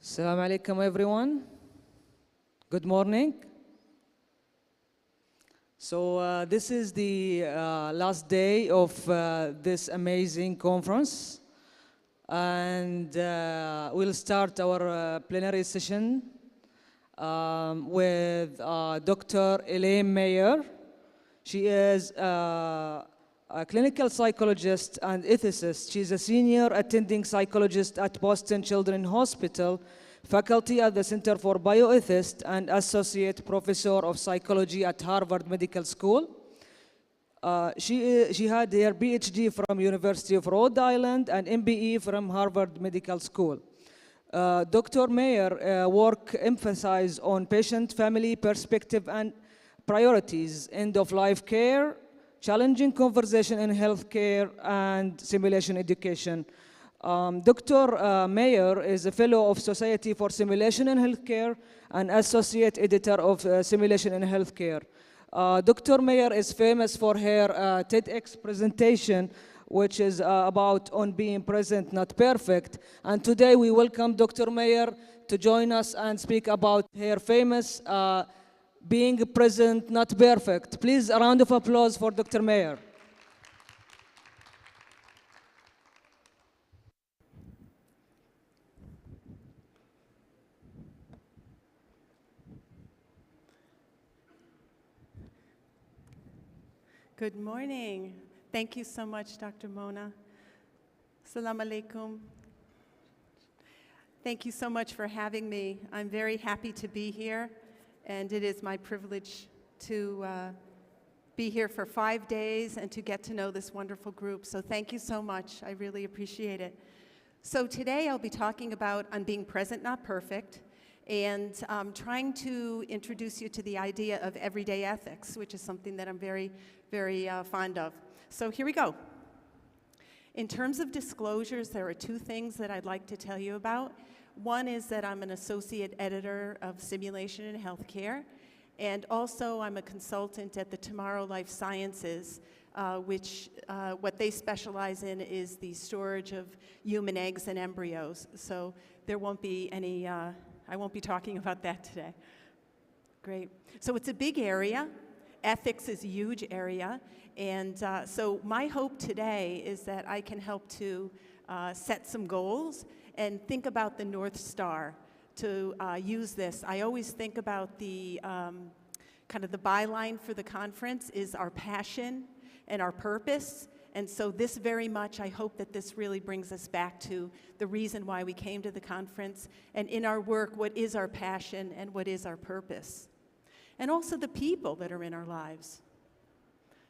Assalamu alaikum, everyone. Good morning. So this is the last day of this amazing conference, and we'll start our plenary session with Dr. Elaine Mayer. She is a clinical psychologist and ethicist. She's a senior attending psychologist at Boston Children's Hospital, faculty at the Center for Bioethics, and associate professor of psychology at Harvard Medical School. She had her PhD from University of Rhode Island and MBE from Harvard Medical School. Dr. Mayer work emphasizes on patient family perspective and priorities, end-of-life care, challenging conversation in healthcare, and simulation education. Dr. Mayer is a fellow of Society for Simulation in Healthcare and associate editor of Simulation in Healthcare. Dr. Mayer is famous for her TEDx presentation, which is about on being present, not perfect. And today we welcome Dr. Mayer to join us and speak about her famous being present, not perfect. Please, a round of applause for Dr. Mayer. Good morning. Thank you so much, Dr. Mona. Assalamu alaikum. Thank you so much for having me. I'm very happy to be here, and it is my privilege to be here for 5 days and to get to know this wonderful group. So thank you so much. I really appreciate it. So today I'll be talking about on being present, not perfect, and trying to introduce you to the idea of everyday ethics, which is something that I'm very fond of. So here we go. In terms of disclosures, there are two things that I'd like to tell you about. One is that I'm an associate editor of Simulation in Healthcare, and also I'm a consultant at the Tomorrow Life Sciences, which what they specialize in is the storage of human eggs and embryos. So there won't be any, I won't be talking about that today. Great. So it's a big area. Ethics is a huge area, and so my hope today is that I can help to set some goals and think about the North Star to use this. I always think about the kind of the byline for the conference is our passion and our purpose, and so this very much, I hope that this really brings us back to the reason why we came to the conference, and in our work, what is our passion and what is our purpose? And also the people that are in our lives.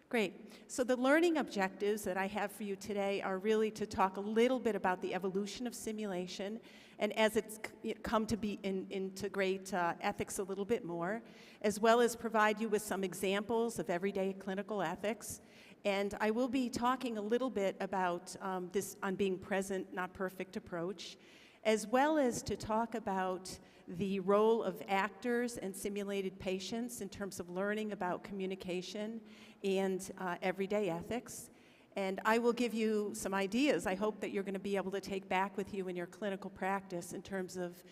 Great. So the learning objectives that I have for you today are really to talk a little bit about the evolution of simulation, and as it's come to be integrate ethics a little bit more, as well as provide you with some examples of everyday clinical ethics. And I will be talking a little bit about this on being present, not perfect approach, as well as to talk about the role of actors and simulated patients in terms of learning about communication and everyday ethics. And I will give you some ideas I hope that you're going to be able to take back with you in your clinical practice in terms of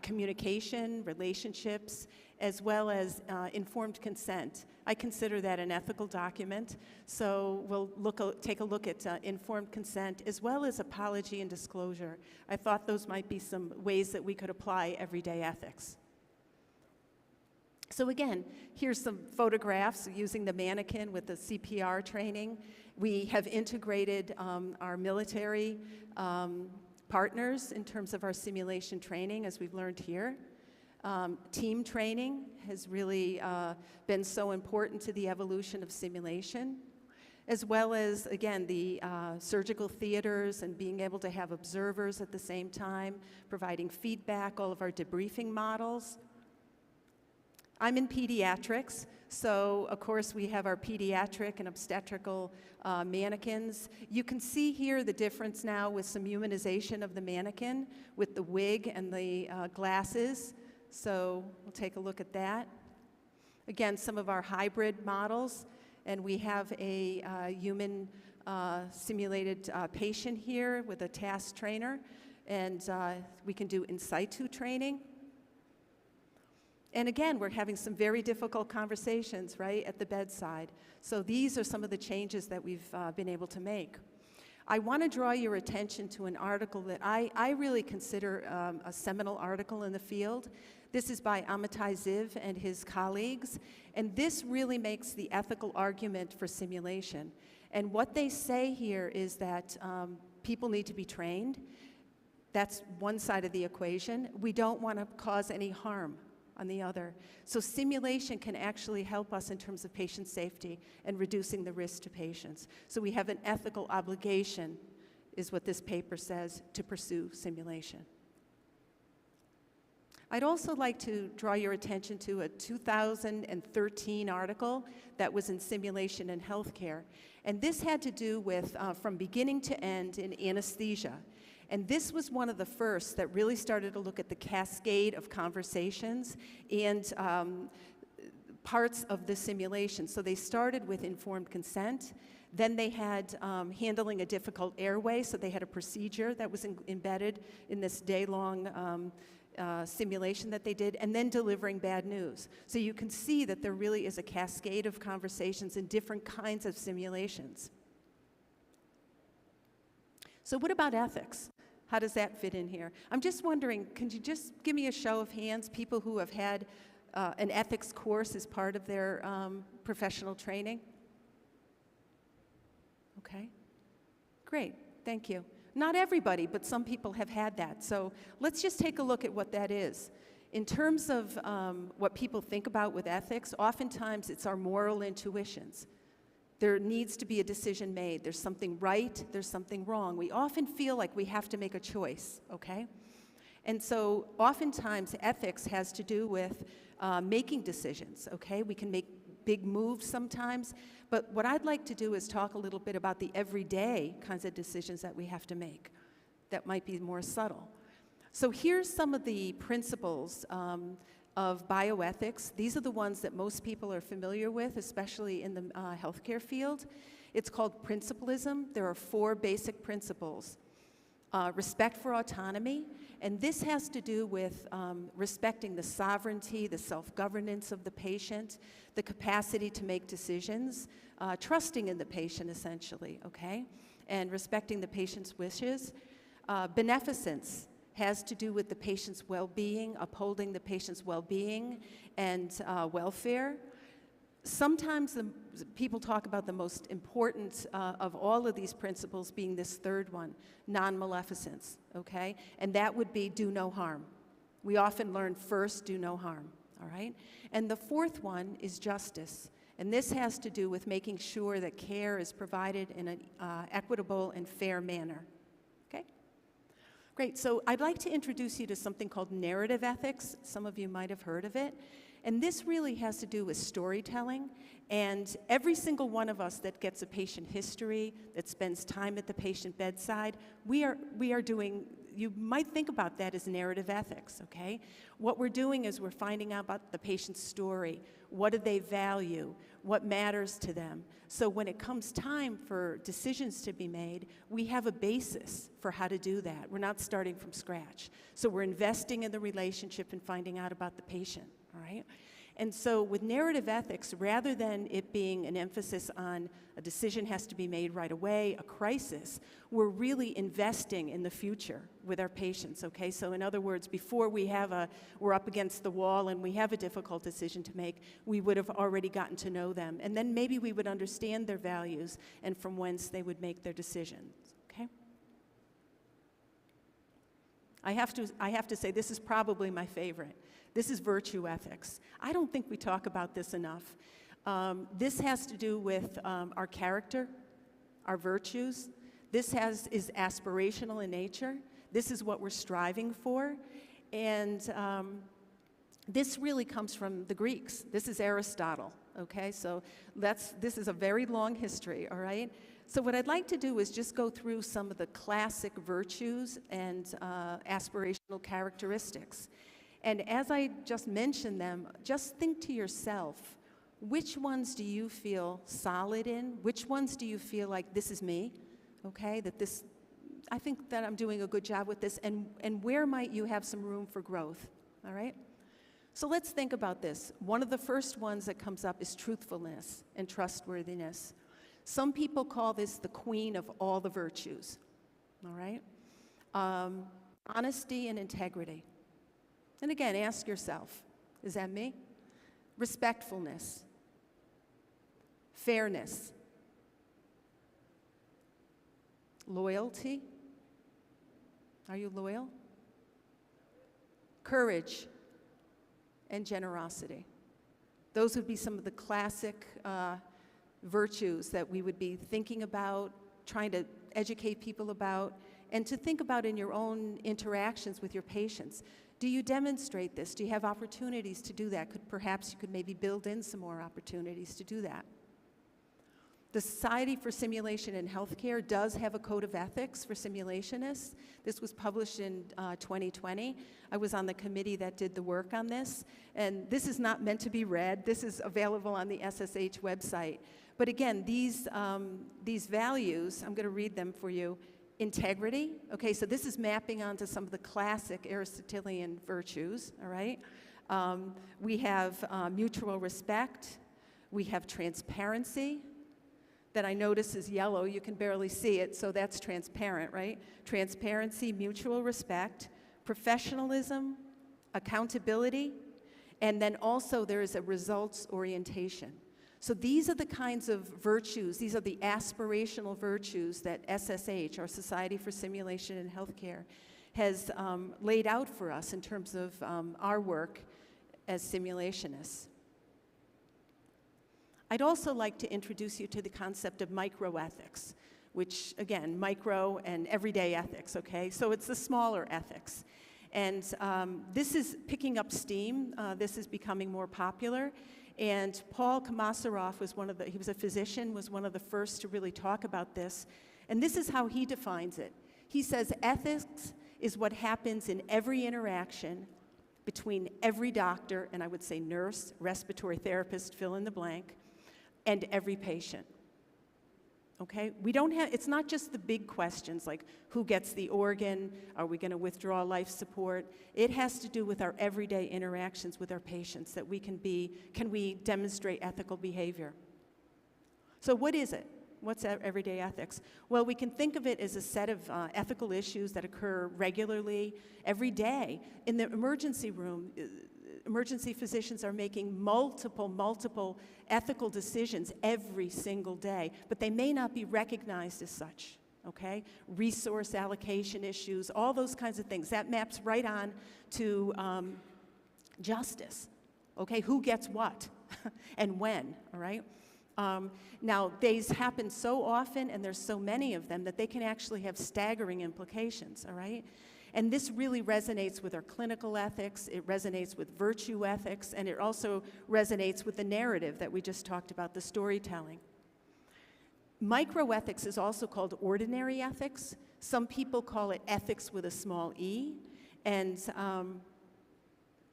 communication, relationships, as well as informed consent. I consider that an ethical document, so we'll take a look at informed consent as well as apology and disclosure. I thought those might be some ways that we could apply everyday ethics. So again, here's some photographs using the mannequin with the CPR training. We have integrated our military partners in terms of our simulation training, as we've learned here. Team training has really been so important to the evolution of simulation, as well as, again, the surgical theaters and being able to have observers at the same time, providing feedback, all of our debriefing models. I'm in pediatrics, so of course we have our pediatric and obstetrical mannequins. You can see here the difference now with some humanization of the mannequin with the wig and the glasses. So we'll take a look at that. Again, some of our hybrid models, and we have a human simulated patient here with a task trainer. and we can do in situ training. And again, we're having some very difficult conversations, right, at the bedside. So these are some of the changes that we've been able to make. I want to draw your attention to an article that I really consider a seminal article in the field. This is by Amitai Ziv and his colleagues, and this really makes the ethical argument for simulation. And what they say here is that people need to be trained. That's one side of the equation. We don't want to cause any harm on the other. So simulation can actually help us in terms of patient safety and reducing the risk to patients. So we have an ethical obligation, is what this paper says, to pursue simulation. I'd also like to draw your attention to a 2013 article that was in Simulation in Healthcare. And this had to do with from beginning to end in anesthesia. And this was one of the first that really started to look at the cascade of conversations and parts of the simulation. So they started with informed consent. Then they had handling a difficult airway. So they had a procedure that was embedded in this day-long simulation that they did, and then delivering bad news. So you can see that there really is a cascade of conversations in different kinds of simulations. So what about ethics? How does that fit in here? I'm just wondering, can you just give me a show of hands, people who have had an ethics course as part of their professional training? Okay, great, thank you. Not everybody, but some people have had that. So let's just take a look at what that is. In terms of what people think about with ethics, oftentimes it's our moral intuitions. There needs to be a decision made. There's something right, there's something wrong. We often feel like we have to make a choice, okay? And so oftentimes ethics has to do with making decisions, okay? We can make big moves sometimes, but what I'd like to do is talk a little bit about the everyday kinds of decisions that we have to make that might be more subtle. So here's some of the principles of bioethics. These are the ones that most people are familiar with, especially in the healthcare field. It's called principlism. There are 4 basic principles. Respect for autonomy, and this has to do with respecting the sovereignty, the self-governance of the patient, the capacity to make decisions, trusting in the patient essentially, okay? And respecting the patient's wishes. Beneficence has to do with the patient's well-being, upholding the patient's well-being and welfare. Sometimes people talk about the most important of all of these principles being this third one, non-maleficence, okay? And that would be do no harm. We often learn first, do no harm, all right? And the fourth one is justice. And this has to do with making sure that care is provided in an equitable and fair manner, okay? Great, so I'd like to introduce you to something called narrative ethics. Some of you might have heard of it. And this really has to do with storytelling. And every single one of us that gets a patient history, that spends time at the patient bedside, we are doing, you might think about that as narrative ethics, okay? What we're doing is we're finding out about the patient's story. What do they value? What matters to them? So when it comes time for decisions to be made, we have a basis for how to do that. We're not starting from scratch. So we're investing in the relationship and finding out about the patient. All right? And so with narrative ethics, rather than it being an emphasis on a decision has to be made right away, a crisis, we're really investing in the future with our patients, okay? So in other words, before we're up against the wall and we have a difficult decision to make, we would have already gotten to know them. And then maybe we would understand their values and from whence they would make their decisions, okay? I have to say this is probably my favorite. This is virtue ethics. I don't think we talk about this enough. This has to do with our character, our virtues. This is aspirational in nature. This is what we're striving for. And this really comes from the Greeks. This is Aristotle, okay? So this is a very long history, all right? So what I'd like to do is just go through some of the classic virtues and aspirational characteristics. And as I just mentioned them, just think to yourself, which ones do you feel solid in? Which ones do you feel like this is me, okay? That I think that I'm doing a good job with this, and where might you have some room for growth, all right? So let's think about this. One of the first ones that comes up is truthfulness and trustworthiness. Some people call this the queen of all the virtues, all right? Honesty and integrity. And again, ask yourself, is that me? Respectfulness, fairness, loyalty. Are you loyal? Courage and generosity. Those would be some of the classic virtues that we would be thinking about, trying to educate people about, and to think about in your own interactions with your patients. Do you demonstrate this? Do you have opportunities to do that? Perhaps you could maybe build in some more opportunities to do that. The Society for Simulation in Healthcare does have a code of ethics for simulationists. This was published in 2020. I was on the committee that did the work on this. And this is not meant to be read. This is available on the SSH website. But again, these values, I'm going to read them for you. Integrity. Okay, so this is mapping onto some of the classic Aristotelian virtues, all right? We have mutual respect. We have transparency. That I notice is yellow. You can barely see it, so that's transparent, right? Transparency, mutual respect, professionalism, accountability, and then also there is a results orientation. So these are the kinds of virtues, these are the aspirational virtues that SSH, our Society for Simulation in Healthcare, has laid out for us in terms of our work as simulationists. I'd also like to introduce you to the concept of microethics, which, again, micro and everyday ethics, okay? So it's the smaller ethics. And this is picking up steam. This is becoming more popular. And Paul Komasaroff was he was a physician, was one of the first to really talk about this. And this is how he defines it. He says, ethics is what happens in every interaction between every doctor, and I would say nurse, respiratory therapist, fill in the blank, and every patient, okay? It's not just the big questions like who gets the organ, are we gonna withdraw life support? It has to do with our everyday interactions with our patients that can we demonstrate ethical behavior? So what is it? What's everyday ethics? Well, we can think of it as a set of ethical issues that occur regularly, every day. In the emergency room, emergency physicians are making multiple ethical decisions every single day, but they may not be recognized as such, okay? Resource allocation issues, all those kinds of things. That maps right on to justice, okay? Who gets what and when, all right? Now, these happen so often, and there's so many of them, that they can actually have staggering implications, all right? And this really resonates with our clinical ethics, it resonates with virtue ethics, and it also resonates with the narrative that we just talked about, the storytelling. Microethics is also called ordinary ethics. Some people call it ethics with a small e, and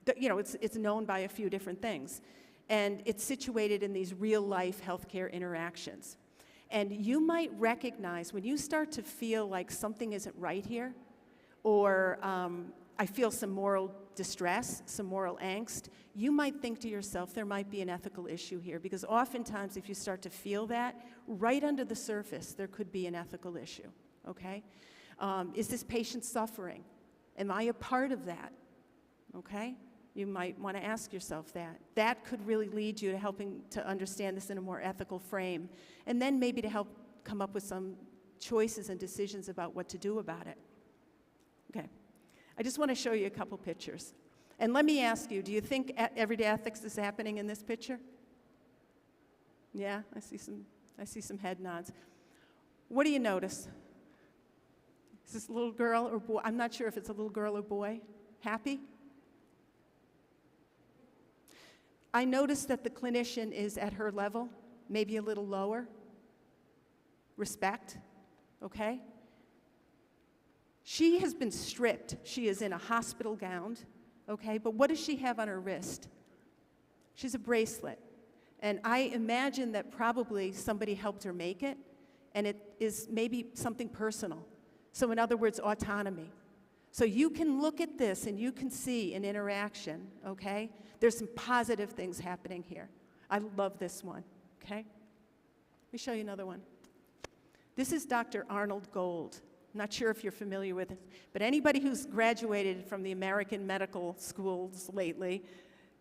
it's known by a few different things. And it's situated in these real-life healthcare interactions. And you might recognize when you start to feel like something isn't right here, or I feel some moral distress, some moral angst, you might think to yourself, there might be an ethical issue here, because oftentimes if you start to feel that, right under the surface, there could be an ethical issue, okay? Is this patient suffering? Am I a part of that, okay? You might want to ask yourself that. That could really lead you to helping to understand this in a more ethical frame, and then maybe to help come up with some choices and decisions about what to do about it. Okay, I just want to show you a couple pictures. And let me ask you, do you think everyday ethics is happening in this picture? Yeah, I see some head nods. What do you notice? Is this a little girl or boy? I'm not sure if it's a little girl or boy. Happy? I notice that the clinician is at her level, maybe a little lower. Respect, okay? She has been stripped. She is in a hospital gown, okay? But what does she have on her wrist? She's a bracelet. And I imagine that probably somebody helped her make it, and it is maybe something personal. So in other words, autonomy. So you can look at this and you can see an interaction, okay? There's some positive things happening here. I love this one, okay? Let me show you another one. This is Dr. Arnold Gold. I'm not sure if you're familiar with it, but anybody who's graduated from the American medical schools lately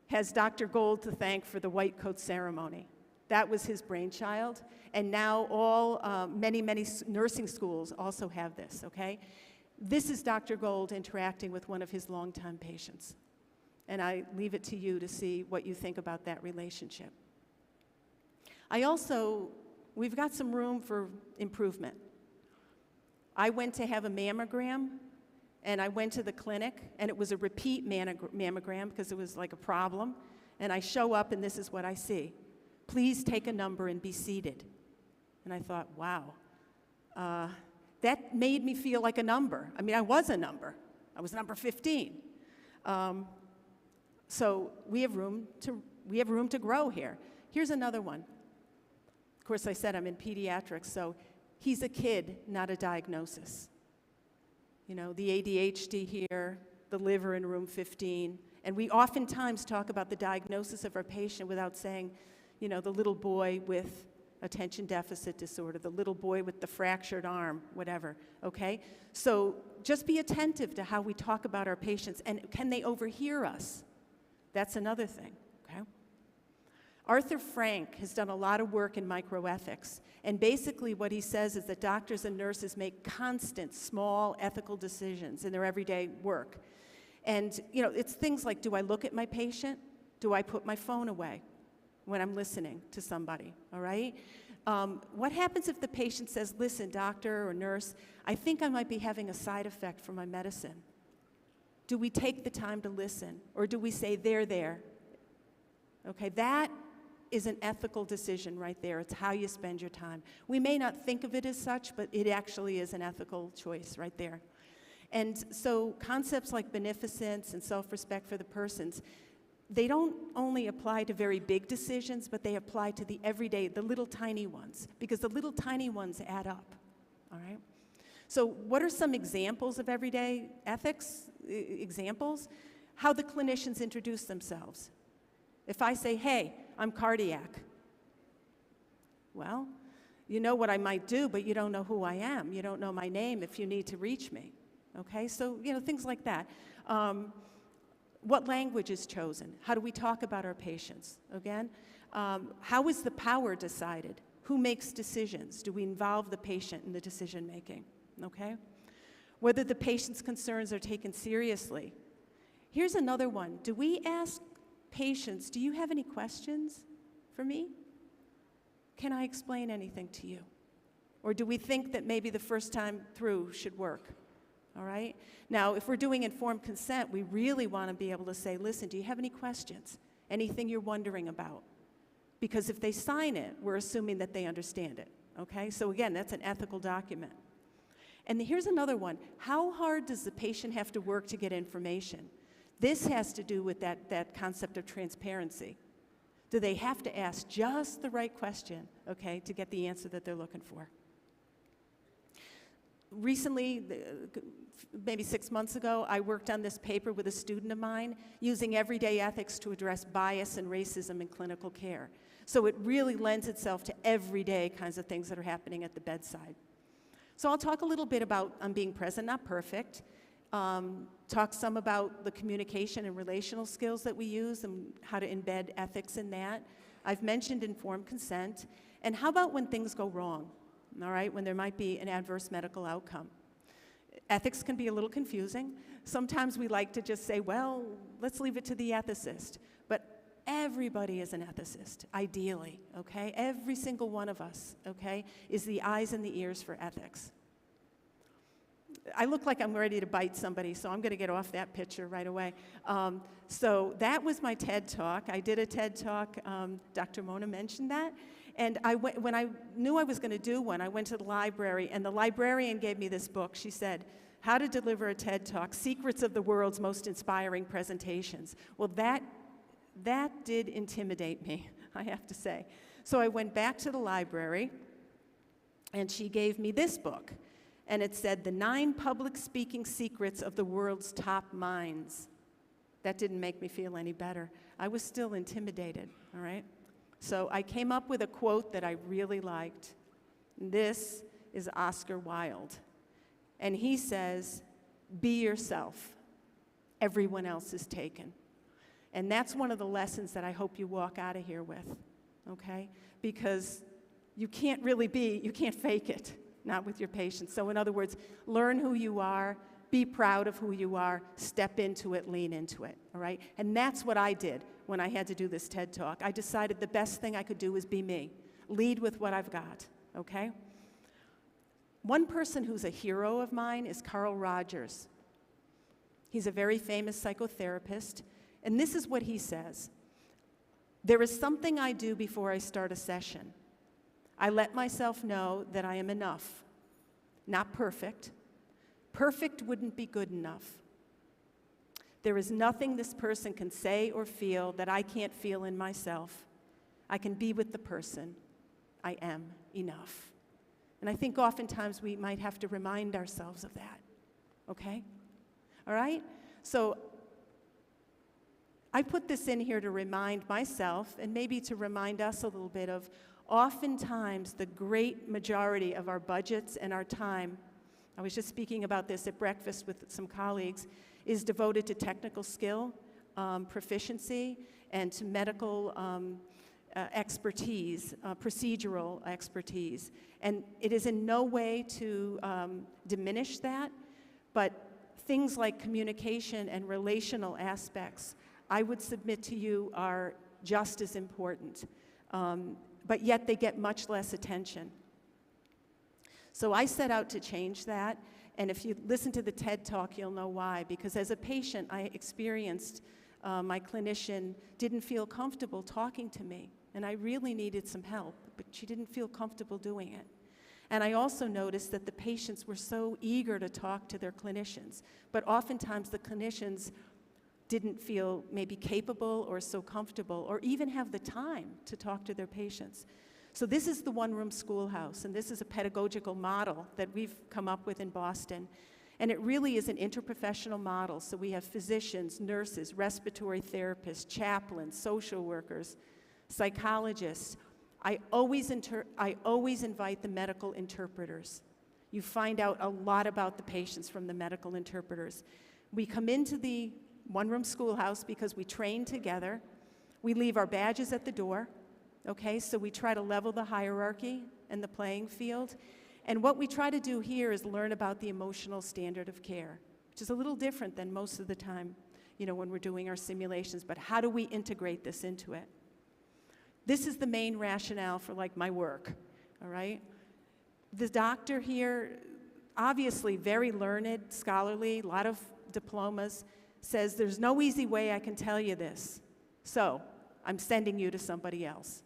has Dr. Gold to thank for the white coat ceremony. That was his brainchild, and now many nursing schools also have this, okay? This is Dr. Gold interacting with one of his longtime patients. And I leave it to you to see what you think about that relationship. We've got some room for improvement. I went to have a mammogram, and I went to the clinic, and it was a repeat mammogram because it was like a problem. And I show up, and this is what I see. Please take a number and be seated. And I thought, wow, that made me feel like a number. I mean, I was a number. I was number 15. So we have room to grow here. Here's another one. Of course, I said I'm in pediatrics, so he's a kid, not a diagnosis. You know, the ADHD here, the liver in room 15, and we oftentimes talk about the diagnosis of our patient without saying, you know, the little boy with attention deficit disorder, the little boy with the fractured arm, whatever, okay? So just be attentive to how we talk about our patients, and can they overhear us? That's another thing, okay? Arthur Frank has done a lot of work in microethics, and basically what he says is that doctors and nurses make constant, small ethical decisions in their everyday work. And, you know, it's things like, do I look at my patient? Do I put my phone away when I'm listening to somebody, all right? What happens if the patient says, listen, doctor or nurse, I think I might be having a side effect from my medicine? Do we take the time to listen, or do we say, there? Okay, that is an ethical decision right there. It's how you spend your time. We may not think of it as such, but it actually is an ethical choice right there. And so concepts like beneficence and self-respect for the persons, they don't only apply to very big decisions, but they apply to the everyday, the little tiny ones, because the little tiny ones add up, all right? So what are some examples of everyday ethics? Examples? How the clinicians introduce themselves. If I say, hey, I'm cardiac, well, you know what I might do, but you don't know who I am. You don't know my name if you need to reach me, okay? So, you know, things like that. What language is chosen? How do we talk about our patients? Again, how is the power decided? Who makes decisions? Do we involve the patient in the decision making? Okay? Whether the patient's concerns are taken seriously. Here's another one. Do we ask patients, do you have any questions for me? Can I explain anything to you? Or do we think that maybe the first time through should work? All right? Now, if we're doing informed consent, we really want to be able to say, listen, do you have any questions? Anything you're wondering about? Because if they sign it, we're assuming that they understand it, okay? So again, that's an ethical document. And here's another one. How hard does the patient have to work to get information? This has to do with that concept of transparency. Do they have to ask just the right question, okay, to get the answer that they're looking for? Recently, maybe 6 months ago, I worked on this paper with a student of mine using everyday ethics to address bias and racism in clinical care. So it really lends itself to everyday kinds of things that are happening at the bedside. So I'll talk a little bit about being present, not perfect, talk some about the communication and relational skills that we use and how to embed ethics in that. I've mentioned informed consent. And how about when things go wrong? All right, when there might be an adverse medical outcome. Ethics can be a little confusing. Sometimes we like to just say, well, let's leave it to the ethicist. But everybody is an ethicist, ideally, okay? Every single one of us, okay, is the eyes and the ears for ethics. I look like I'm ready to bite somebody, so I'm going to get off that picture right away. So that was my TED Talk. I did a TED Talk. Dr. Mona mentioned that. And when I knew I was going to do one, I went to the library, and the librarian gave me this book. She said, How to Deliver a TED Talk, Secrets of the World's Most Inspiring Presentations. Well, that did intimidate me, I have to say. So I went back to the library, and she gave me this book. and it said, "The 9 public speaking secrets of the world's top minds." That didn't make me feel any better. I was still intimidated, all right? So I came up with a quote that I really liked. This is Oscar Wilde. And he says, "Be yourself. Everyone else is taken." And that's one of the lessons that I hope you walk out of here with, okay? Because you can't fake it, not with your patients. So in other words, learn who you are, be proud of who you are, step into it, lean into it, all right? And that's what I did when I had to do this TED Talk. I decided the best thing I could do was be me, lead with what I've got, okay? One person who's a hero of mine is Carl Rogers. He's a very famous psychotherapist, and this is what he says: "There is something I do before I start a session. I let myself know that I am enough, not perfect. Perfect wouldn't be good enough. There is nothing this person can say or feel that I can't feel in myself. I can be with the person. I am enough." And I think oftentimes we might have to remind ourselves of that, okay? All right? So I put this in here to remind myself, and maybe to remind us a little bit of, oftentimes the great majority of our budgets and our time, I was just speaking about this at breakfast with some colleagues, is devoted to technical skill, proficiency, and to medical expertise, procedural expertise. And it is in no way to diminish that, but things like communication and relational aspects, I would submit to you, are just as important, but yet they get much less attention. So I set out to change that, and if you listen to the TED Talk, you'll know why. Because as a patient, I experienced my clinician didn't feel comfortable talking to me, and I really needed some help, but she didn't feel comfortable doing it. And I also noticed that the patients were so eager to talk to their clinicians, but oftentimes the clinicians didn't feel maybe capable or so comfortable or even have the time to talk to their patients. So this is the one-room schoolhouse, and this is a pedagogical model that we've come up with in Boston. And it really is an interprofessional model. So we have physicians, nurses, respiratory therapists, chaplains, social workers, psychologists. I always invite the medical interpreters. You find out a lot about the patients from the medical interpreters. We come into the one-room schoolhouse because we train together. We leave our badges at the door, okay? So we try to level the hierarchy and the playing field. And what we try to do here is learn about the emotional standard of care, which is a little different than most of the time, when we're doing our simulations, but how do we integrate this into it? This is the main rationale for my work, all right? The doctor here, obviously very learned, scholarly, a lot of diplomas, says there's no easy way I can tell you this, so I'm sending you to somebody else.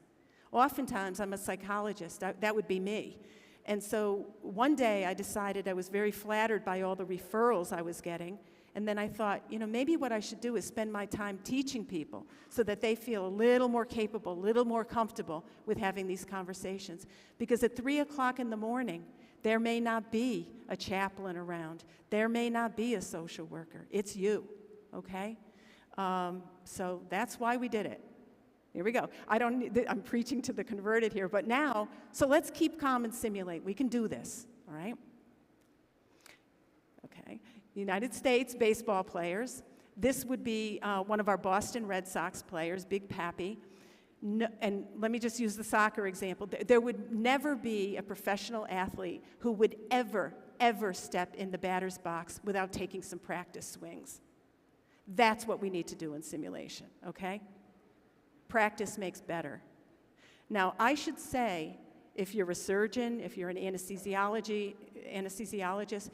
Oftentimes, I'm a psychologist, that would be me. And so one day I decided, I was very flattered by all the referrals I was getting, and then I thought, maybe what I should do is spend my time teaching people so that they feel a little more capable, a little more comfortable with having these conversations. Because at 3 o'clock in the morning, there may not be a chaplain around. There may not be a social worker. It's you, okay? So that's why we did it. Here we go. I'm preaching to the converted here, but now, so let's keep calm and simulate. We can do this, all right? Okay. United States baseball players. This would be one of our Boston Red Sox players, Big Pappy. No, and let me just use the soccer example. There would never be a professional athlete who would ever step in the batter's box without taking some practice swings. That's what we need to do in simulation, okay? Practice makes better. Now, I should say, if you're a surgeon, if you're an anesthesiologist,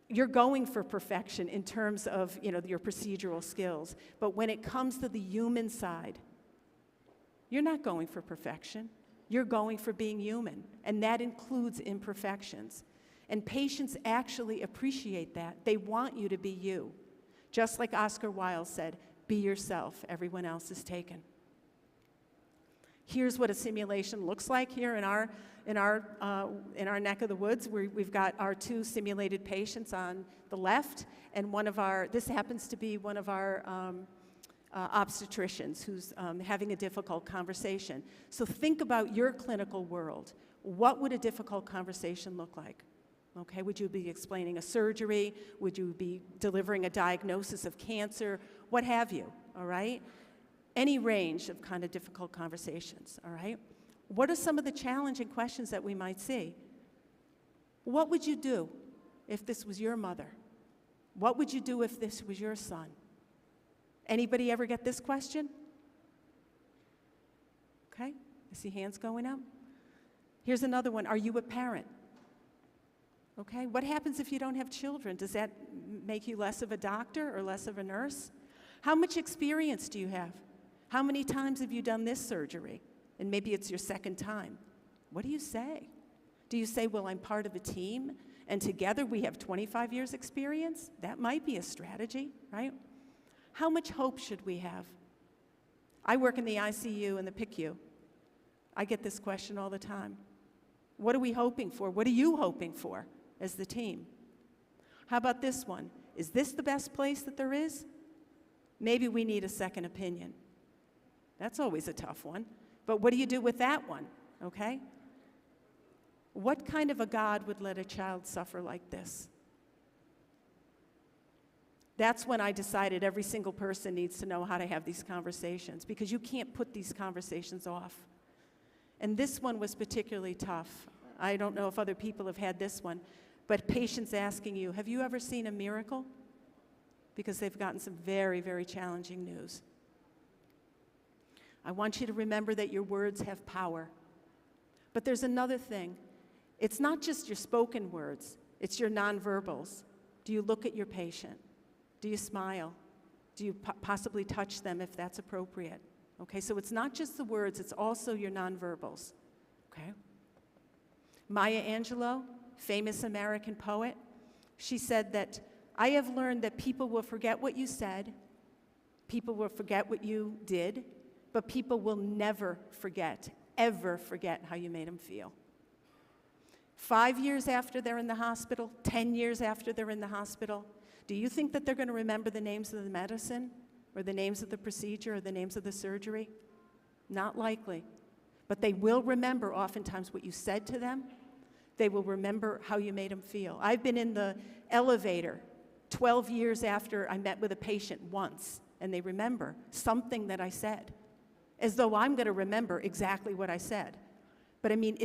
you're going for perfection in terms of, your procedural skills. But when it comes to the human side, you're not going for perfection. You're going for being human, and that includes imperfections. And patients actually appreciate that. They want you to be you. Just like Oscar Wilde said, be yourself, everyone else is taken. Here's what a simulation looks like here in our neck of the woods. We've got our 2 simulated patients on the left, and this happens to be one of our obstetricians who's having a difficult conversation. So think about your clinical world. What would a difficult conversation look like? Okay, would you be explaining a surgery? Would you be delivering a diagnosis of cancer? What have you, all right? Any range of kind of difficult conversations, all right? What are some of the challenging questions that we might see? What would you do if this was your mother? What would you do if this was your son? Anybody ever get this question? Okay, I see hands going up. Here's another one. Are you a parent? Okay, what happens if you don't have children? Does that make you less of a doctor or less of a nurse? How much experience do you have? How many times have you done this surgery? And maybe it's your second time. What do you say? Do you say, well, I'm part of a team, and together we have 25 years experience? That might be a strategy, right? How much hope should we have? I work in the ICU and the PICU. I get this question all the time. What are we hoping for? What are you hoping for as the team? How about this one? Is this the best place that there is? Maybe we need a second opinion. That's always a tough one. But what do you do with that one, okay? What kind of a God would let a child suffer like this? That's when I decided every single person needs to know how to have these conversations, because you can't put these conversations off. And this one was particularly tough. I don't know if other people have had this one, but patients asking you, have you ever seen a miracle? Because they've gotten some very, very challenging news. I want you to remember that your words have power. But there's another thing. It's not just your spoken words, it's your nonverbals. Do you look at your patient? Do you smile? Do you possibly touch them if that's appropriate? Okay, so it's not just the words, it's also your nonverbals. Okay? Maya Angelou, famous American poet, she said that, I have learned that people will forget what you said, people will forget what you did, but people will never forget, ever forget how you made them feel. 5 years after they're in the hospital, 10 years after they're in the hospital, do you think that they're going to remember the names of the medicine, or the names of the procedure, or the names of the surgery? Not likely. But they will remember oftentimes what you said to them. They will remember how you made them feel. I've been in the elevator 12 years after I met with a patient once, and they remember something that I said, as though I'm going to remember exactly what I said. But I mean,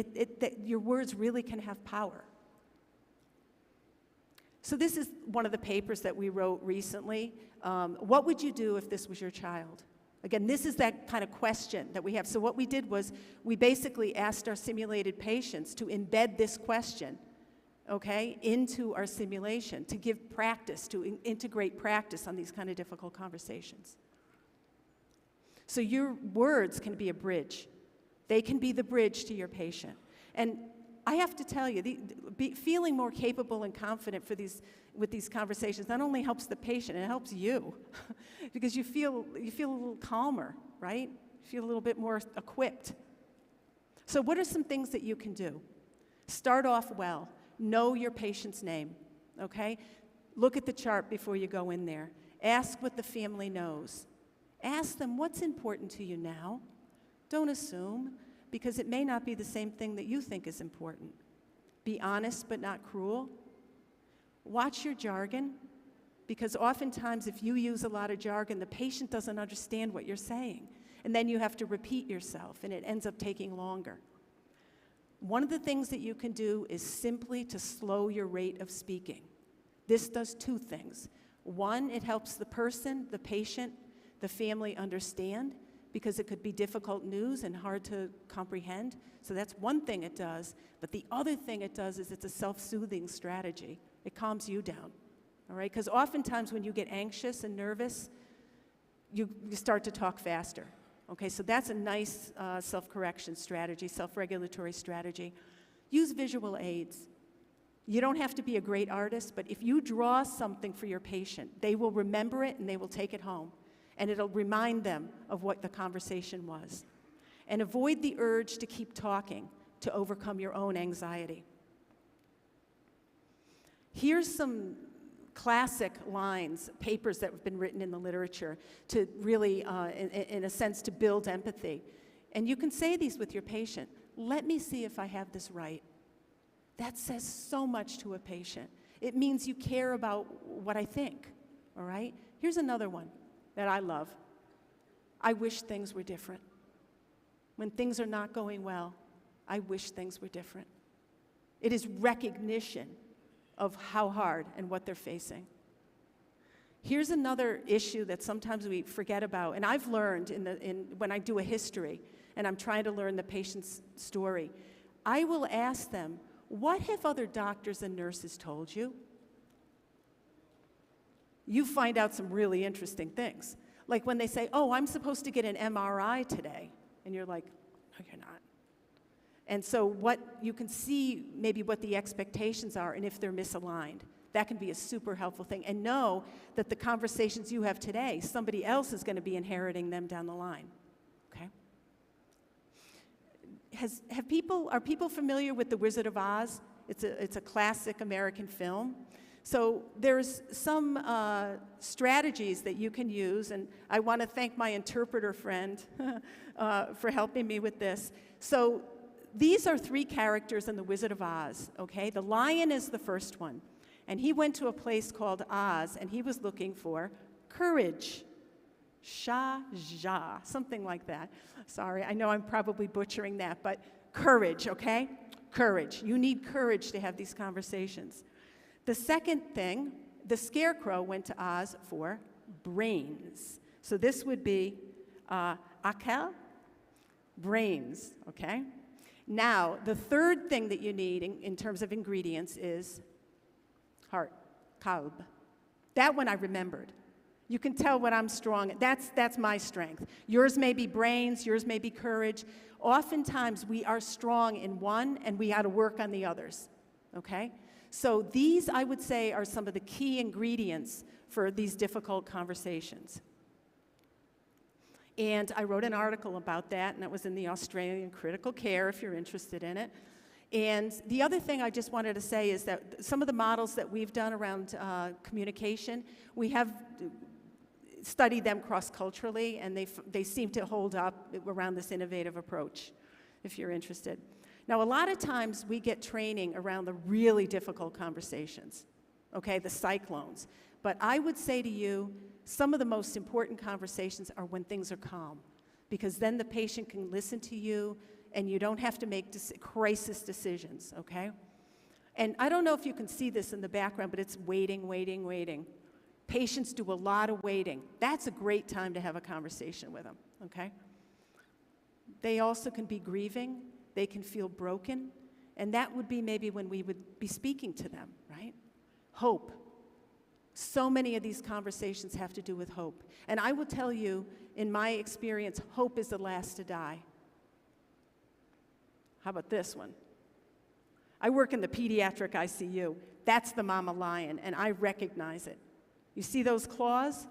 your words really can have power. So this is one of the papers that we wrote recently. What would you do if this was your child? Again, this is that kind of question that we have. So what we did was we basically asked our simulated patients to embed this question, okay, into our simulation, to give practice, to integrate practice on these kind of difficult conversations. So your words can be a bridge. They can be the bridge to your patient. And I have to tell you, feeling more capable and confident with these conversations not only helps the patient, it helps you, because you feel a little calmer, right? You feel a little bit more equipped. So what are some things that you can do? Start off well. Know your patient's name, okay? Look at the chart before you go in there. Ask what the family knows. Ask them, what's important to you now? Don't assume, because it may not be the same thing that you think is important. Be honest but not cruel. Watch your jargon, because oftentimes if you use a lot of jargon, the patient doesn't understand what you're saying, and then you have to repeat yourself, and it ends up taking longer. One of the things that you can do is simply to slow your rate of speaking. This does two things. One, it helps the person, the patient, the family understand, because it could be difficult news and hard to comprehend. So that's one thing it does. But the other thing it does is it's a self-soothing strategy. It calms you down, all right? Because oftentimes when you get anxious and nervous, you start to talk faster. Okay, so that's a nice self-correction strategy, self-regulatory strategy. Use visual aids. You don't have to be a great artist, but if you draw something for your patient, they will remember it and they will take it home. And it'll remind them of what the conversation was. and avoid the urge to keep talking to overcome your own anxiety. Here's some classic lines, papers that have been written in the literature to really, in a sense, to build empathy. And you can say these with your patient. Let me see if I have this right. That says so much to a patient. It means you care about what I think, all right? Here's another one that I love. I wish things were different. When things are not going well, I wish things were different. It is recognition of how hard and what they're facing. Here's another issue that sometimes we forget about, and I've learned when I do a history and I'm trying to learn the patient's story. I will ask them, what have other doctors and nurses told you? You find out some really interesting things. Like when they say, oh, I'm supposed to get an MRI today. And you're like, no, you're not. And so what you can see maybe what the expectations are and if they're misaligned. That can be a super helpful thing. And know that the conversations you have today, somebody else is going to be inheriting them down the line. Okay? Are people familiar with The Wizard of Oz? It's a classic American film. So there's some strategies that you can use, and I want to thank my interpreter friend for helping me with this. So these are 3 characters in The Wizard of Oz, okay? The lion is the first one, and he went to a place called Oz, and he was looking for courage. Shah, something like that. Sorry, I know I'm probably butchering that, but courage, okay? Courage. You need courage to have these conversations. The second thing, the scarecrow went to Oz for brains. So this would be akel, brains, okay? Now, the third thing that you need in terms of ingredients is heart, kalb. That one I remembered. You can tell what I'm strong at. That's my strength. Yours may be brains, yours may be courage. Oftentimes we are strong in one and we got to work on the others, okay? So these, I would say, are some of the key ingredients for these difficult conversations. And I wrote an article about that, and that was in the Australian Critical Care, if you're interested in it. And the other thing I just wanted to say is that some of the models that we've done around communication, we have studied them cross-culturally, and they seem to hold up around this innovative approach, if you're interested. Now, a lot of times we get training around the really difficult conversations, okay, the cyclones. But I would say to you, some of the most important conversations are when things are calm, because then the patient can listen to you and you don't have to make crisis decisions, okay? And I don't know if you can see this in the background, but it's waiting, waiting, waiting. Patients do a lot of waiting. That's a great time to have a conversation with them, okay? They also can be grieving. They can feel broken, and that would be maybe when we would be speaking to them, right? Hope. So many of these conversations have to do with hope. And I will tell you, in my experience, hope is the last to die. How about this one? I work in the pediatric ICU. That's the mama lion, and I recognize it. You see those claws?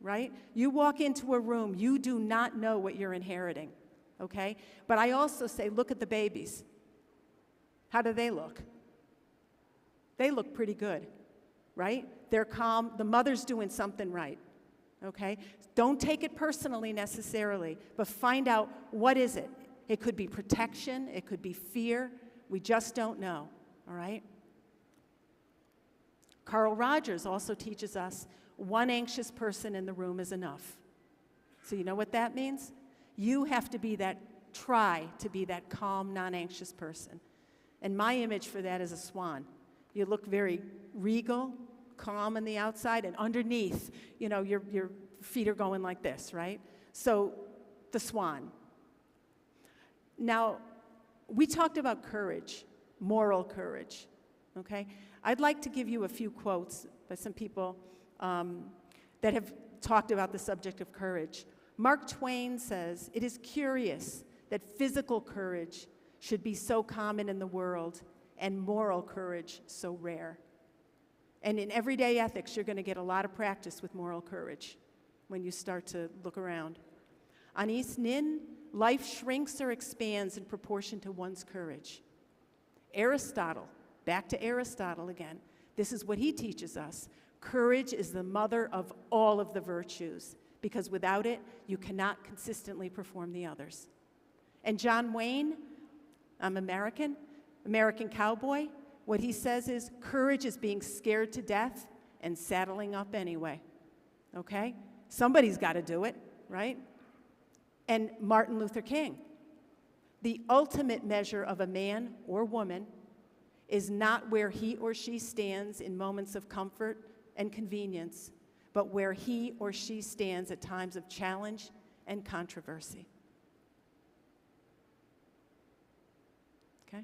Right? You walk into a room, you do not know what you're inheriting. Okay? But I also say, look at the babies. How do they look? They look pretty good, right? They're calm. The mother's doing something right, okay? Don't take it personally necessarily, but find out what is it. It could be protection. It could be fear. We just don't know, all right? Carl Rogers also teaches us one anxious person in the room is enough. So you know what that means? You have to be try to be that calm, non-anxious person. And my image for that is a swan. You look very regal, calm on the outside, and underneath, you know, your feet are going like this, right? So the swan. Now, we talked about courage, moral courage, okay? I'd like to give you a few quotes by some people that have talked about the subject of courage. Mark Twain says, "It is curious that physical courage should be so common in the world and moral courage so rare." And in everyday ethics, you're going to get a lot of practice with moral courage when you start to look around. Anis nin, life shrinks or expands in proportion to one's courage. Aristotle, back to Aristotle again. This is what he teaches us. Courage is the mother of all of the virtues, because without it, you cannot consistently perform the others. And John Wayne, I'm American cowboy, what he says is, courage is being scared to death and saddling up anyway, okay? Somebody's got to do it, right? And Martin Luther King, the ultimate measure of a man or woman is not where he or she stands in moments of comfort and convenience, but where he or she stands at times of challenge and controversy. Okay?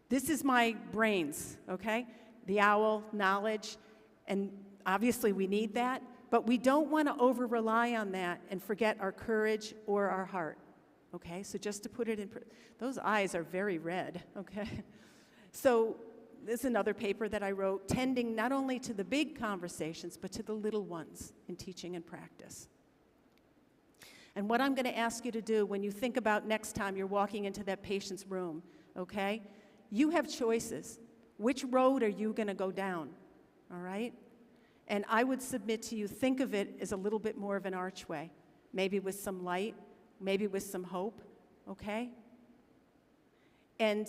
This is my brains, okay? The owl, knowledge, and obviously we need that, but we don't want to over-rely on that and forget our courage or our heart, okay? So just to put it in, those eyes are very red, okay? So this is another paper that I wrote, tending not only to the big conversations, but to the little ones in teaching and practice. And what I'm going to ask you to do when you think about next time you're walking into that patient's room, okay? You have choices. Which road are you going to go down, all right? And I would submit to you, think of it as a little bit more of an archway, maybe with some light, maybe with some hope, okay? And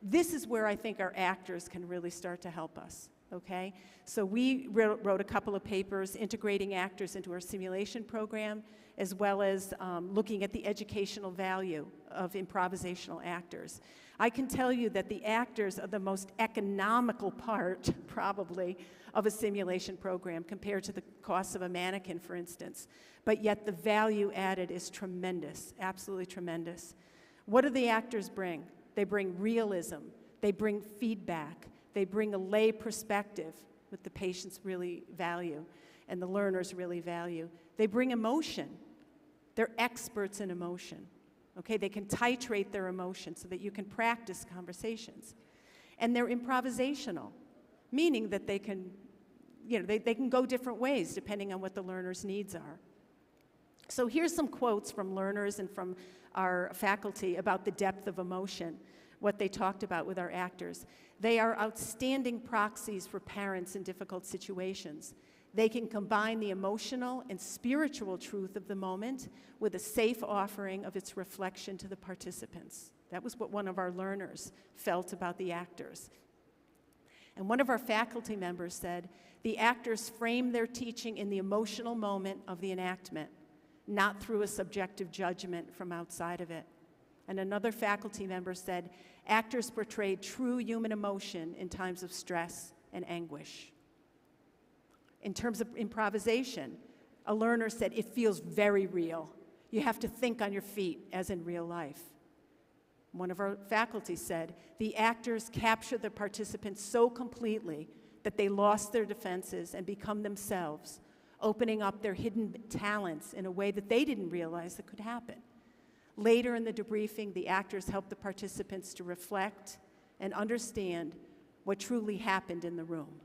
this is where I think our actors can really start to help us, okay? So we wrote a couple of papers integrating actors into our simulation program, as well as looking at the educational value of improvisational actors. I can tell you that the actors are the most economical part, probably, of a simulation program compared to the cost of a mannequin, for instance. But yet the value added is tremendous, absolutely tremendous. What do the actors bring? They bring realism, they bring feedback, they bring a lay perspective that the patients really value and the learners really value. They bring emotion. They're experts in emotion. Okay, they can titrate their emotion so that you can practice conversations. And they're improvisational, meaning that they can, they can go different ways depending on what the learner's needs are. So here's some quotes from learners and from our faculty about the depth of emotion, what they talked about with our actors. They are outstanding proxies for parents in difficult situations. They can combine the emotional and spiritual truth of the moment with a safe offering of its reflection to the participants. That was what one of our learners felt about the actors. And one of our faculty members said, the actors frame their teaching in the emotional moment of the enactment, not through a subjective judgment from outside of it. And another faculty member said, actors portray true human emotion in times of stress and anguish. In terms of improvisation, a learner said, it feels very real. You have to think on your feet, as in real life. One of our faculty said, the actors capture the participants so completely that they lost their defenses and become themselves, opening up their hidden talents in a way that they didn't realize that could happen. Later in the debriefing, the actors helped the participants to reflect and understand what truly happened in the room,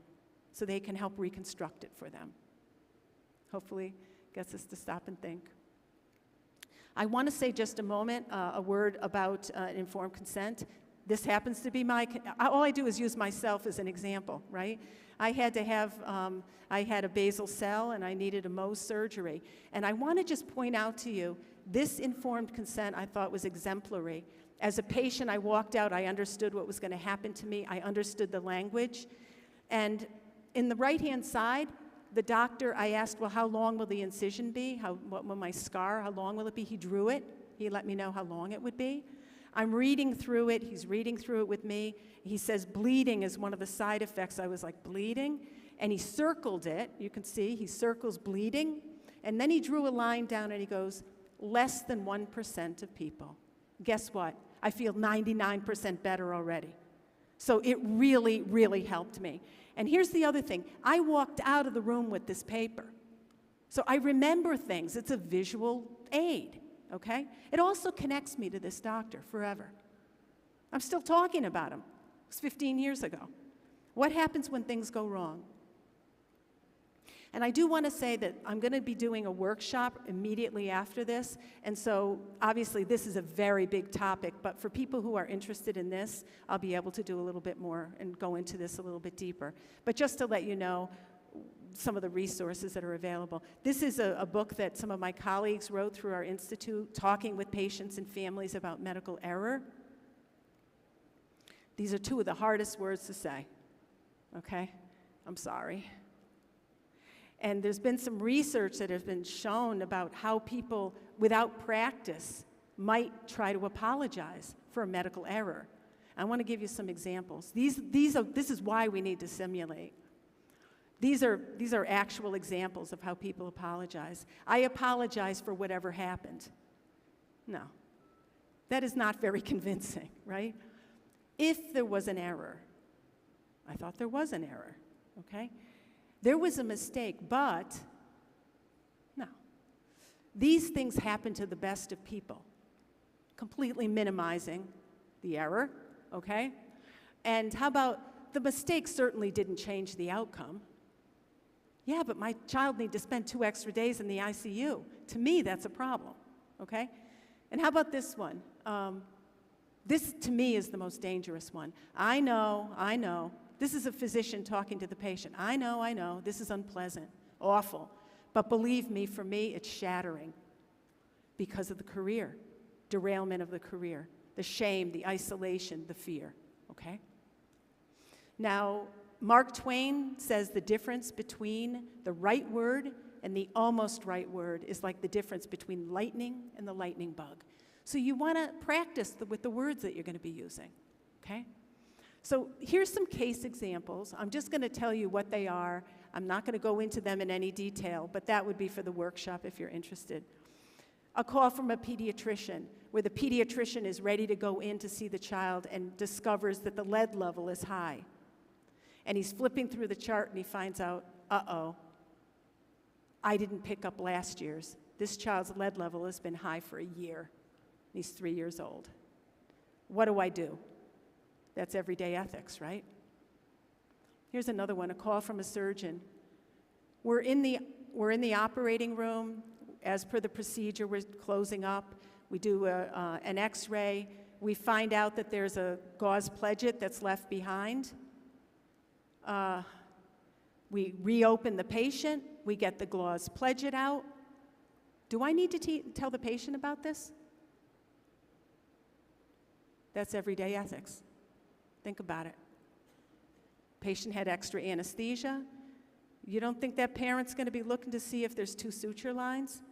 so they can help reconstruct it for them. Hopefully, gets us to stop and think. I want to say just a moment, a word about informed consent. This happens to be all I do is use myself as an example, right? I had a basal cell and I needed a Mohs surgery. And I want to just point out to you, this informed consent I thought was exemplary. As a patient, I walked out, I understood what was going to happen to me, I understood the language. And in the right-hand side, the doctor, I asked, well, how long will the incision be? What will my scar, how long will it be? He drew it. He let me know how long it would be. I'm reading through it. He's reading through it with me. He says bleeding is one of the side effects. I was like, bleeding? And he circled it. You can see he circles bleeding. And then he drew a line down and he goes, less than 1% of people. Guess what? I feel 99% better already. So it really, really helped me. And here's the other thing. I walked out of the room with this paper. So I remember things. It's a visual aid, okay? It also connects me to this doctor forever. I'm still talking about him. It was 15 years ago. What happens when things go wrong? And I do want to say that I'm going to be doing a workshop immediately after this, and so obviously this is a very big topic, but for people who are interested in this, I'll be able to do a little bit more and go into this a little bit deeper. But just to let you know some of the resources that are available. This is a book that some of my colleagues wrote through our institute, talking with patients and families about medical error. These are two of the hardest words to say, okay? I'm sorry. And there's been some research that has been shown about how people without practice might try to apologize for a medical error. I want to give you some examples. This is why we need to simulate. These are actual examples of how people apologize. I apologize for whatever happened. No, that is not very convincing, right? If there was an error, I thought there was an error, okay? There was a mistake, but no. These things happen to the best of people, completely minimizing the error, okay? And how about the mistake certainly didn't change the outcome. Yeah, but my child needs to spend 2 extra days in the ICU. To me, that's a problem, okay? And how about this one? This, to me, is the most dangerous one. I know. This is a physician talking to the patient. I know, this is unpleasant, awful. But believe me, for me, it's shattering because of the career, derailment of the career, the shame, the isolation, the fear, okay? Now, Mark Twain says the difference between the right word and the almost right word is like the difference between lightning and the lightning bug. So you want to practice with the words that you're going to be using, okay? So here's some case examples. I'm just going to tell you what they are. I'm not going to go into them in any detail, but that would be for the workshop if you're interested. A call from a pediatrician, where the pediatrician is ready to go in to see the child and discovers that the lead level is high. And he's flipping through the chart and he finds out, uh-oh, I didn't pick up last year's. This child's lead level has been high for a year. He's 3 years old. What do I do? That's everyday ethics, right? Here's another one, a call from a surgeon. We're in the operating room. As per the procedure, we're closing up. We do an x-ray. We find out that there's a gauze pledget that's left behind. We reopen the patient. We get the gauze pledget out. Do I need to tell the patient about this? That's everyday ethics. Think about it. Patient had extra anesthesia. You don't think that parent's going to be looking to see if there's 2 suture lines?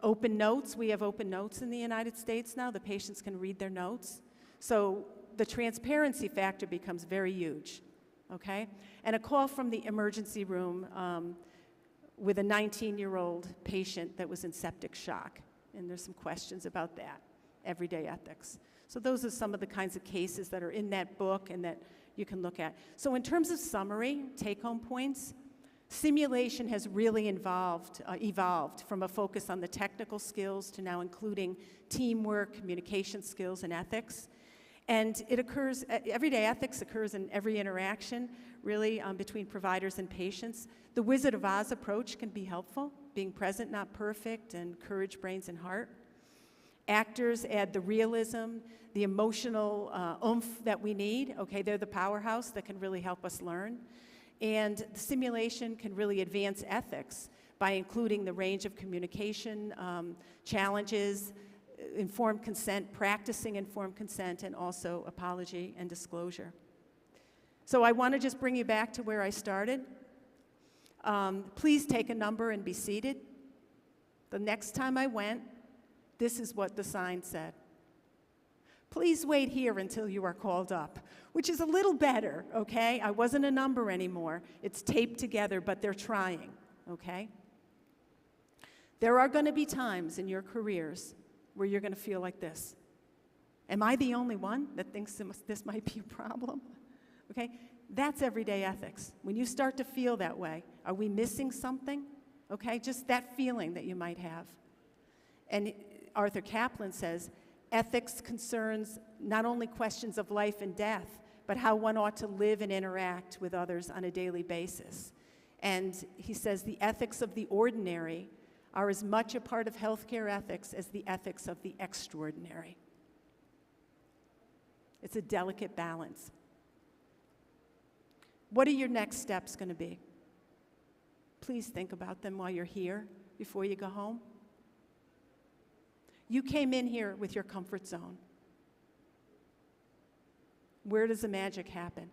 Open notes. We have open notes in the United States now. The patients can read their notes. So the transparency factor becomes very huge, okay? And a call from the emergency room with a 19-year-old patient that was in septic shock. And there's some questions about that. Everyday ethics. So those are some of the kinds of cases that are in that book and that you can look at. So in terms of summary, take-home points, simulation has really evolved from a focus on the technical skills to now including teamwork, communication skills, and ethics. And it occurs, everyday ethics occurs in every interaction, really, between providers and patients. The Wizard of Oz approach can be helpful, being present, not perfect, and courage, brains, and heart. Actors add the realism, the emotional oomph that we need. Okay, they're the powerhouse that can really help us learn. And the simulation can really advance ethics by including the range of communication challenges, informed consent, practicing informed consent, and also apology and disclosure. So I want to just bring you back to where I started. Please take a number and be seated. The next time I went, this is what the sign said. Please wait here until you are called up, which is a little better, okay? I wasn't a number anymore. It's taped together, but they're trying, okay? There are going to be times in your careers where you're going to feel like this. Am I the only one that thinks this might be a problem? Okay? That's everyday ethics. When you start to feel that way, are we missing something? Okay? Just that feeling that you might have. And Arthur Caplan says, ethics concerns not only questions of life and death, but how one ought to live and interact with others on a daily basis. And he says the ethics of the ordinary are as much a part of healthcare ethics as the ethics of the extraordinary. It's a delicate balance. What are your next steps going to be? Please think about them while you're here before you go home. You came in here with your comfort zone. Where does the magic happen?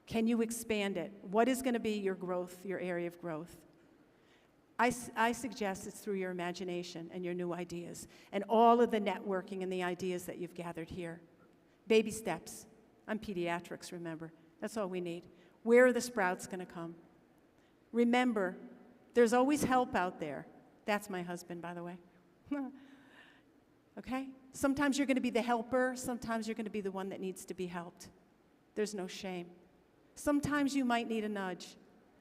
Can you expand it? What is going to be your growth, your area of growth? I suggest it's through your imagination and your new ideas and all of the networking and the ideas that you've gathered here. Baby steps. I'm pediatrics, remember. That's all we need. Where are the sprouts going to come? Remember, there's always help out there. That's my husband, by the way. Okay? Sometimes you're going to be the helper. Sometimes you're going to be the one that needs to be helped. There's no shame. Sometimes you might need a nudge.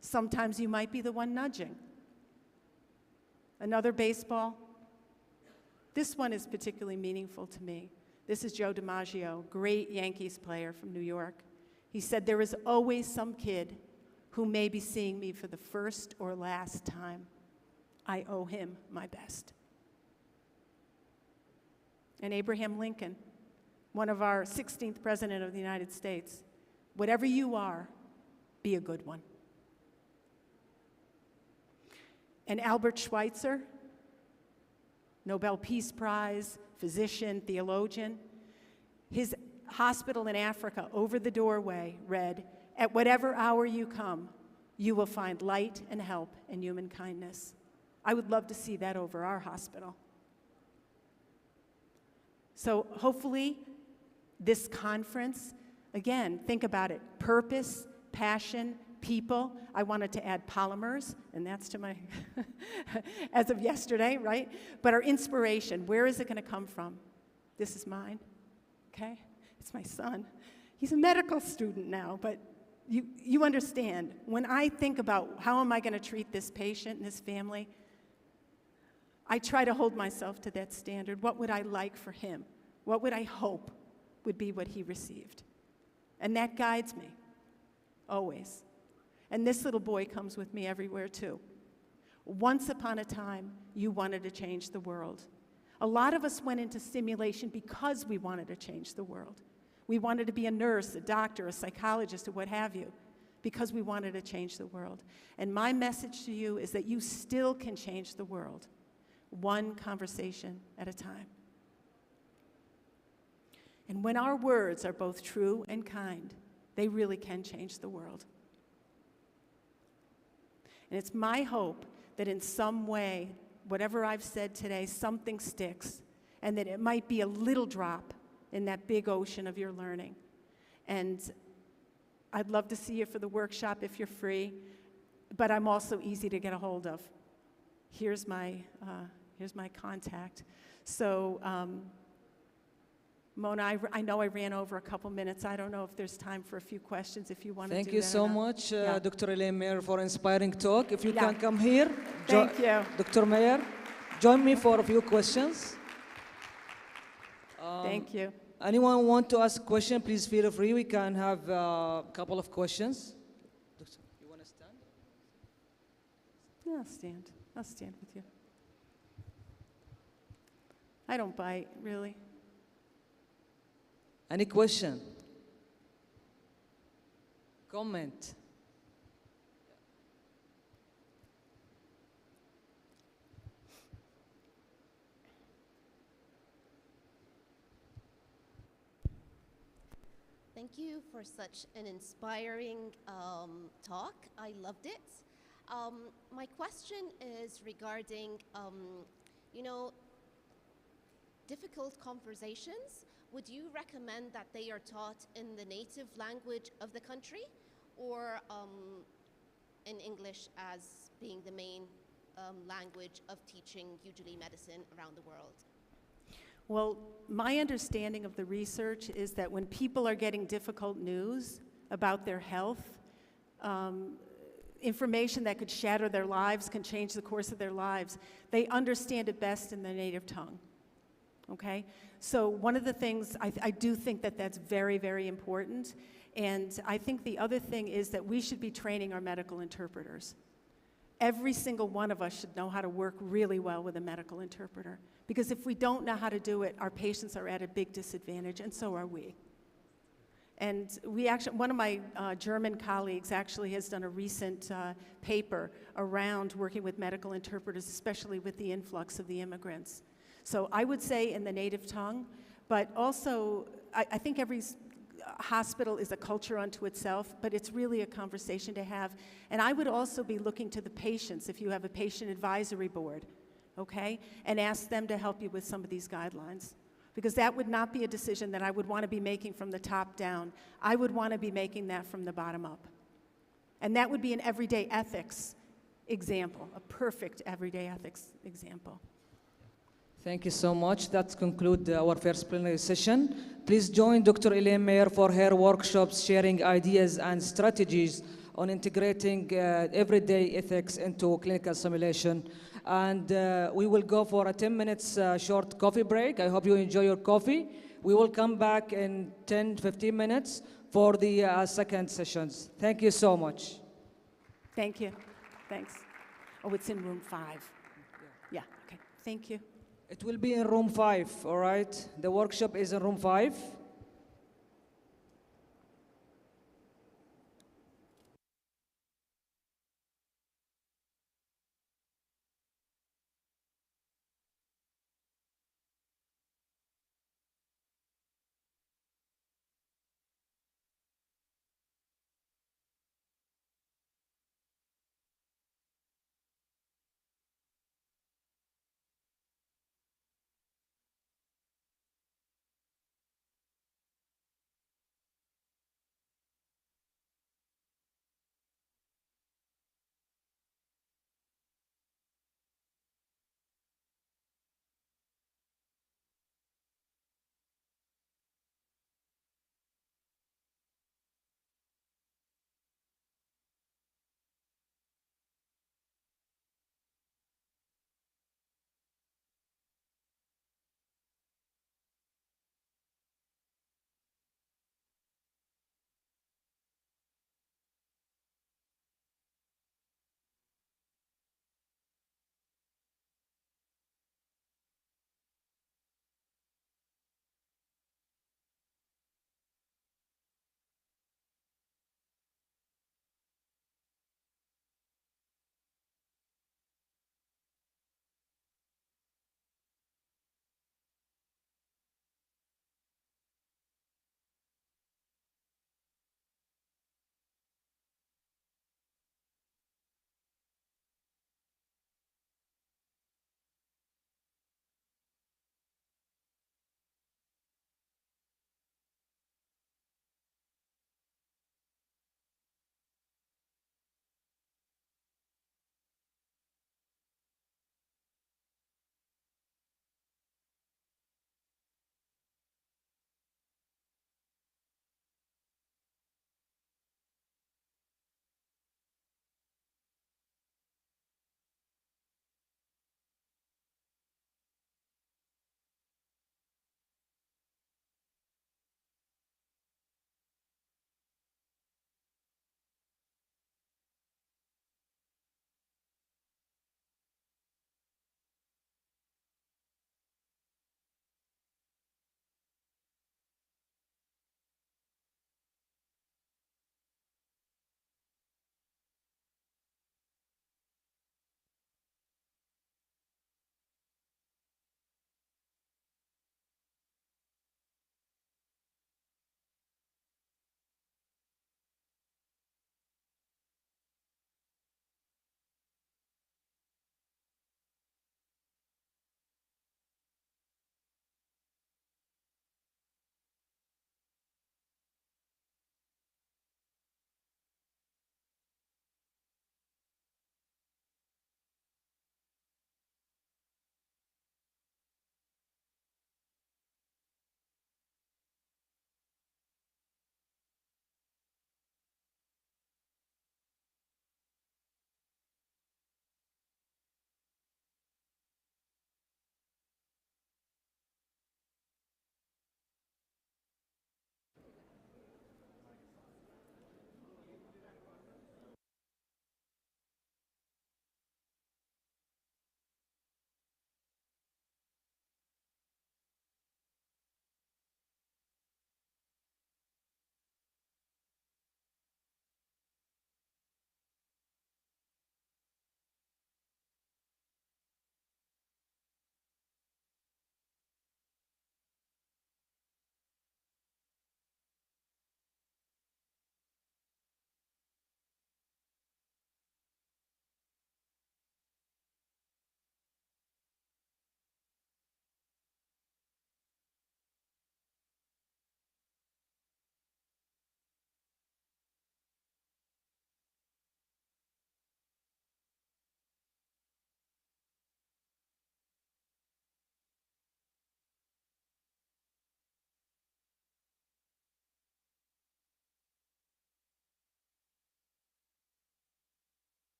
Sometimes you might be the one nudging. Another baseball. This one is particularly meaningful to me. This is Joe DiMaggio, great Yankees player from New York. He said, there is always some kid who may be seeing me for the first or last time. I owe him my best. And Abraham Lincoln, one of our 16th president of the United States, whatever you are, be a good one. And Albert Schweitzer, Nobel Peace Prize, physician, theologian, his hospital in Africa over the doorway read, "At whatever hour you come, you will find light and help and human kindness." I would love to see that over our hospital. So hopefully this conference, again, think about it, purpose, passion, people. I wanted to add polymers, and that's to my, as of yesterday, right? But our inspiration, where is it going to come from? This is mine, okay? It's my son. He's a medical student now, but you understand. When I think about how am I going to treat this patient and his family, I try to hold myself to that standard. What would I like for him? What would I hope would be what he received? And that guides me, always. And this little boy comes with me everywhere, too. Once upon a time, you wanted to change the world. A lot of us went into simulation because we wanted to change the world. We wanted to be a nurse, a doctor, a psychologist, or what have you, because we wanted to change the world. And my message to you is that you still can change the world, one conversation at a time. And when our words are both true and kind, they really can change the world. And it's my hope that in some way, whatever I've said today, something sticks, and that it might be a little drop in that big ocean of your learning. And I'd love to see you for the workshop if you're free, but I'm also easy to get a hold of. Here's my contact. So, Mona, I know I ran over a couple minutes. I don't know if there's time for a few questions if you want to do that. Thank you so much, Dr. Elaine Mayer, for inspiring talk. If you Yeah. can come here, Thank you. Dr. Mayer, join me for a few questions. Thank you. Anyone want to ask a question, please feel free. We can have a couple of questions. Doctor, you want to stand? Yeah, I'll stand with you. I don't bite, really. Any question? Comment? Thank you for such an inspiring talk. I loved it. My question is regarding, difficult conversations. Would you recommend that they are taught in the native language of the country, or in English as being the main language of teaching usually medicine around the world? Well, my understanding of the research is that when people are getting difficult news about their health, information that could shatter their lives, can change the course of their lives, they understand it best in their native tongue. Okay? So one of the things, I do think that that's very, very important. And I think the other thing is that we should be training our medical interpreters. Every single one of us should know how to work really well with a medical interpreter. Because if we don't know how to do it, our patients are at a big disadvantage, and so are we. And one of my German colleagues actually has done a recent paper around working with medical interpreters, especially with the influx of the immigrants. So I would say in the native tongue, but also I think every hospital is a culture unto itself, but it's really a conversation to have. And I would also be looking to the patients, if you have a patient advisory board, okay, and ask them to help you with some of these guidelines. Because that would not be a decision that I would want to be making from the top down. I would want to be making that from the bottom up. And that would be an everyday ethics example, a perfect everyday ethics example. Thank you so much. That concludes our first plenary session. Please join Dr. Elaine Mayer for her workshops sharing ideas and strategies on integrating everyday ethics into clinical simulation. And we will go for a 10 minutes short coffee break. I hope you enjoy your coffee. We will come back in 10, 15 minutes for the second sessions. Thank you so much. Thank you. Thanks. Oh, it's in room 5. Yeah, okay. Thank you. It will be in room 5, all right? The workshop is in room 5.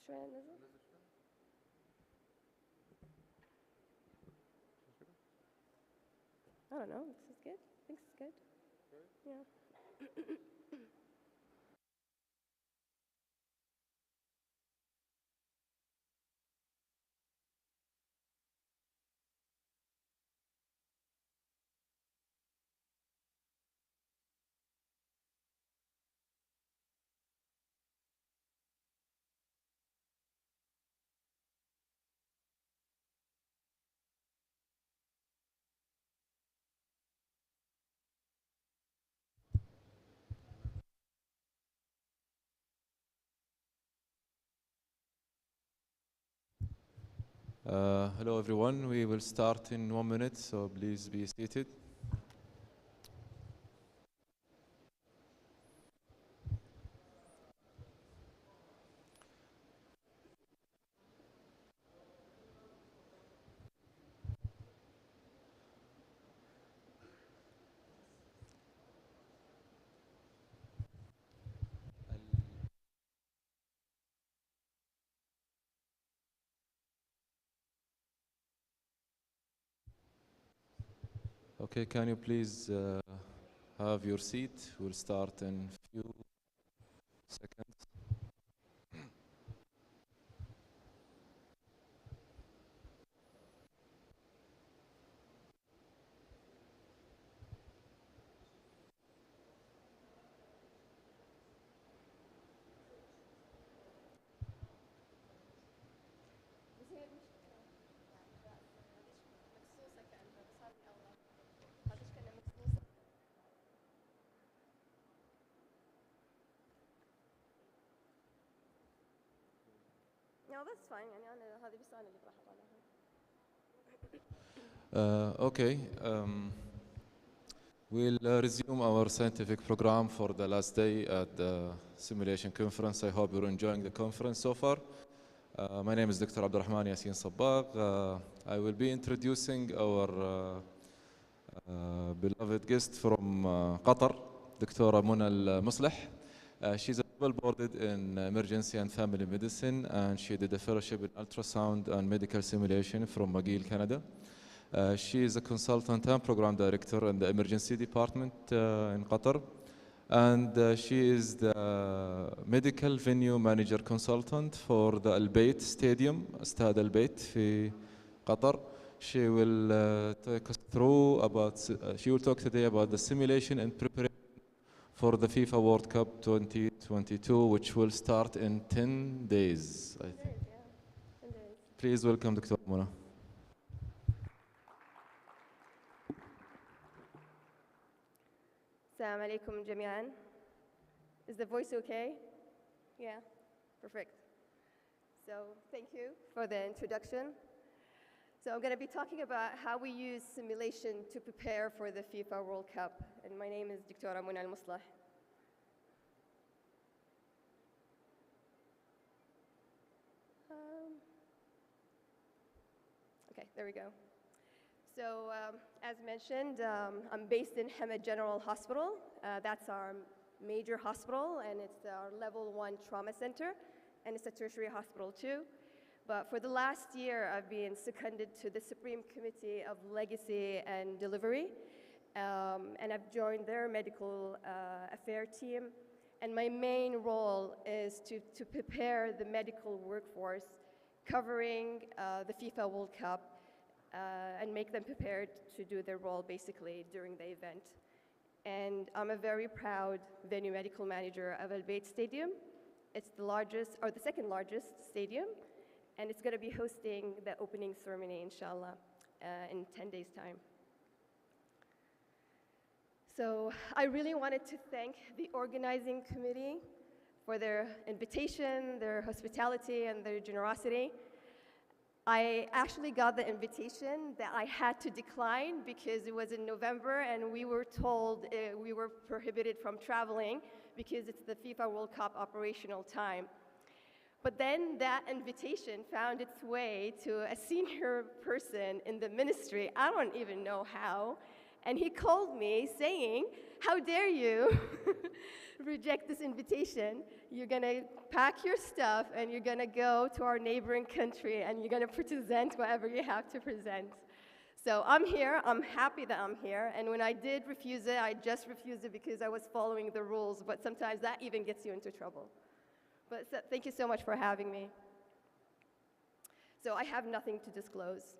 شوية نزل. I don't know. This is good. I think this is good. Yeah. Hello everyone, we will start in 1 minute, so please be seated. Okay, can you please have your seat? We'll start in a few seconds. No, that's fine. يعني أنا هذه بس أنا اللي راح أطلعها. Okay, we'll resume our scientific program for the last day at the simulation conference. I hope you're enjoying the conference so far. My name is Dr. Abdurrahman Yassin Sabbagh. I will be introducing our beloved guest from Qatar, Dr. Muna al-Muslih. She's a double boarded in emergency and family medicine, and she did a fellowship in ultrasound and medical simulation from McGill, Canada. She is a consultant and program director in the emergency department in Qatar. And she is the medical venue manager consultant for the Al Bayt Stadium, Stade Al Bayt في Qatar. She will take us through about, she will talk today about the simulation and preparation for the FIFA World Cup 2022, which will start in 10 days, I think. 10 days, yeah. 10 days. Please welcome Dr. Muna. Assalamu alaikum jami'an. Is the voice okay? Yeah, perfect. So thank you for the introduction. So I'm going to be talking about how we use simulation to prepare for the FIFA World Cup. And my name is Dr. Muna al-Muslih. Okay, there we go. So as mentioned, I'm based in Hamad General Hospital. That's our major hospital, and it's our level 1 trauma center, and it's a tertiary hospital too. But for the last year, I've been seconded to the Supreme Committee of Legacy and Delivery, and I've joined their medical affair team. And my main role is to prepare the medical workforce covering the FIFA World Cup and make them prepared to do their role basically during the event. And I'm a very proud venue medical manager of Al Bayt Stadium. It's the largest, or the second largest stadium, and it's going to be hosting the opening ceremony, inshallah, in 10 days' time. So I really wanted to thank the organizing committee for their invitation, their hospitality, and their generosity. I actually got the invitation that I had to decline because it was in November and we were told we were prohibited from traveling because it's the FIFA World Cup operational time. But then that invitation found its way to a senior person in the ministry. I don't even know how. And he called me saying, "How dare you reject this invitation, you're going to pack your stuff and you're going to go to our neighboring country and you're going to present whatever you have to present. So I'm here, I'm happy that I'm here, and when I did refuse it, I just refused it because I was following the rules, but sometimes that even gets you into trouble. But thank you so much for having me. So I have nothing to disclose.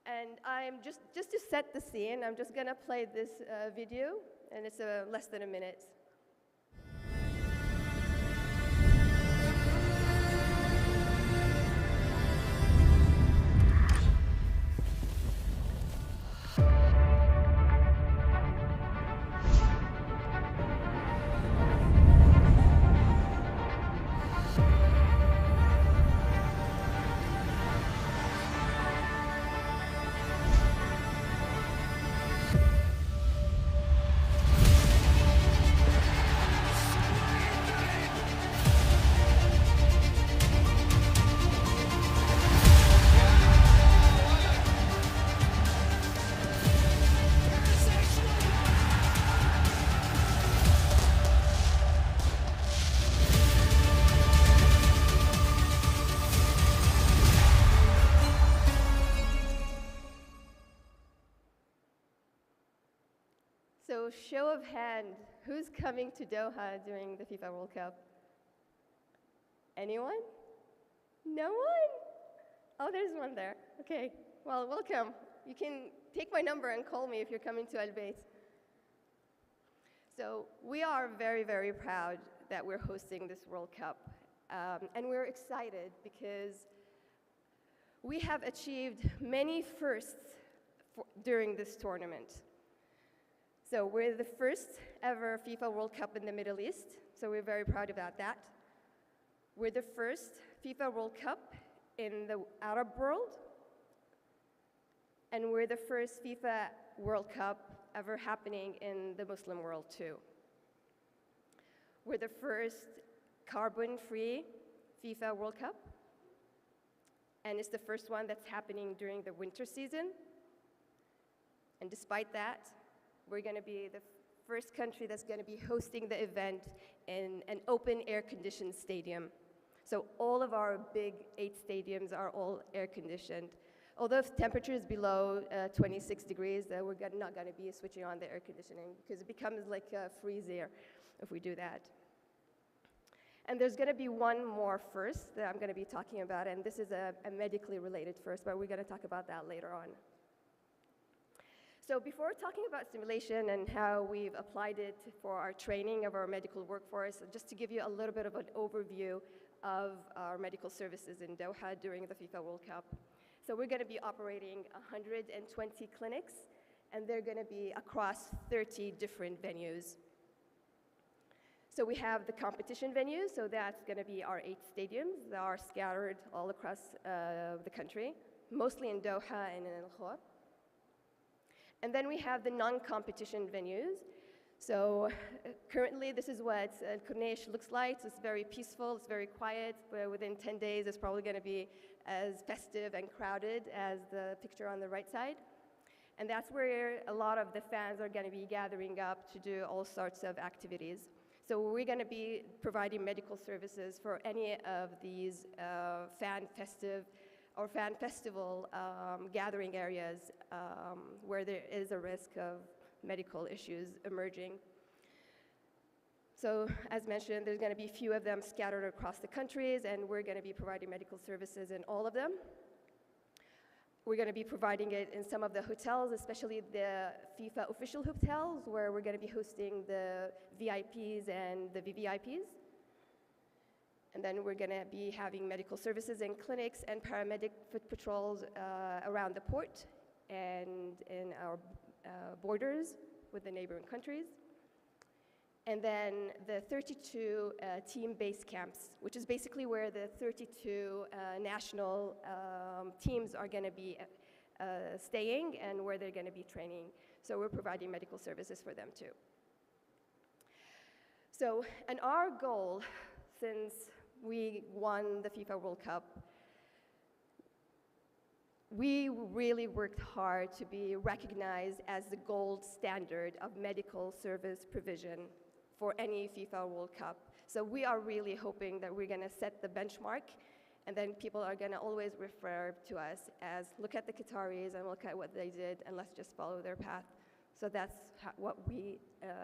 And I'm just to set the scene, I'm just gonna play this video, and it's less than a minute. So show of hand, who's coming to Doha during the FIFA World Cup? Anyone? No one? Oh, there's one there. Okay, well, welcome. You can take my number and call me if you're coming to Al Bayt. So we are very, very proud that we're hosting this World Cup. And we're excited because we have achieved many firsts during this tournament. So we're the first ever FIFA World Cup in the Middle East, so we're very proud about that. We're the first FIFA World Cup in the Arab world, and we're the first FIFA World Cup ever happening in the Muslim world too. We're the first carbon-free FIFA World Cup, and it's the first one that's happening during the winter season. And despite that, we're going to be the first country that's going to be hosting the event in an open air-conditioned stadium. So all of our big 8 stadiums are all air-conditioned. Although if temperature is below 26 degrees, we're not going to be switching on the air conditioning because it becomes like a freeze air if we do that. And there's going to be one more first that I'm going to be talking about, and this is a medically related first, but we're going to talk about that later on. So before talking about simulation and how we've applied it for our training of our medical workforce, just to give you a little bit of an overview of our medical services in Doha during the FIFA World Cup. So we're going to be operating 120 clinics, and they're going to be across 30 different venues. So we have the competition venues, so that's going to be our 8 stadiums that are scattered all across the country, mostly in Doha and in Al-Khor. And then we have the non-competition venues. So currently, this is what Corniche looks like. It's very peaceful, it's very quiet, but within 10 days, it's probably going to be as festive and crowded as the picture on the right side. And that's where a lot of the fans are going to be gathering up to do all sorts of activities. So we're going to be providing medical services for any of these fan festival gathering areas where there is a risk of medical issues emerging. So as mentioned, there's going to be a few of them scattered across the countries, and we're going to be providing medical services in all of them. We're going to be providing it in some of the hotels, especially the FIFA official hotels, where we're going to be hosting the VIPs and the VVIPs. And then we're going to be having medical services in clinics and paramedic foot patrols around the port and in our borders with the neighboring countries. And then the 32 team-based camps, which is basically where the 32 national teams are going to be staying and where they're going to be training. So we're providing medical services for them too. So, and our goal, since we won the FIFA World Cup, we really worked hard to be recognized as the gold standard of medical service provision for any FIFA World Cup. So we are really hoping that we're going to set the benchmark, and then people are going to always refer to us as, look at the Qataris and look at what they did, and let's just follow their path. So that's what we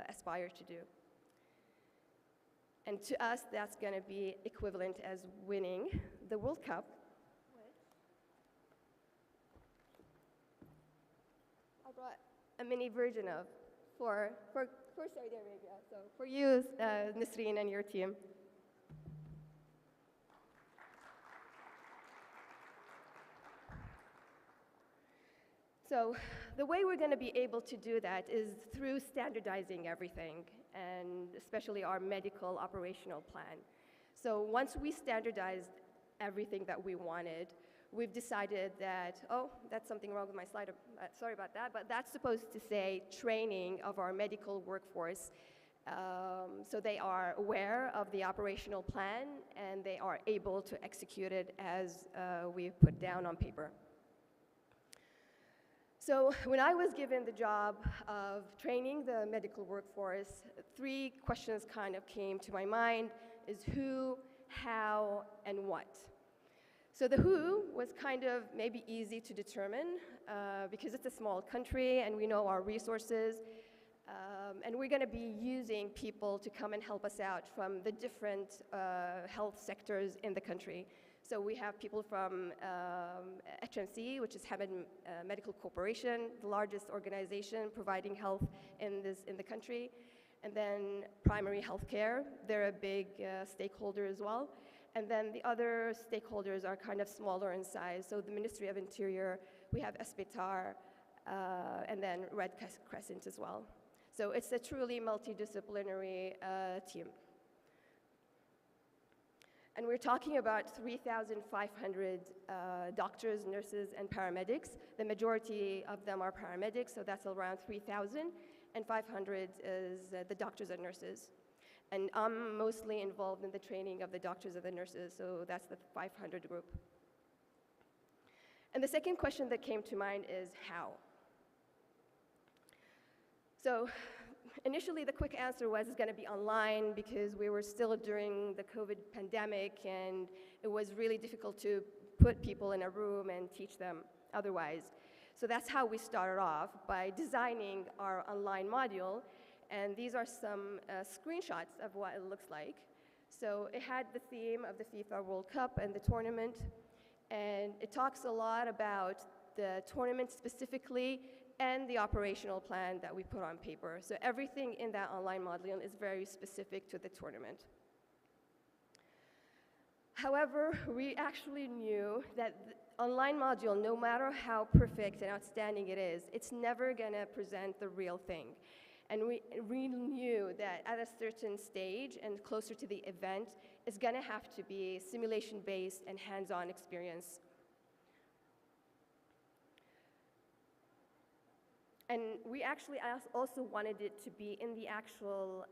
aspire to do. And to us, that's going to be equivalent as winning the World Cup. I brought a mini version of for Saudi Arabia. So for you, Nisreen, and your team. So the way we're going to be able to do that is through standardizing everything, and especially our medical operational plan. So once we standardized everything that we wanted, we've decided that, oh, that's something wrong with my slide, sorry about that, but that's supposed to say training of our medical workforce, so they are aware of the operational plan and they are able to execute it as we've put down on paper. So when I was given the job of training the medical workforce, 3 questions kind of came to my mind, is who, how, and what. So the who was kind of maybe easy to determine because it's a small country and we know our resources, and we're going to be using people to come and help us out from the different health sectors in the country. So we have people from HMC, which is Hamad Medical Corporation, the largest organization providing health in the country, and then primary health care. They're a big stakeholder as well. And then the other stakeholders are kind of smaller in size. So the Ministry of Interior, we have Espitar, and then Red Crescent as well. So it's a truly multidisciplinary team. And we're talking about 3,500 doctors, nurses, and paramedics. The majority of them are paramedics, so that's around 3,000, and 500 is the doctors and nurses. And I'm mostly involved in the training of the doctors and the nurses, so that's the 500 group. And the second question that came to mind is how? So initially, the quick answer was it's going to be online because we were still during the COVID pandemic, and it was really difficult to put people in a room and teach them otherwise. So that's how we started off, by designing our online module. And these are some screenshots of what it looks like. So it had the theme of the FIFA World Cup and the tournament. And it talks a lot about the tournament specifically and the operational plan that we put on paper. So everything in that online module is very specific to the tournament. However, we actually knew that the online module, no matter how perfect and outstanding it is, it's never gonna present the real thing. And we knew that at a certain stage and closer to the event, it's gonna have to be simulation-based and hands-on experience. And we actually also wanted it to be in the actual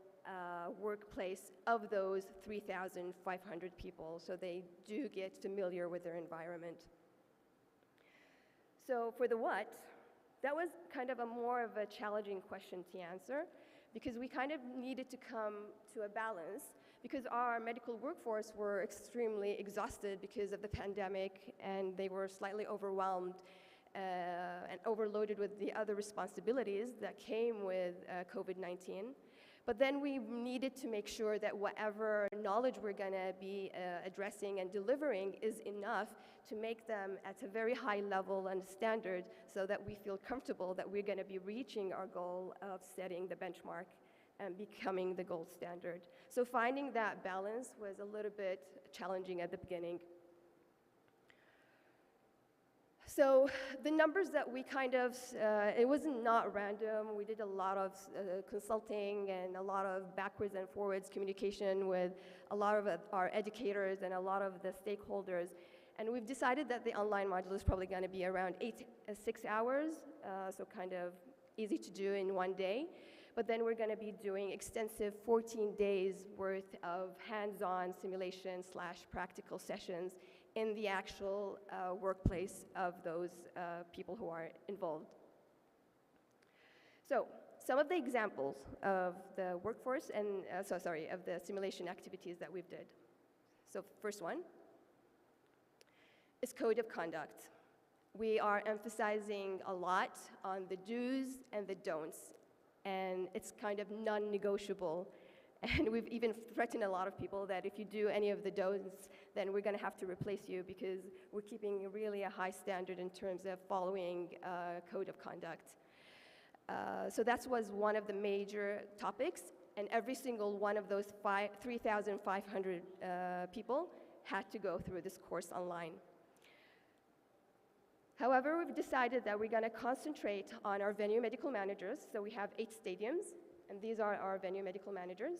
workplace of those 3,500 people, so they do get familiar with their environment. So for the what, that was kind of more of a challenging question to answer, because we kind of needed to come to a balance, because our medical workforce were extremely exhausted because of the pandemic, and they were slightly overwhelmed and overloaded with the other responsibilities that came with COVID-19. But then we needed to make sure that whatever knowledge we're gonna be addressing and delivering is enough to make them at a very high level and standard, so that we feel comfortable that we're gonna be reaching our goal of setting the benchmark and becoming the gold standard. So finding that balance was a little bit challenging at the beginning. So the numbers that we kind of, it was not random. We did a lot of consulting and a lot of backwards and forwards communication with a lot of our educators and a lot of the stakeholders. And we've decided that the online module is probably going to be around 6 hours, so kind of easy to do in one day. But then we're going to be doing extensive 14 days worth of hands-on simulation / practical sessions in the actual workplace of those people who are involved. So some of the examples of the workforce and, of the simulation activities that we've did. So first one is code of conduct. We are emphasizing a lot on the do's and the don'ts, and it's kind of non-negotiable. And we've even threatened a lot of people that if you do any of the don'ts, then we're going to have to replace you, because we're keeping really a high standard in terms of following code of conduct. So that was one of the major topics, and every single one of those 3,500 people had to go through this course online. However, we've decided that we're going to concentrate on our venue medical managers. So we have 8 stadiums, and these are our venue medical managers.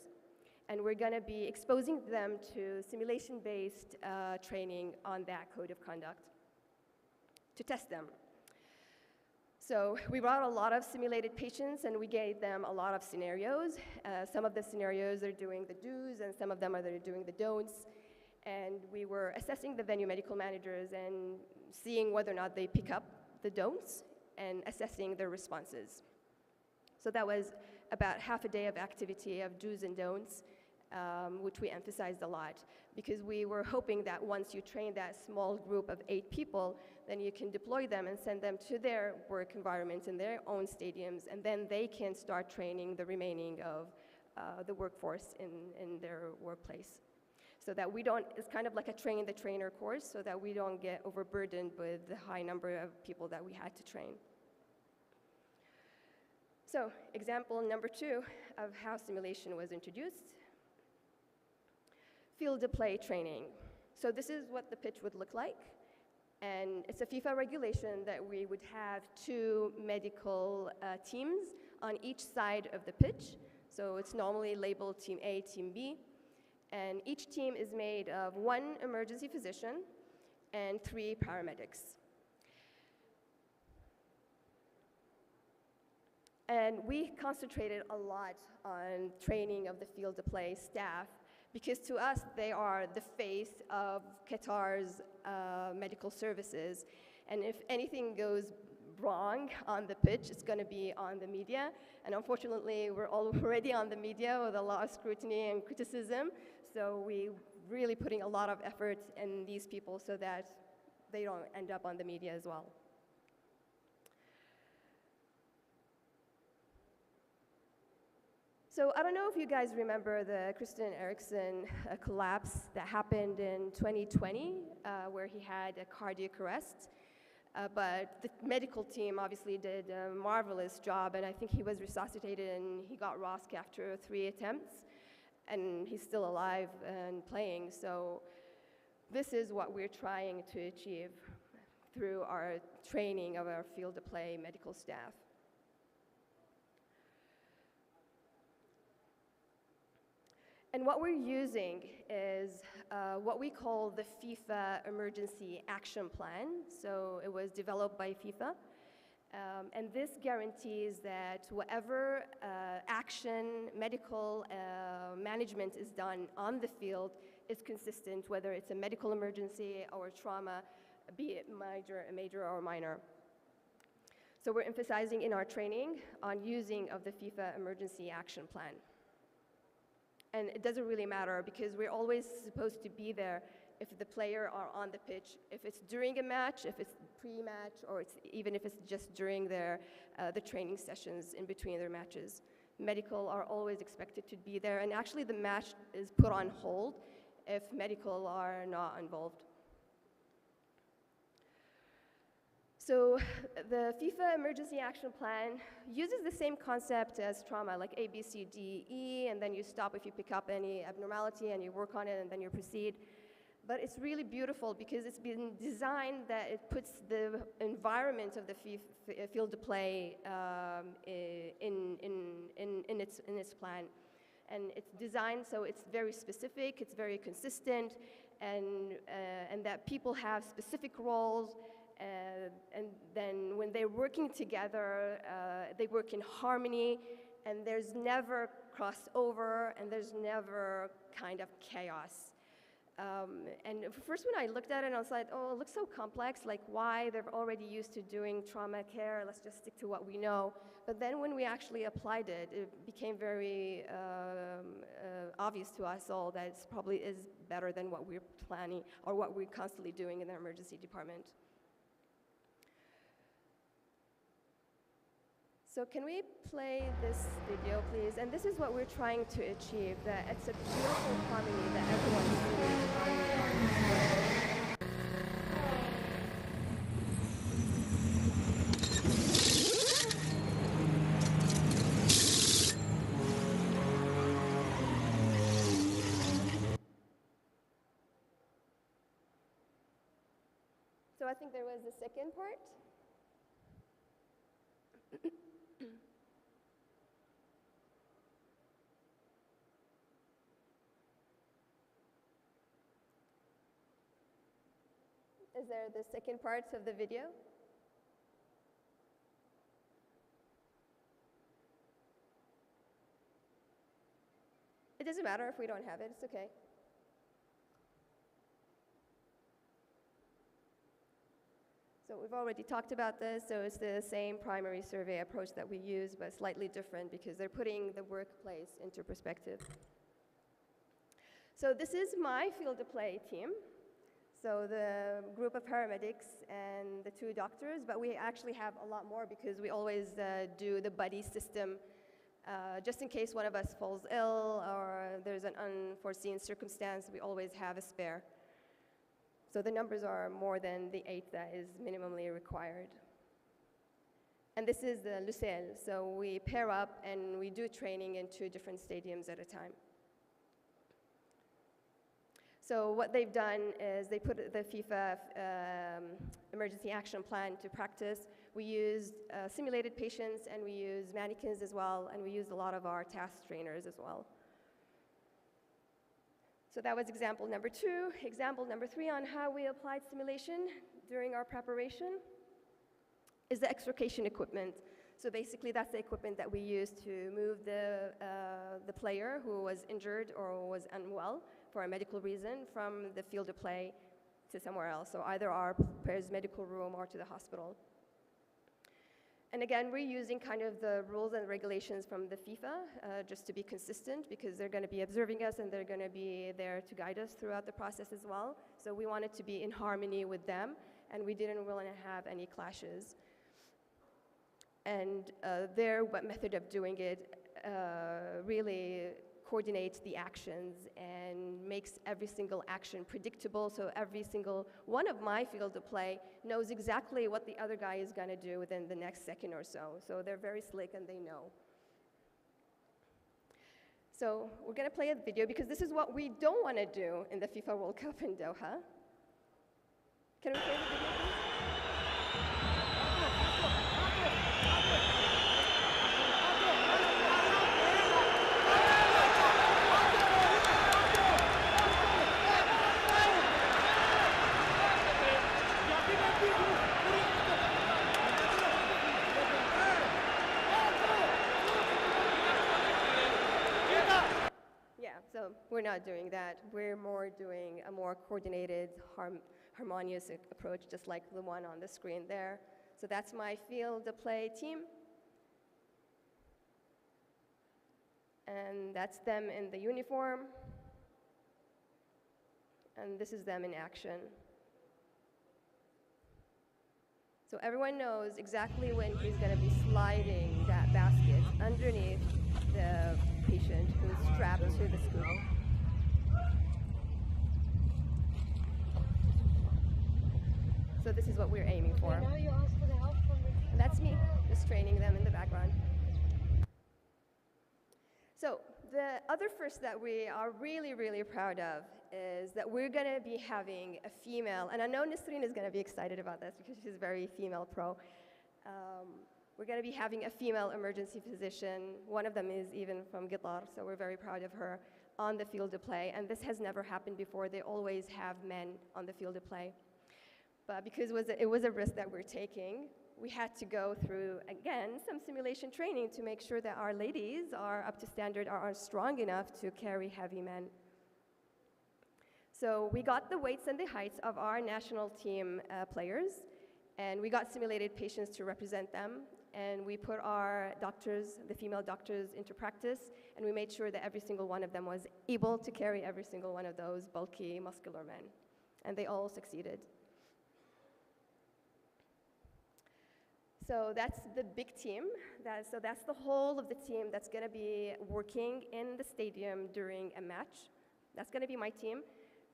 And we're going to be exposing them to simulation-based training on that code of conduct to test them. So we brought a lot of simulated patients, and we gave them a lot of scenarios. Some of the scenarios are doing the do's, and some of them are doing the don'ts. And we were assessing the venue medical managers and seeing whether or not they pick up the don'ts and assessing their responses. So that was about half a day of activity of do's and don'ts, which we emphasized a lot, because we were hoping that once you train that small group of 8 people, then you can deploy them and send them to their work environments in their own stadiums, and then they can start training the remaining of the workforce in their workplace. So that we don't, it's kind of like a train the trainer course, so that we don't get overburdened with the high number of people that we had to train. So example number 2 of how simulation was introduced. Field of play training. So this is what the pitch would look like. And it's a FIFA regulation that we would have 2 medical teams on each side of the pitch. So it's normally labeled Team A, Team B. And each team is made of 1 emergency physician and 3 paramedics. And we concentrated a lot on training of the field of play staff, because to us, they are the face of Qatar's medical services. And if anything goes wrong on the pitch, it's going to be on the media. And unfortunately, we're already on the media with a lot of scrutiny and criticism. So we're really putting a lot of effort in these people so that they don't end up on the media as well. So I don't know if you guys remember the Christian Eriksen collapse that happened in 2020, where he had a cardiac arrest. But the medical team obviously did a marvelous job, and I think he was resuscitated and he got ROSC after 3 attempts, and he's still alive and playing. So this is what we're trying to achieve through our training of our field of play medical staff. And what we're using is what we call the FIFA Emergency Action Plan. So it was developed by FIFA. And this guarantees that whatever action, medical management is done on the field is consistent, whether it's a medical emergency or trauma, be it major or minor. So we're emphasizing in our training on using of the FIFA Emergency Action Plan. And it doesn't really matter, because we're always supposed to be there if the player are on the pitch, if it's during a match, if it's pre-match, or even if it's just during their the training sessions in between their matches. Medical are always expected to be there, and actually the match is put on hold if medical are not involved. So the FIFA Emergency Action Plan uses the same concept as trauma, like A, B, C, D, E, and then you stop if you pick up any abnormality and you work on it and then you proceed. But it's really beautiful because it's been designed that it puts the environment of the field of play in its plan. And it's designed so it's very specific, it's very consistent, and that people have specific roles. And then when they're working together, they work in harmony, and there's never crossover, and there's never kind of chaos. And first when I looked at it, I was like, oh, it looks so complex, like why? They're already used to doing trauma care, let's just stick to what we know. But then when we actually applied it, it became very obvious to us all that it probably is better than what we're planning or what we're constantly doing in the emergency department. So can we play this video, please? And this is what we're trying to achieve, that it's a beautiful harmony that everyone's doing on. So I think there was the second part. Is there the second part of the video? It doesn't matter if we don't have it, it's okay. So we've already talked about this, so it's the same primary survey approach that we use, but slightly different because they're putting the workplace into perspective. So this is my field of play team. So the group of paramedics and the 2 doctors, but we actually have a lot more because we always do the buddy system just in case one of us falls ill or there's an unforeseen circumstance, we always have a spare. So the numbers are more than the 8 that is minimally required. And this is the Lucelle, so we pair up and we do training in 2 different stadiums at a time. So what they've done is they put the FIFA emergency action plan to practice. We used simulated patients and we used mannequins as well, and we used a lot of our task trainers as well. So that was example number 2. Example number 3 on how we applied simulation during our preparation is the extrication equipment. So basically that's the equipment that we use to move the player who was injured or was unwell for a medical reason from the field of play to somewhere else, so either our player's medical room or to the hospital. And again, we're using kind of the rules and regulations from the FIFA just to be consistent because they're going to be observing us and they're going to be there to guide us throughout the process as well. So we wanted to be in harmony with them and we didn't want to have any clashes. And their method of doing it really coordinates the actions and makes every single action predictable, so every single one of my field of play knows exactly what the other guy is going to do within the next second or so. So they're very slick and they know. So we're going to play a video because this is what we don't want to do in the FIFA World Cup in Doha. Can we play the video, please? So we're not doing that. We're more doing a more coordinated, harmonious approach, just like the one on the screen there. So that's my field of play team. And that's them in the uniform. And this is them in action. So everyone knows exactly when he's going to be sliding that basket underneath the patient who's strapped to the scoop. So this is what we're aiming for. And that's me, just training them in the background. So the other first that we are really, really proud of is that we're going to be having a female, and I know Nisreen is going to be excited about this because she's very female pro. We're going to be having a female emergency physician. One of them is even from Qatar, so we're very proud of her on the field of play. And this has never happened before. They always have men on the field of play. But because it was a risk that we're taking, we had to go through, again, some simulation training to make sure that our ladies are up to standard, are strong enough to carry heavy men. So we got the weights and the heights of our national team players, and we got simulated patients to represent them, and we put our doctors, the female doctors, into practice, and we made sure that every single one of them was able to carry every single one of those bulky, muscular men, and they all succeeded. So that's the big team. So that's the whole of the team that's going to be working in the stadium during a match. That's going to be my team.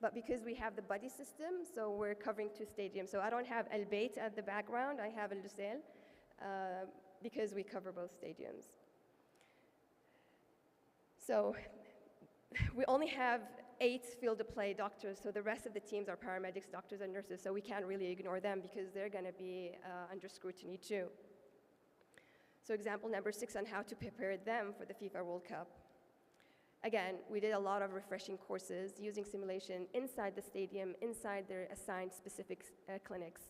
But because we have the buddy system, so we're covering 2 stadiums. So I don't have El Beit at the background, I have El Lusail, because we cover both stadiums. So we only have 8 field of play doctors, so the rest of the teams are paramedics, doctors, and nurses, so we can't really ignore them because they're going to be under scrutiny too. So example number 6 on how to prepare them for the FIFA World Cup. Again, we did a lot of refreshing courses using simulation inside the stadium, inside their assigned specific clinics,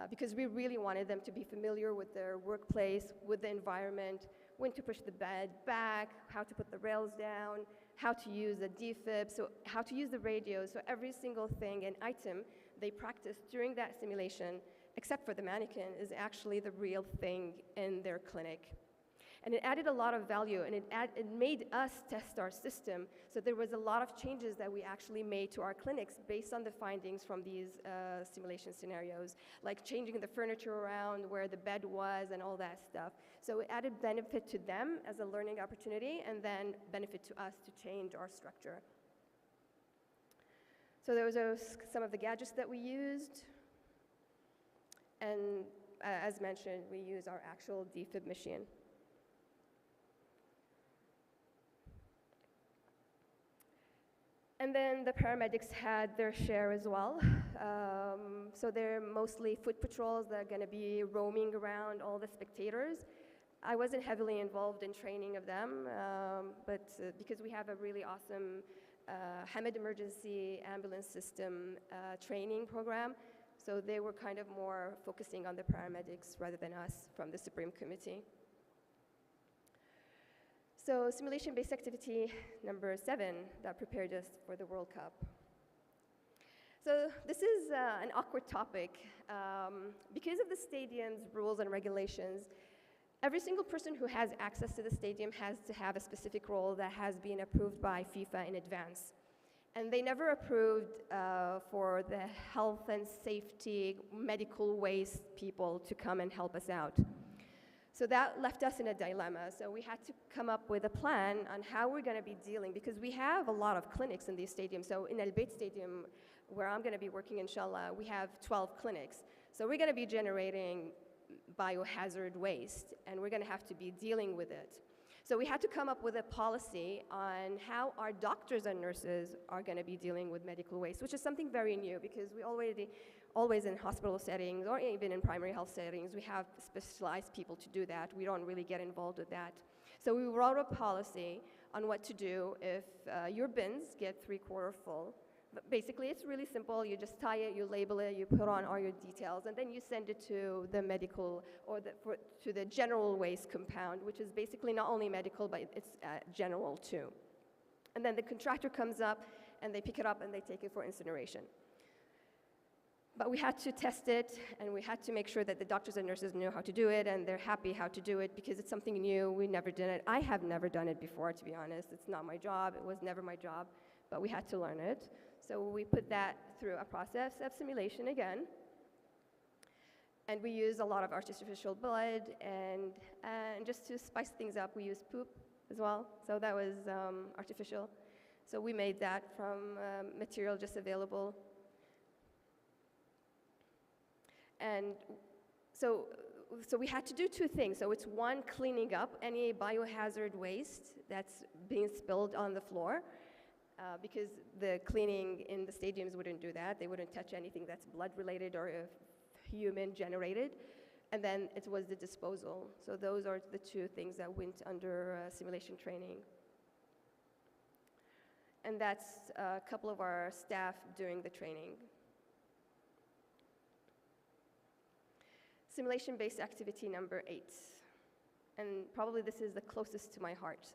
because we really wanted them to be familiar with their workplace, with the environment, when to push the bed back, how to put the rails down, how to use the defib, so how to use the radio. So every single thing and item they practiced during that simulation, except for the mannequin, is actually the real thing in their clinic. And it added a lot of value, and it made us test our system. So there was a lot of changes that we actually made to our clinics based on the findings from these simulation scenarios, like changing the furniture around where the bed was and all that stuff. So it added benefit to them as a learning opportunity, and then benefit to us to change our structure. So those are some of the gadgets that we used. And as mentioned, we use our actual defib machine. And then the paramedics had their share as well. So they're mostly foot patrols that are going to be roaming around all the spectators. I wasn't heavily involved in training of them, but because we have a really awesome Hamad emergency ambulance system training program, so they were kind of more focusing on the paramedics rather than us from the Supreme Committee. So simulation-based activity number 7 that prepared us for the World Cup. So this is an awkward topic. Because of the stadium's rules and regulations, every single person who has access to the stadium has to have a specific role that has been approved by FIFA in advance. And they never approved for the health and safety, medical waste people to come and help us out. So that left us in a dilemma. So we had to come up with a plan on how we're going to be dealing, because we have a lot of clinics in these stadiums. So in El Beit Stadium, where I'm going to be working, inshallah, we have 12 clinics. So we're going to be generating biohazard waste, and we're going to have to be dealing with it. So we had to come up with a policy on how our doctors and nurses are going to be dealing with medical waste, which is something very new, because we always in hospital settings or even in primary health settings, we have specialized people to do that. We don't really get involved with that. So we wrote a policy on what to do if your bins get 3/4 full. But basically, it's really simple. You just tie it, you label it, you put on all your details, and then you send it to the medical or to the general waste compound, which is basically not only medical, but it's general too. And then the contractor comes up, and they pick it up, and they take it for incineration. But we had to test it, and we had to make sure that the doctors and nurses knew how to do it, and they're happy how to do it, because it's something new. We never did it. I have never done it before, to be honest. It's not my job. It was never my job, but we had to learn it. So we put that through a process of simulation again. And we use a lot of artificial blood, and just to spice things up, we use poop as well. So that was artificial. So we made that from material just available. And so we had to do 2 things. So it's one, cleaning up any biohazard waste that's being spilled on the floor, because the cleaning in the stadiums wouldn't do that. They wouldn't touch anything that's blood-related or human-generated. And then it was the disposal. So those are the 2 things that went under simulation training. And that's a couple of our staff during the training. Simulation-based activity number 8. And probably this is the closest to my heart.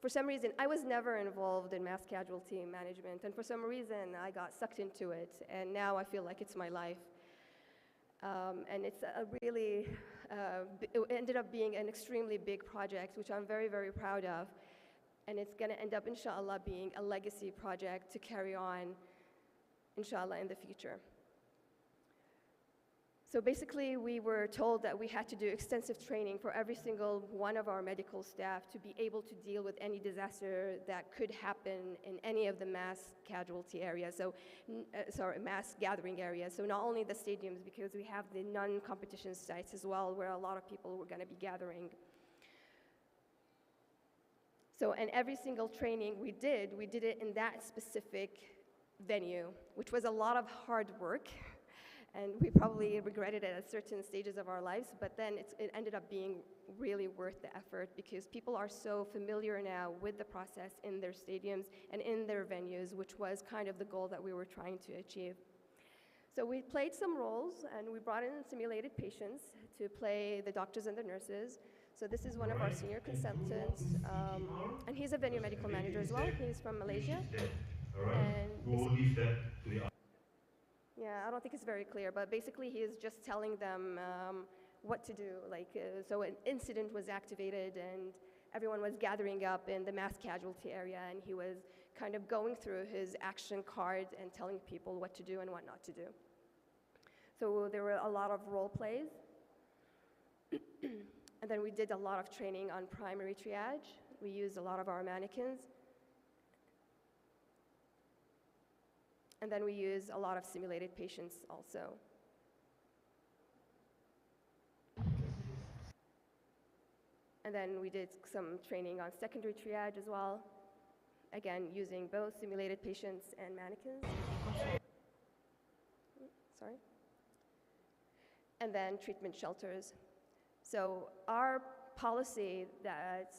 for some reason, I was never involved in mass casualty management, and for some reason, I got sucked into it, and now I feel like it's my life. And it's a really, it ended up being an extremely big project, which I'm very, very proud of. And it's going to end up, inshallah, being a legacy project to carry on, inshallah, in the future. So basically, we were told that we had to do extensive training for every single one of our medical staff to be able to deal with any disaster that could happen in any of the mass casualty areas, so, mass gathering areas. So not only the stadiums, because we have the non-competition sites as well, where a lot of people were going to be gathering. So, and every single training we did it in that specific venue, which was a lot of hard work. And we probably regretted it at certain stages of our lives, but then it ended up being really worth the effort because people are so familiar now with the process in their stadiums and in their venues, which was kind of the goal that we were trying to achieve. So we played some roles, and we brought in simulated patients to play the doctors and the nurses. So this is one of our senior consultants, and he's a venue medical manager as well. He's from Malaysia. Yeah, I don't think it's very clear, but basically he is just telling them what to do. So an incident was activated and everyone was gathering up in the mass casualty area, and he was kind of going through his action card and telling people what to do and what not to do. So there were a lot of role plays. And then we did a lot of training on primary triage. We used a lot of our mannequins. And then we use a lot of simulated patients also. And then we did some training on secondary triage as well, again, using both simulated patients and mannequins. Sorry. And then treatment shelters. So our policy that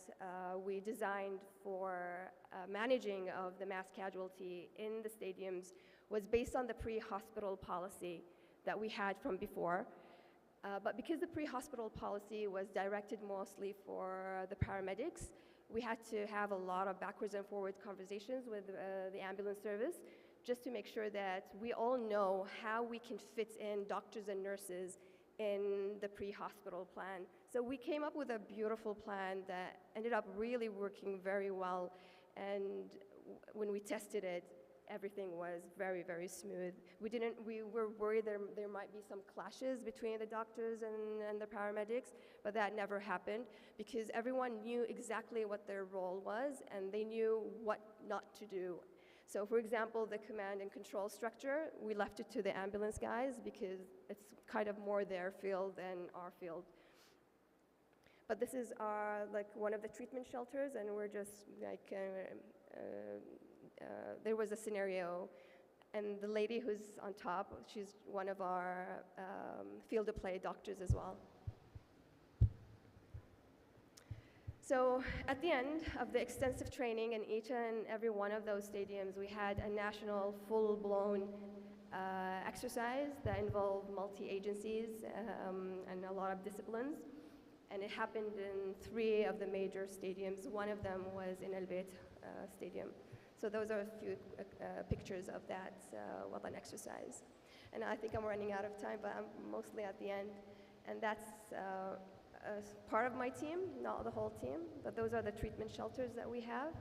we designed for managing of the mass casualty in the stadiums was based on the pre-hospital policy that we had from before. But because the pre-hospital policy was directed mostly for the paramedics, we had to have a lot of backwards and forward conversations with the ambulance service just to make sure that we all know how we can fit in doctors and nurses in the pre-hospital plan. So we came up with a beautiful plan that ended up really working very well, and when we tested it, everything was very, very smooth. We were worried there might be some clashes between the doctors and the paramedics, but that never happened because everyone knew exactly what their role was and they knew what not to do. So for example, the command and control structure, we left it to the ambulance guys because it's kind of more their field than our field. But this is one of the treatment shelters, and we're just there was a scenario, and the lady who's on top, she's one of our field of play doctors as well. So at the end of the extensive training in each and every one of those stadiums, we had a national full-blown exercise that involved multi-agencies and a lot of disciplines. And it happened in 3 of the major stadiums. One of them was in El Bayt Stadium. So those are a few pictures of that Watan exercise. And I think I'm running out of time, but I'm mostly at the end. And that's part of my team, not the whole team, but those are the treatment shelters that we have.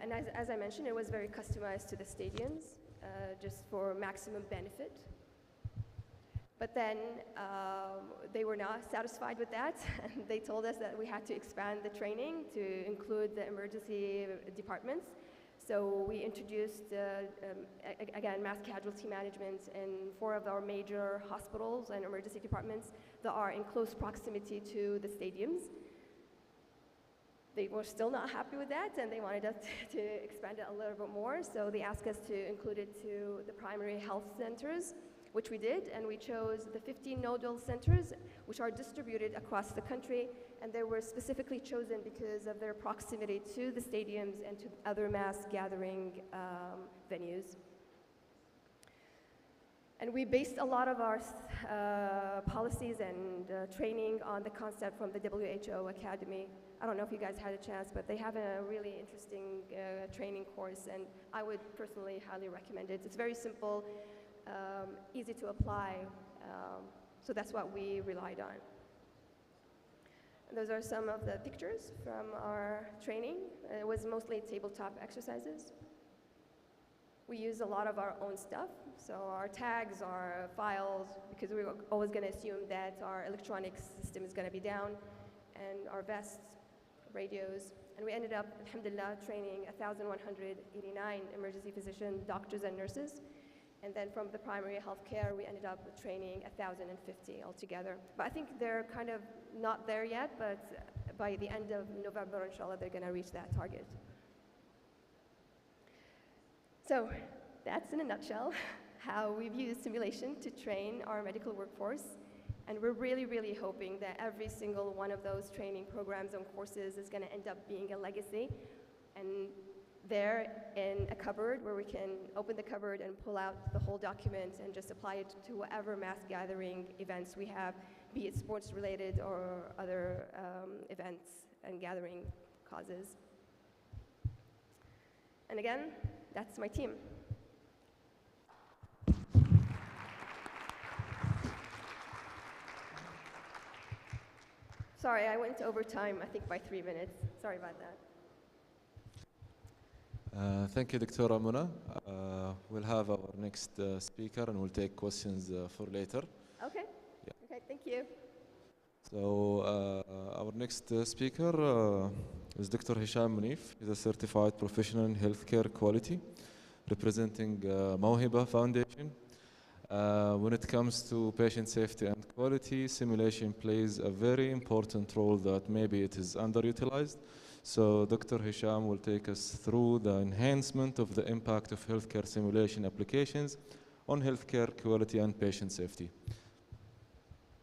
And as I mentioned, it was very customized to the stadiums, just for maximum benefit. But then they were not satisfied with that, and they told us that we had to expand the training to include the emergency departments. So we introduced, again, mass casualty management in 4 of our major hospitals and emergency departments that are in close proximity to the stadiums. They were still not happy with that, and they wanted us to expand it a little bit more. So they asked us to include it to the primary health centers, which we did, and we chose the 15 nodal centers, which are distributed across the country, and they were specifically chosen because of their proximity to the stadiums and to other mass gathering venues. And we based a lot of our policies and training on the concept from the WHO Academy. I don't know if you guys had a chance, but they have a really interesting training course, and I would personally highly recommend it. It's very simple, easy to apply, so that's what we relied on. And those are some of the pictures from our training. It was mostly tabletop exercises. We use a lot of our own stuff, so our tags, our files, because we were always going to assume that our electronic system is going to be down, and our vests, radios. And we ended up, alhamdulillah, training 1,189 emergency physicians, doctors, and nurses. And then from the primary health care, we ended up training 1,050 altogether. But I think they're kind of not there yet, but by the end of November, inshallah, they're going to reach that target. So that's in a nutshell how we've used simulation to train our medical workforce. And we're really, really hoping that every single one of those training programs and courses is going to end up being a legacy. And there in a cupboard where we can open the cupboard and pull out the whole document and just apply it to whatever mass gathering events we have, be it sports related or other events and gathering causes. And again, that's my team. Sorry, I went over time, I think by 3 minutes. Sorry about that. Thank you, Dr. Muna. We'll have our next speaker and we'll take questions for later. Okay. Yeah. Okay, thank you. So our next speaker is Dr. Hisham Munif. He's a certified professional in healthcare quality, representing Mawhiba Foundation. When it comes to patient safety and quality, simulation plays a very important role that maybe it is underutilized. So Dr. Hisham will take us through the enhancement of the impact of healthcare simulation applications on healthcare quality and patient safety.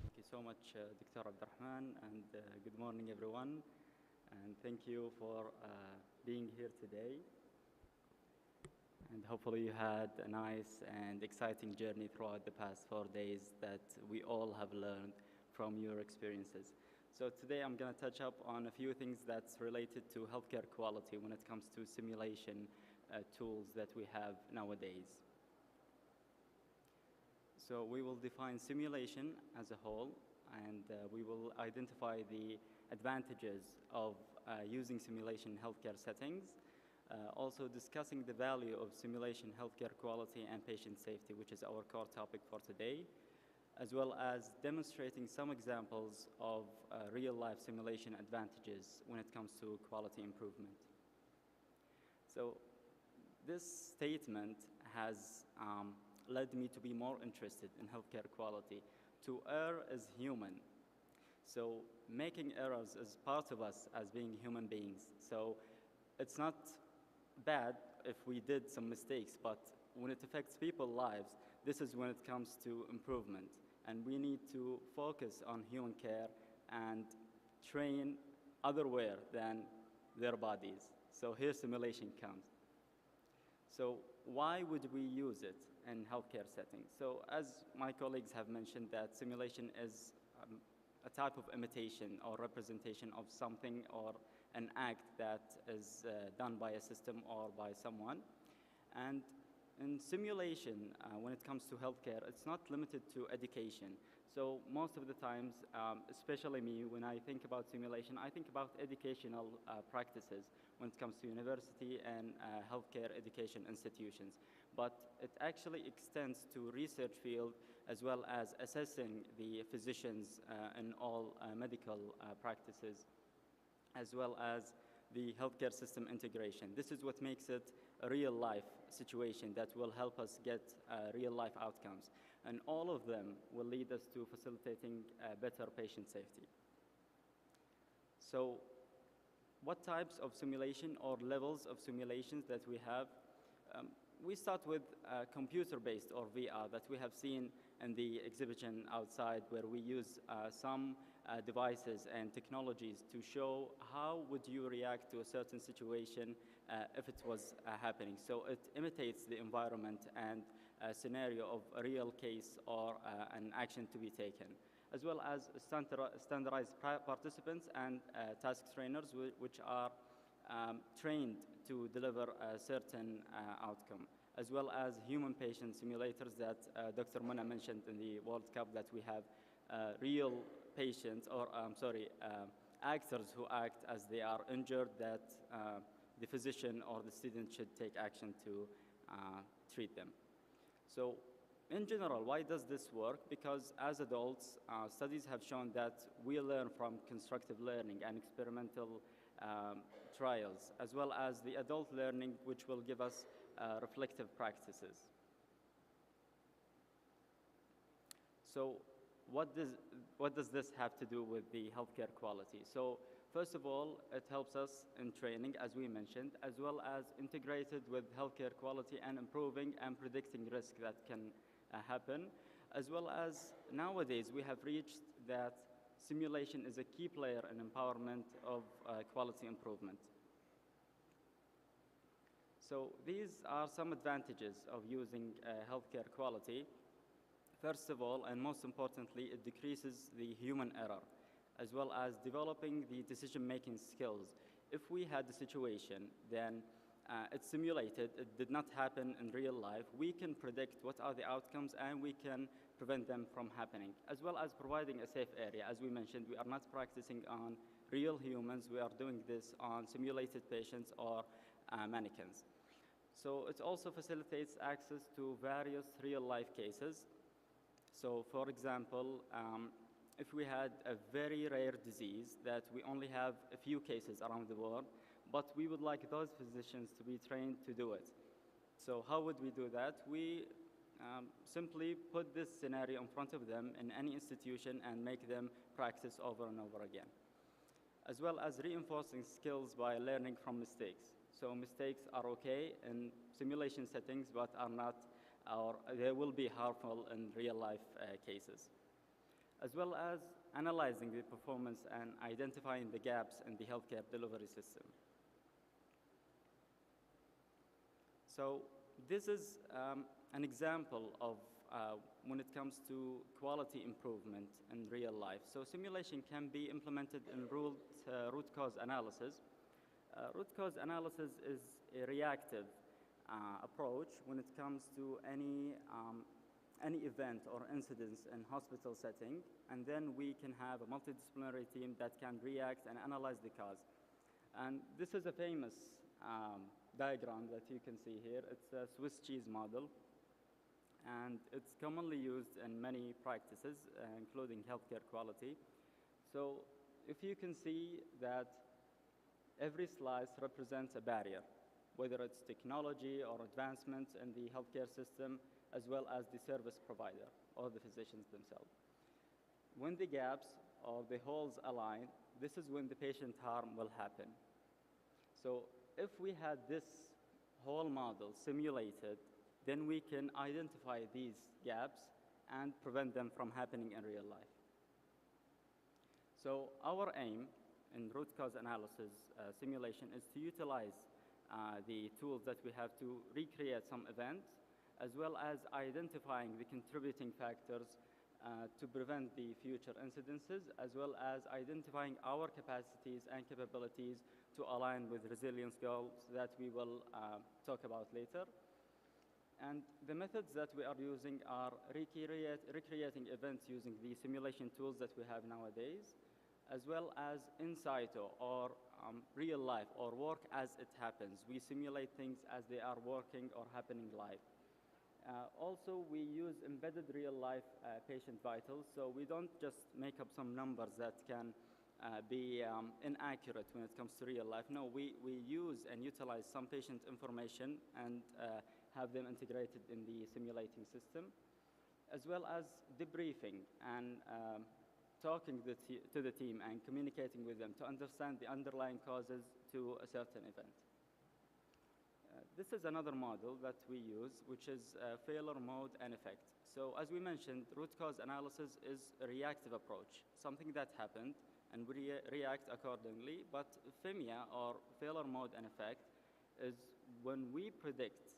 Thank you so much, Dr. Abdurrahman, and good morning, everyone. And thank you for being here today. And hopefully you had a nice and exciting journey throughout the past 4 days that we all have learned from your experiences. So today I'm going to touch up on a few things that's related to healthcare quality when it comes to simulation tools that we have nowadays. So we will define simulation as a whole, and we will identify the advantages of using simulation in healthcare settings, also discussing the value of simulation healthcare quality and patient safety, which is our core topic for today, as well as demonstrating some examples of real-life simulation advantages when it comes to quality improvement. So this statement has led me to be more interested in healthcare quality. To err is human. So making errors is part of us as being human beings. So it's not bad if we did some mistakes, but when it affects people's lives, this is when it comes to improvement. And we need to focus on human care and train otherwhere than their bodies. So here simulation comes. So why would we use it in healthcare settings? So as my colleagues have mentioned, that simulation is a type of imitation or representation of something or an act that is done by a system or by someone. And in simulation, when it comes to healthcare, it's not limited to education. So most of the times, especially me, when I think about simulation, I think about educational practices when it comes to university and healthcare education institutions. But it actually extends to research field as well as assessing the physicians in all medical practices, as well as the healthcare system integration. This is what makes it a real-life situation that will help us get real-life outcomes. And all of them will lead us to facilitating better patient safety. So what types of simulation or levels of simulations that we have? We start with computer-based or VR that we have seen in the exhibition outside, where we use some devices and technologies to show how would you react to a certain situation if it was happening. So it imitates the environment and scenario of a real case or an action to be taken, as well as standardized participants and task trainers which are trained to deliver a certain outcome, as well as human patient simulators that Dr. Mona mentioned in the World Cup, that we have real patients, or actors who act as they are injured, that the physician or the student should take action to treat them. So in general, why does this work? Because as adults, studies have shown that we learn from constructive learning and experimental trials, as well as the adult learning, which will give us reflective practices. So what does this have to do with the healthcare quality? So first of all, it helps us in training, as we mentioned, as well as integrated with healthcare quality and improving and predicting risk that can happen, as well as nowadays we have reached that simulation is a key player in empowerment of quality improvement. So these are some advantages of using healthcare quality. First of all, and most importantly, it decreases the human error, as well as developing the decision-making skills. If we had the situation, then it's simulated, it did not happen in real life, we can predict what are the outcomes and we can prevent them from happening, as well as providing a safe area. As we mentioned, we are not practicing on real humans, we are doing this on simulated patients or mannequins. So it also facilitates access to various real-life cases. So for example, if we had a very rare disease that we only have a few cases around the world, but we would like those physicians to be trained to do it. So how would we do that? We simply put this scenario in front of them in any institution and make them practice over and over again, as well as reinforcing skills by learning from mistakes. So mistakes are okay in simulation settings, but are not, or they will be harmful in real life cases, as well as analyzing the performance and identifying the gaps in the healthcare delivery system. So this is an example of when it comes to quality improvement in real life. So simulation can be implemented in root cause analysis. Root cause analysis is a reactive approach when it comes to any event or incident in hospital setting, and then we can have a multidisciplinary team that can react and analyze the cause. And this is a famous diagram that you can see here. It's a Swiss cheese model, and it's commonly used in many practices, including healthcare quality. So if you can see that every slice represents a barrier, whether it's technology or advancements in the healthcare system, as well as the service provider or the physicians themselves. When the gaps or the holes align, this is when the patient harm will happen. So if we had this whole model simulated, then we can identify these gaps and prevent them from happening in real life. So our aim in root cause analysis simulation is to utilize the tools that we have to recreate some event, as well as identifying the contributing factors to prevent the future incidences, as well as identifying our capacities and capabilities to align with resilience goals that we will talk about later. And the methods that we are using are recreating events using the simulation tools that we have nowadays, as well as in situ or real life or work as it happens. We simulate things as they are working or happening live. Also, we use embedded real-life patient vitals, so we don't just make up some numbers that can be inaccurate when it comes to real life. No, we use and utilize some patient information and have them integrated in the simulating system, as well as debriefing and talking to the team and communicating with them to understand the underlying causes to a certain event. This is another model that we use, which is failure mode and effect. So as we mentioned, root cause analysis is a reactive approach, something that happened, and we react accordingly. But FMEA, or failure mode and effect, is when we predict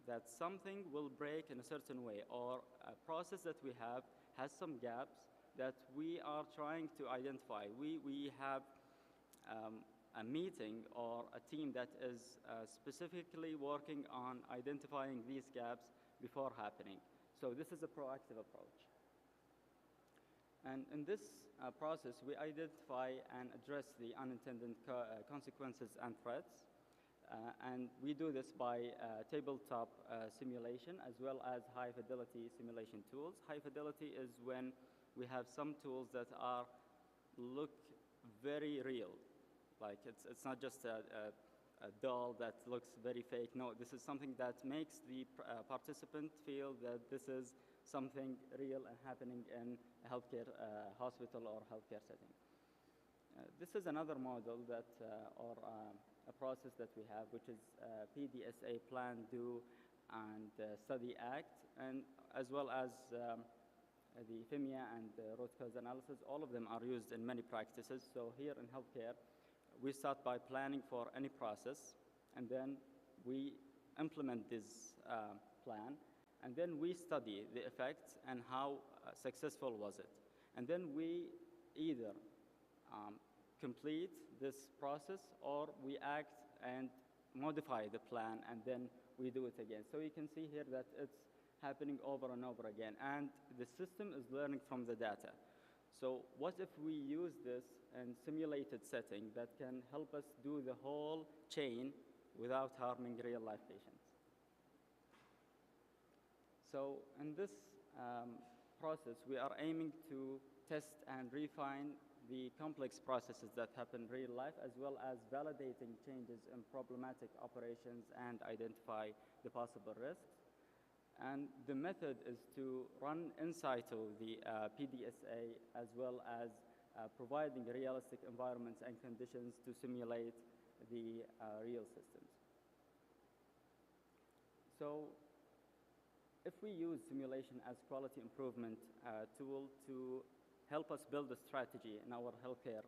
that something will break in a certain way, or a process that we have has some gaps that we are trying to identify. We have a meeting or a team that is specifically working on identifying these gaps before happening. So this is a proactive approach. And in this process, we identify and address the unintended consequences and threats. And we do this by tabletop simulation as well as high-fidelity simulation tools. High fidelity is when we have some tools that look very real. Like it's not just a doll that looks very fake. No, this is something that makes the participant feel that this is something real and happening in a healthcare hospital or healthcare setting. This is another model that, or a process that we have, which is PDSA, Plan, Do, and Study Act, and as well as the FIMIA and root cause analysis. All of them are used in many practices. So here in healthcare, we start by planning for any process, and then we implement this plan, and then we study the effects and how successful was it. And then we either complete this process or we act and modify the plan, and then we do it again. So you can see here that it's happening over and over again, and the system is learning from the data. So what if we use this in simulated setting that can help us do the whole chain without harming real-life patients? So in this process, we are aiming to test and refine the complex processes that happen in real life, as well as validating changes in problematic operations and identify the possible risks. And the method is to run in situ the PDSA, as well as providing realistic environments and conditions to simulate the real systems. So if we use simulation as quality improvement tool to help us build a strategy in our healthcare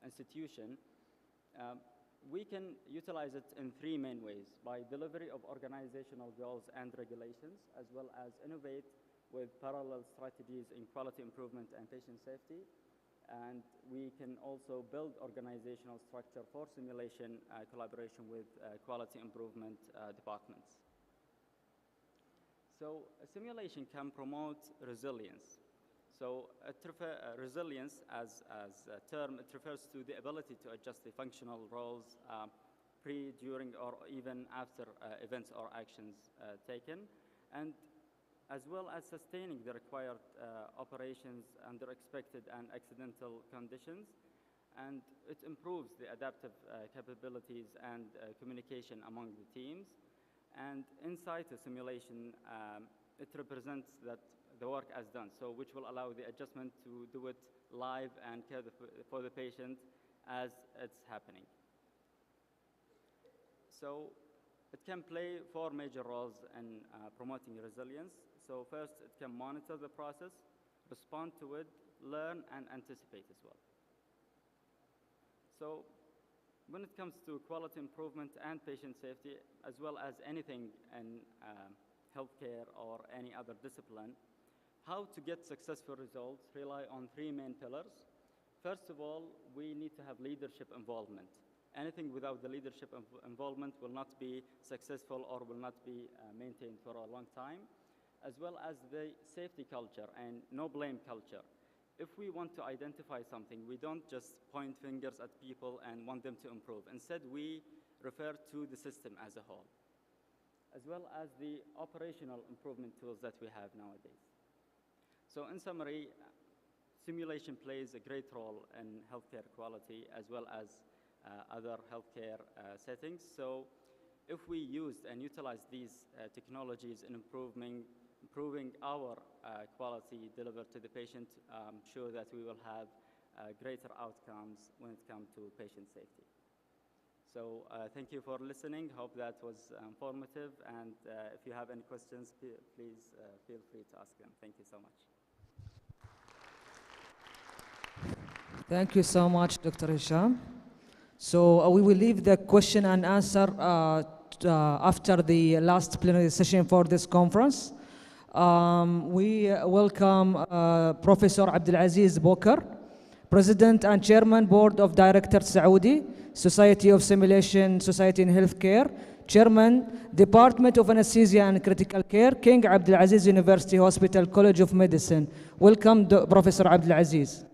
institution, we can utilize it in three main ways: by delivery of organizational goals and regulations, as well as innovate with parallel strategies in quality improvement and patient safety. And we can also build organizational structure for simulation collaboration with quality improvement departments. So a simulation can promote resilience. So resilience as a term, it refers to the ability to adjust the functional roles pre, during, or even after events or actions taken, and as well as sustaining the required operations under expected and accidental conditions. And it improves the adaptive capabilities and communication among the teams. And inside the simulation, it represents that the work as done, so which will allow the adjustment to do it live and care for the patient as it's happening. So it can play four major roles in promoting resilience. So first, it can monitor the process, respond to it, learn, and anticipate as well. So when it comes to quality improvement and patient safety, as well as anything in healthcare or any other discipline, how to get successful results rely on three main pillars. First of all, we need to have leadership involvement. Anything without the leadership involvement will not be successful or will not be maintained for a long time, as well as the safety culture and no blame culture. If we want to identify something, we don't just point fingers at people and want them to improve. Instead, we refer to the system as a whole, as well as the operational improvement tools that we have nowadays. So in summary, simulation plays a great role in healthcare quality as well as other healthcare settings. So if we use and utilize these technologies in improving our quality delivered to the patient, I'm sure that we will have greater outcomes when it comes to patient safety. So thank you for listening. Hope that was informative. And if you have any questions, please feel free to ask them. Thank you so much. Thank you so much, Dr. Hisham. So we will leave the question and answer after the last plenary session for this conference. We welcome Professor Abdulaziz Bokar, President and Chairman Board of Directors Saudi, Society of Simulation Society in Healthcare, Chairman, Department of Anesthesia and Critical Care, King Abdulaziz University Hospital, College of Medicine. Welcome, Professor Abdulaziz.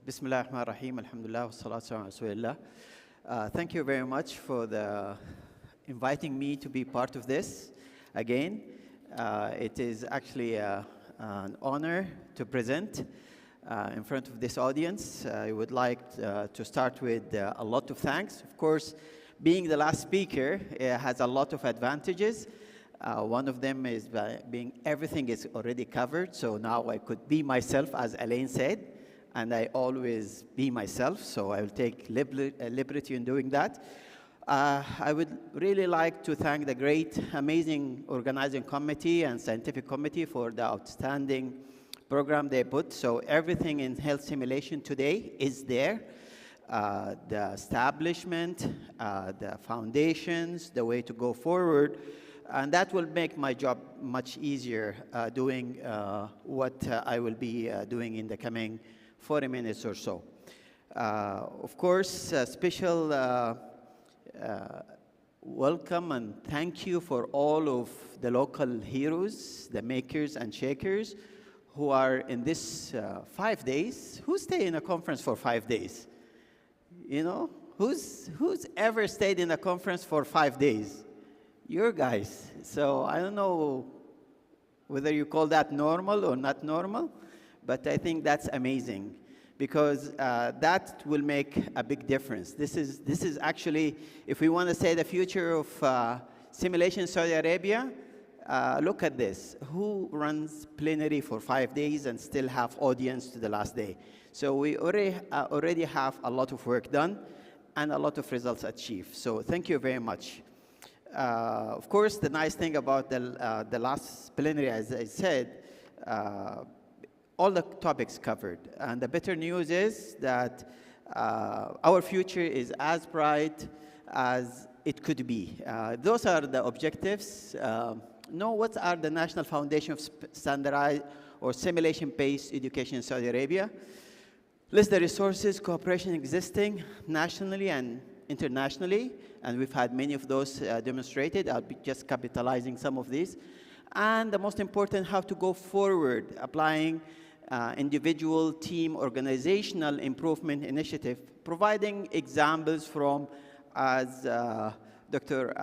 Bismillah ar-Rahman ar-Rahim, alhamdulillah, wa salatu ala rasulillah. Thank you very much for inviting me to be part of this again. It is actually an honor to present in front of this audience. I would like to start with a lot of thanks. Of course, being the last speaker has a lot of advantages. One of them is being everything is already covered, so now I could be myself, as Elaine said. And I always be myself, so I will take liberty in doing that. I would really like to thank the great, amazing organizing committee and scientific committee for the outstanding program they put. So everything in health simulation today is there. The establishment, the foundations, the way to go forward, and that will make my job much easier doing what I will be doing in the coming 40 minutes or so. Of course, special welcome and thank you for all of the local heroes, the makers and shakers who are in this 5 days. Who stay in a conference for 5 days? You know, who's ever stayed in a conference for 5 days? You guys. So I don't know whether you call that normal or not normal, but I think that's amazing because that will make a big difference. This is actually, if we want to say the future of simulation in Saudi Arabia, look at this. Who runs plenary for 5 days and still have audience to the last day? So we already have a lot of work done and a lot of results achieved. So thank you very much. Of course, the nice thing about the last plenary, as I said, all the topics covered. And the better news is that our future is as bright as it could be. Those are the objectives. Know what are the National Foundation of Standardized or Simulation-Based Education in Saudi Arabia. List the resources, cooperation existing nationally and internationally, and we've had many of those demonstrated. I'll be just capitalizing some of these. And the most important, how to go forward, applying individual, team, organizational improvement initiative, providing examples from, as Dr.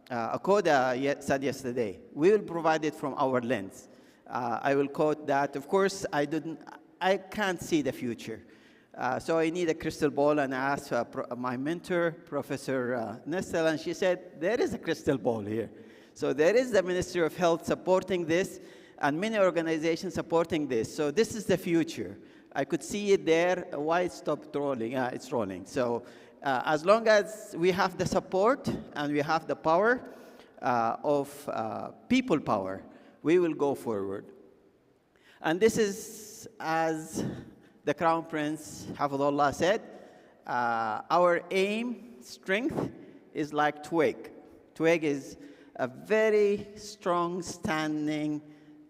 Akoda said yesterday, we will provide it from our lens. I will quote that. Of course, I can't see the future. So I need a crystal ball, and I asked my mentor, Professor Nestel, and she said, there is a crystal ball here. So there is the Ministry of Health supporting this, and many organizations supporting this. So this is the future. I could see it there. Why it stopped rolling? It's rolling. So as long as we have the support and we have the power of people power, we will go forward. And this is, as the Crown Prince, Hafidullah, said, our aim, strength, is like twig. Twig is a very strong standing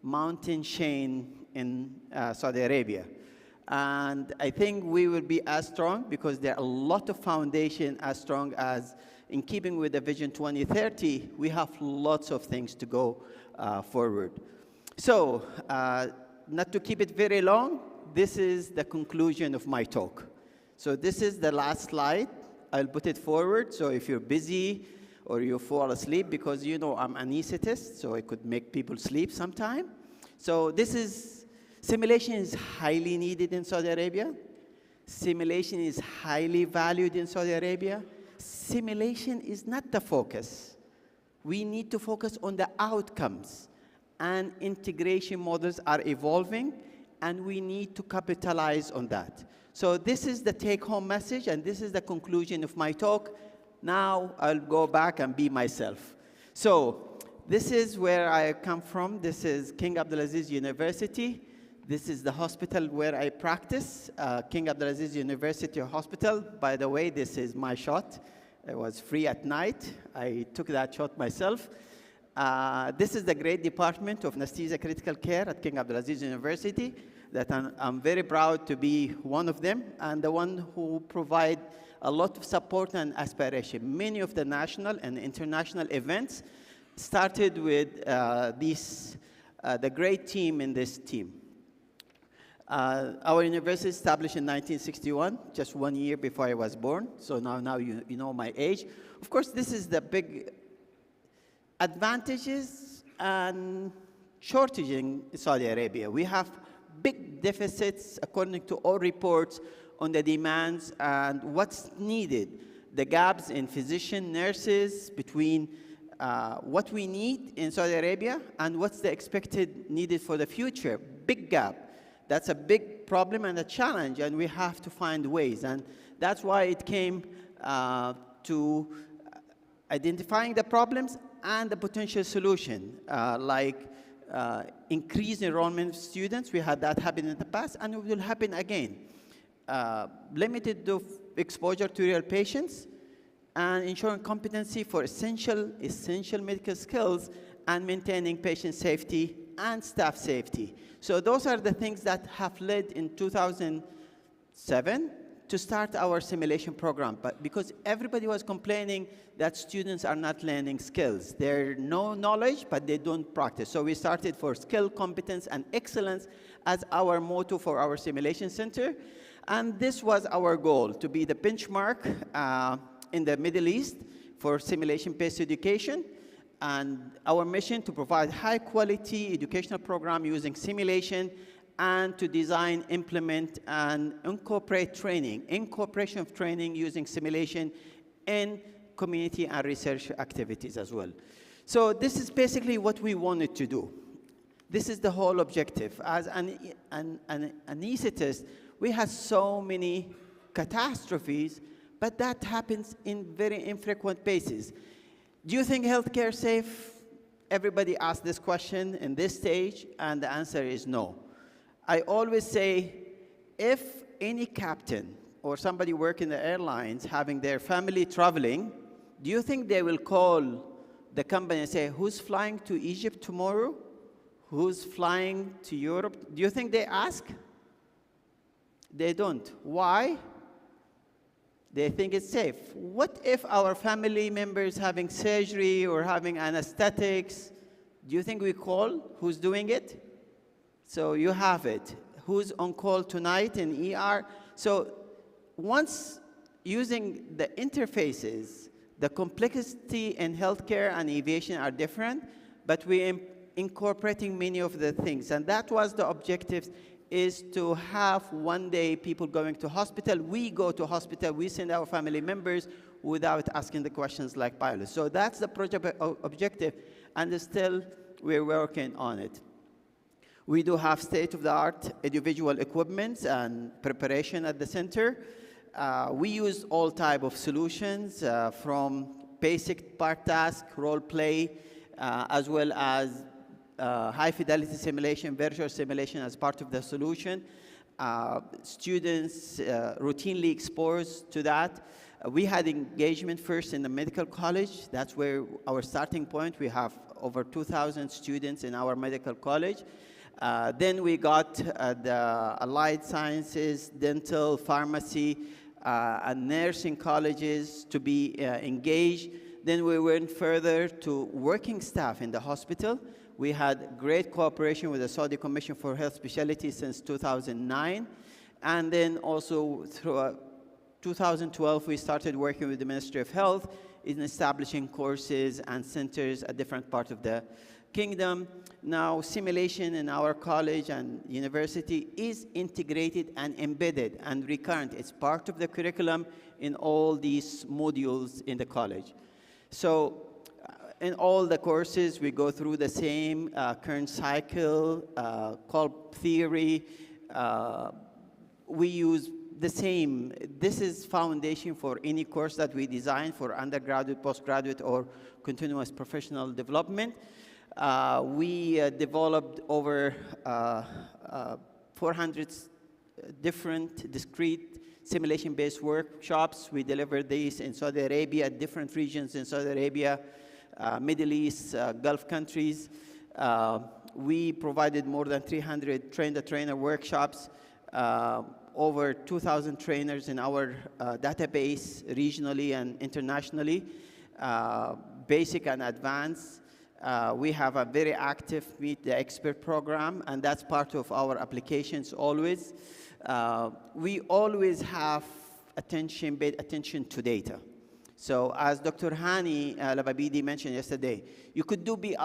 mountain chain in Saudi Arabia. And I think we will be as strong because there are a lot of foundation as strong as, in keeping with the Vision 2030, we have lots of things to go forward. So not to keep it very long, this is the conclusion of my talk. So this is the last slide. I'll put it forward, so if you're busy or you fall asleep, because you know I'm an anesthetist, so I could make people sleep sometime. So this is, simulation is highly needed in Saudi Arabia. Simulation is highly valued in Saudi Arabia. Simulation is not the focus. We need to focus on the outcomes, and integration models are evolving, and we need to capitalize on that. So this is the take-home message, and this is the conclusion of my talk. Now I'll go back and be myself. So this is where I come from. This is King Abdulaziz University. This is the hospital where I practice, King Abdulaziz University Hospital. By the way, this is my shot. It was free at night. I took that shot myself. This is the great department of anesthesia critical care at King Abdulaziz University, that I'm very proud to be one of them, and the one who provide a lot of support and aspiration. Many of the national and international events started with the great team in this team. Our university established in 1961, just 1 year before I was born. So now you know my age. Of course, this is the big advantages and shortage in Saudi Arabia. We have big deficits, according to all reports, on the demands and what's needed. The gaps in physician, nurses, between what we need in Saudi Arabia and what's the expected needed for the future. Big gap. That's a big problem and a challenge, and we have to find ways. And that's why it came to identifying the problems and the potential solution, like increased enrollment of students. We had that happen in the past, and it will happen again. Limited exposure to real patients, and ensuring competency for essential medical skills, and maintaining patient safety and staff safety. So those are the things that have led in 2007 to start our simulation program. But because everybody was complaining that students are not learning skills. They know knowledge, but they don't practice. So we started for skill, competence, and excellence as our motto for our simulation center. And this was our goal, to be the benchmark in the Middle East for simulation-based education. And our mission to provide high-quality educational program using simulation, and to design, implement, and incorporate training, incorporation of training using simulation in community and research activities as well. So this is basically what we wanted to do. This is the whole objective. As an anesthetist, we have so many catastrophes, but that happens in very infrequent basis. Do you think healthcare is safe? Everybody asks this question in this stage, and the answer is no. I always say, if any captain or somebody working the airlines having their family traveling, do you think they will call the company and say, who's flying to Egypt tomorrow? Who's flying to Europe? Do you think they ask? They don't. Why? They think it's safe. What if our family members having surgery or having anesthetics? Do you think we call who's doing it? So you have it. Who's on call tonight in ER? So once using the interfaces, the complexity in healthcare and aviation are different, but we're incorporating many of the things. And that was the objective, is to have one day people going to hospital. We go to hospital, we send our family members without asking the questions like pilots. So that's the project objective, and still we're working on it. We do have state-of-the-art audiovisual equipment and preparation at the center. We use all type of solutions, from basic part task, role play, as well as high-fidelity simulation, virtual simulation as part of the solution. Students routinely exposed to that. We had engagement first in the medical college. That's where our starting point. We have over 2,000 students in our medical college. Then we got the allied sciences, dental, pharmacy, and nursing colleges to be engaged. Then we went further to working staff in the hospital. We had great cooperation with the Saudi Commission for Health Specialties since 2009. And then also through 2012, we started working with the Ministry of Health in establishing courses and centers at different parts of the kingdom. Now, simulation in our college and university is integrated and embedded and recurrent. It's part of the curriculum in all these modules in the college. So in all the courses, we go through the same current cycle, called theory. We use the same. This is foundation for any course that we design for undergraduate, postgraduate, or continuous professional development. We developed over 400 different discrete simulation-based workshops. We delivered these in Saudi Arabia, different regions in Saudi Arabia, Middle East, Gulf countries. We provided more than 300 train-the-trainer workshops, over 2,000 trainers in our database regionally and internationally, basic and advanced. We have a very active Meet the Expert program, and that's part of our applications always. We always have paid attention to data. So as Dr. Hani Lababidi mentioned yesterday, you could be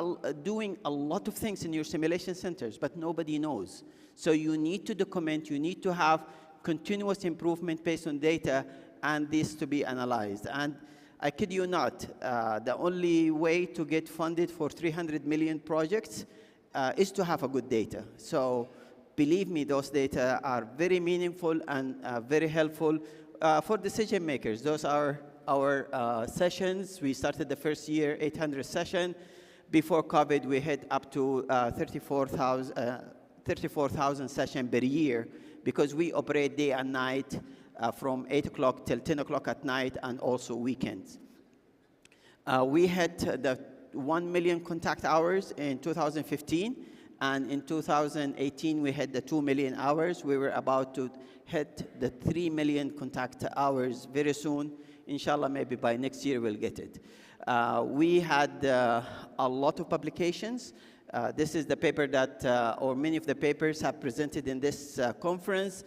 doing a lot of things in your simulation centers, but nobody knows. So you need to document, you need to have continuous improvement based on data, and this to be analyzed. And I kid you not, the only way to get funded for 300 million projects is to have a good data. So believe me, those data are very meaningful and very helpful for decision makers. Those are our sessions. We started the first year, 800 sessions. Before COVID, we hit up to 34,000 sessions per year, because we operate day and night from 8 o'clock till 10 o'clock at night, and also weekends. We hit the 1 million contact hours in 2015, and in 2018 we hit the 2 million hours. We were about to hit the 3 million contact hours very soon. Inshallah, maybe by next year we'll get it. We had a lot of publications. This is the paper that, or many of the papers have presented in this conference,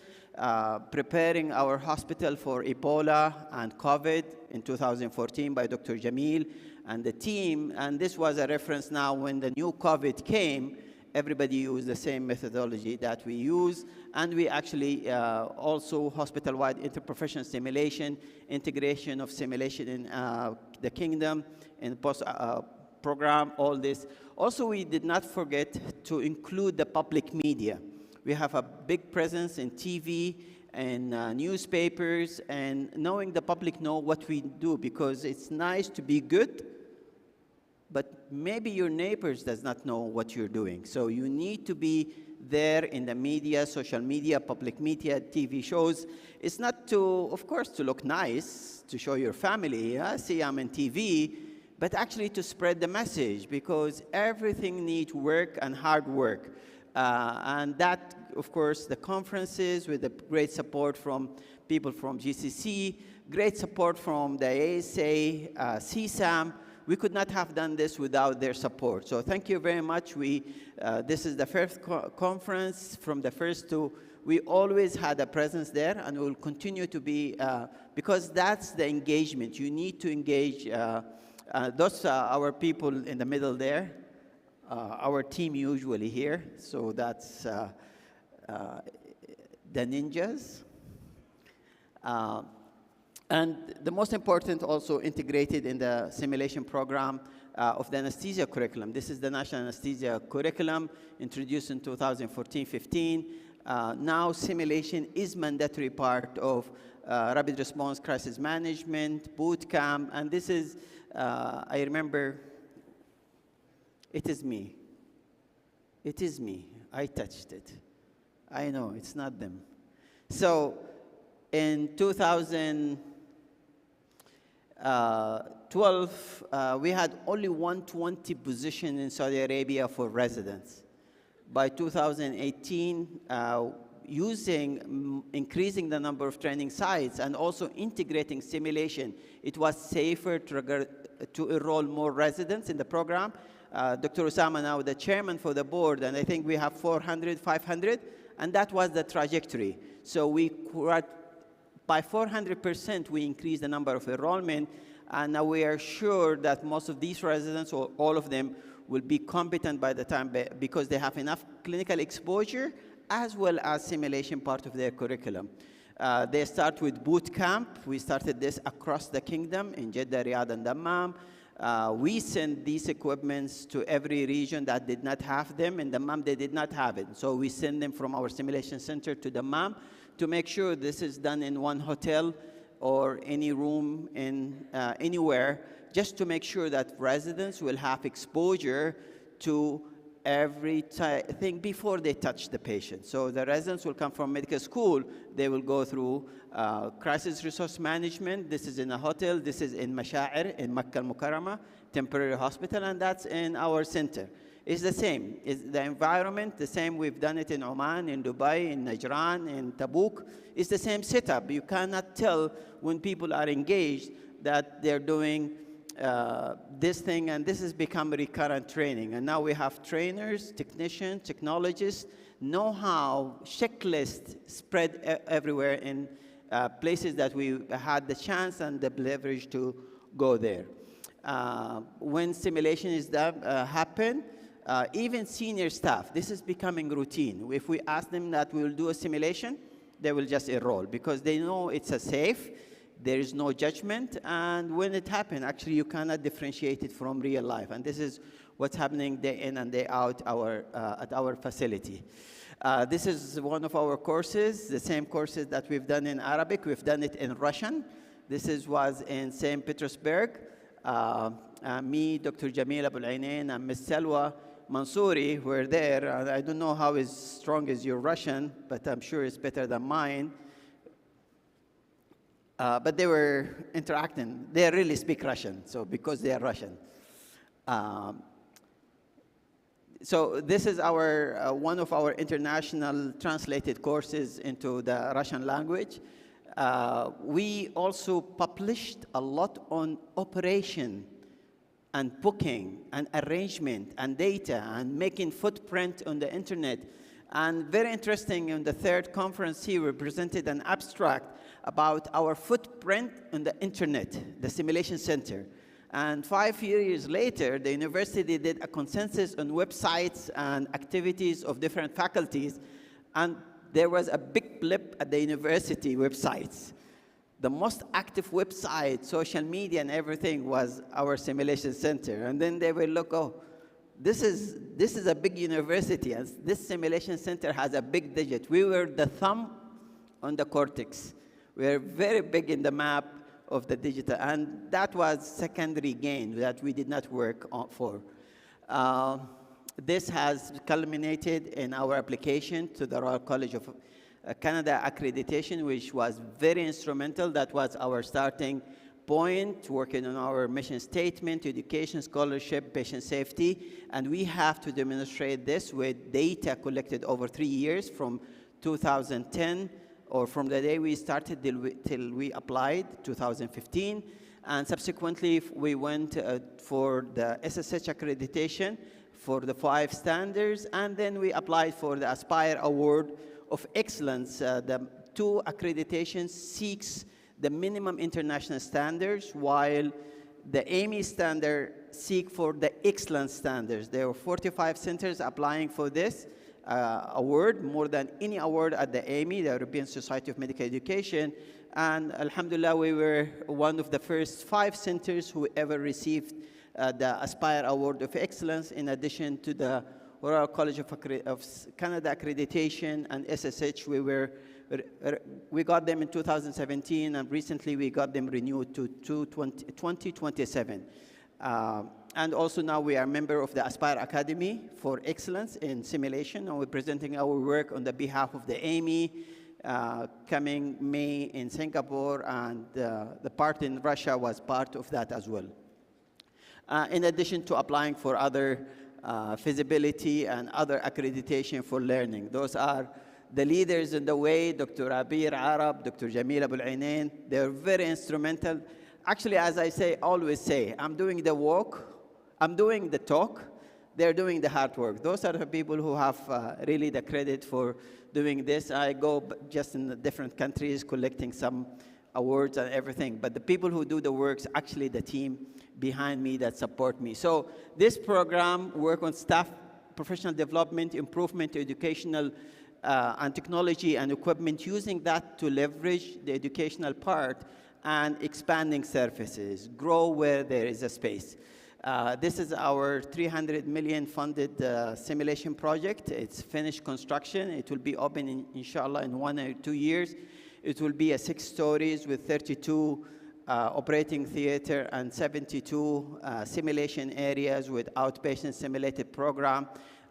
preparing our hospital for Ebola and COVID in 2014 by Dr. Jamil and the team. And this was a reference now when the new COVID came, everybody used the same methodology that we use. And we actually also hospital-wide interprofessional simulation, integration of simulation in the kingdom, in post program, all this. Also, we did not forget to include the public media. We have a big presence in TV and newspapers, and knowing the public know what we do, because it's nice to be good, but maybe your neighbors does not know what you're doing. So you need to be there in the media, social media, public media, TV shows. It's not to, of course, to look nice, to show your family, see I'm on TV, but actually to spread the message, because everything needs work and hard work. And that, of course, the conferences with the great support from people from GCC, great support from the ASA, CSAM. We could not have done this without their support. So thank you very much. This is the first conference. From the first two, we always had a presence there, and will continue to be, because that's the engagement. You need to engage. Those are our people in the middle there. Our team usually here, so that's the ninjas. And the most important, also integrated in the simulation program of the anesthesia curriculum. This is the national anesthesia curriculum introduced in 2014-15. Now simulation is mandatory part of rapid response crisis management, boot camp, and this is, I remember, it is me. It is me. I touched it. I know, it's not them. So in 2012, we had only 120 positions in Saudi Arabia for residents. By 2018, increasing the number of training sites and also integrating simulation, it was safer to enroll more residents in the program. Dr. Osama now the chairman for the board, and I think we have 400, 500, and that was the trajectory. So by 400%, we increased the number of enrollment, and now we are sure that most of these residents, or all of them, will be competent by the time because they have enough clinical exposure as well as simulation part of their curriculum. They start with boot camp. We started this across the kingdom in Jeddah, Riyadh, and Dammam. We sent these equipments to every region that did not have them. In Dammam, they did not have it. So we send them from our simulation center to Dammam to make sure this is done in one hotel or any room in anywhere, just to make sure that residents will have exposure to every thing before they touch the patient. So the residents will come from medical school. They will go through crisis resource management. This is in a hotel. This is in Mashaa'ir, in Makkah al-Mukarramah, temporary hospital, and that's in our center. It's the same. It's the environment, the same. We've done it in Oman, in Dubai, in Najran, in Tabuk. It's the same setup. You cannot tell when people are engaged that they're doing this thing, and this has become recurrent training. And now we have trainers, technicians, technologists, know-how, checklists spread everywhere in places that we had the chance and the leverage to go there. When simulation is happen, even senior staff, this is becoming routine. If we ask them that we will do a simulation, they will just enroll because they know it's a safe. There is no judgment, and when it happens, actually, you cannot differentiate it from real life. And this is what's happening day in and day out at our facility. This is one of our courses, the same courses that we've done in Arabic. We've done it in Russian. This was in St. Petersburg. Me, Dr. Jamil Abul Ainain, and Ms. Salwa Mansouri were there. I don't know how strong is your Russian, but I'm sure it's better than mine. But they were interacting. They really speak Russian, so because they are Russian. So this is our one of our international translated courses into the Russian language. We also published a lot on operation and booking and arrangement and data and making footprint on the internet. And very interesting, in the third conference here, we presented an abstract about our footprint on the internet, the simulation center. And 5 years later, the university did a consensus on websites and activities of different faculties, and there was a big blip at the university websites. The most active website, social media and everything was our simulation center. And then they will look, oh, this is a big university, and this simulation center has a big digit. We were the thumb on the cortex. We are very big in the map of the digital, and that was secondary gain that we did not work for. This has culminated in our application to the Royal College of Canada accreditation, which was very instrumental. That was our starting point, working on our mission statement, education, scholarship, patient safety, and we have to demonstrate this with data collected over 3 years from 2010, or from the day we started till we applied, 2015. And subsequently, we went for the SSH accreditation for the 5 standards, and then we applied for the Aspire Award of Excellence. The 2 accreditations seeks the minimum international standards, while the AMI standard seek for the excellence standards. There were 45 centers applying for this award, more than any award at the AMI, the European Society of Medical Education. And alhamdulillah, we were one of the first 5 centers who ever received the Aspire Award of Excellence, in addition to the Royal College of Canada accreditation and SSH. We got them in 2017, and recently we got them renewed to 2027. And also now we are a member of the Aspire Academy for Excellence in Simulation, and we're presenting our work on the behalf of the AMI, coming May in Singapore, and the part in Russia was part of that as well. In addition to applying for other feasibility and other accreditation for learning. Those are the leaders in the way, Dr. Abir Arab, Dr. Jamil Abul Ainain. They're very instrumental. Actually, as I always say, I'm doing the walk, I'm doing the talk, they're doing the hard work. Those are the people who have really the credit for doing this. I go just in the different countries collecting some awards and everything, but the people who do the work is actually the team behind me that support me. So this program work on staff professional development, improvement, educational and technology and equipment, using that to leverage the educational part and expanding services, grow where there is a space. This is our 300 million funded simulation project. It's finished construction. It will be open, inshallah, in 1 or 2 years. It will be 6 stories with 32 operating theater and 72 simulation areas with outpatient simulated program.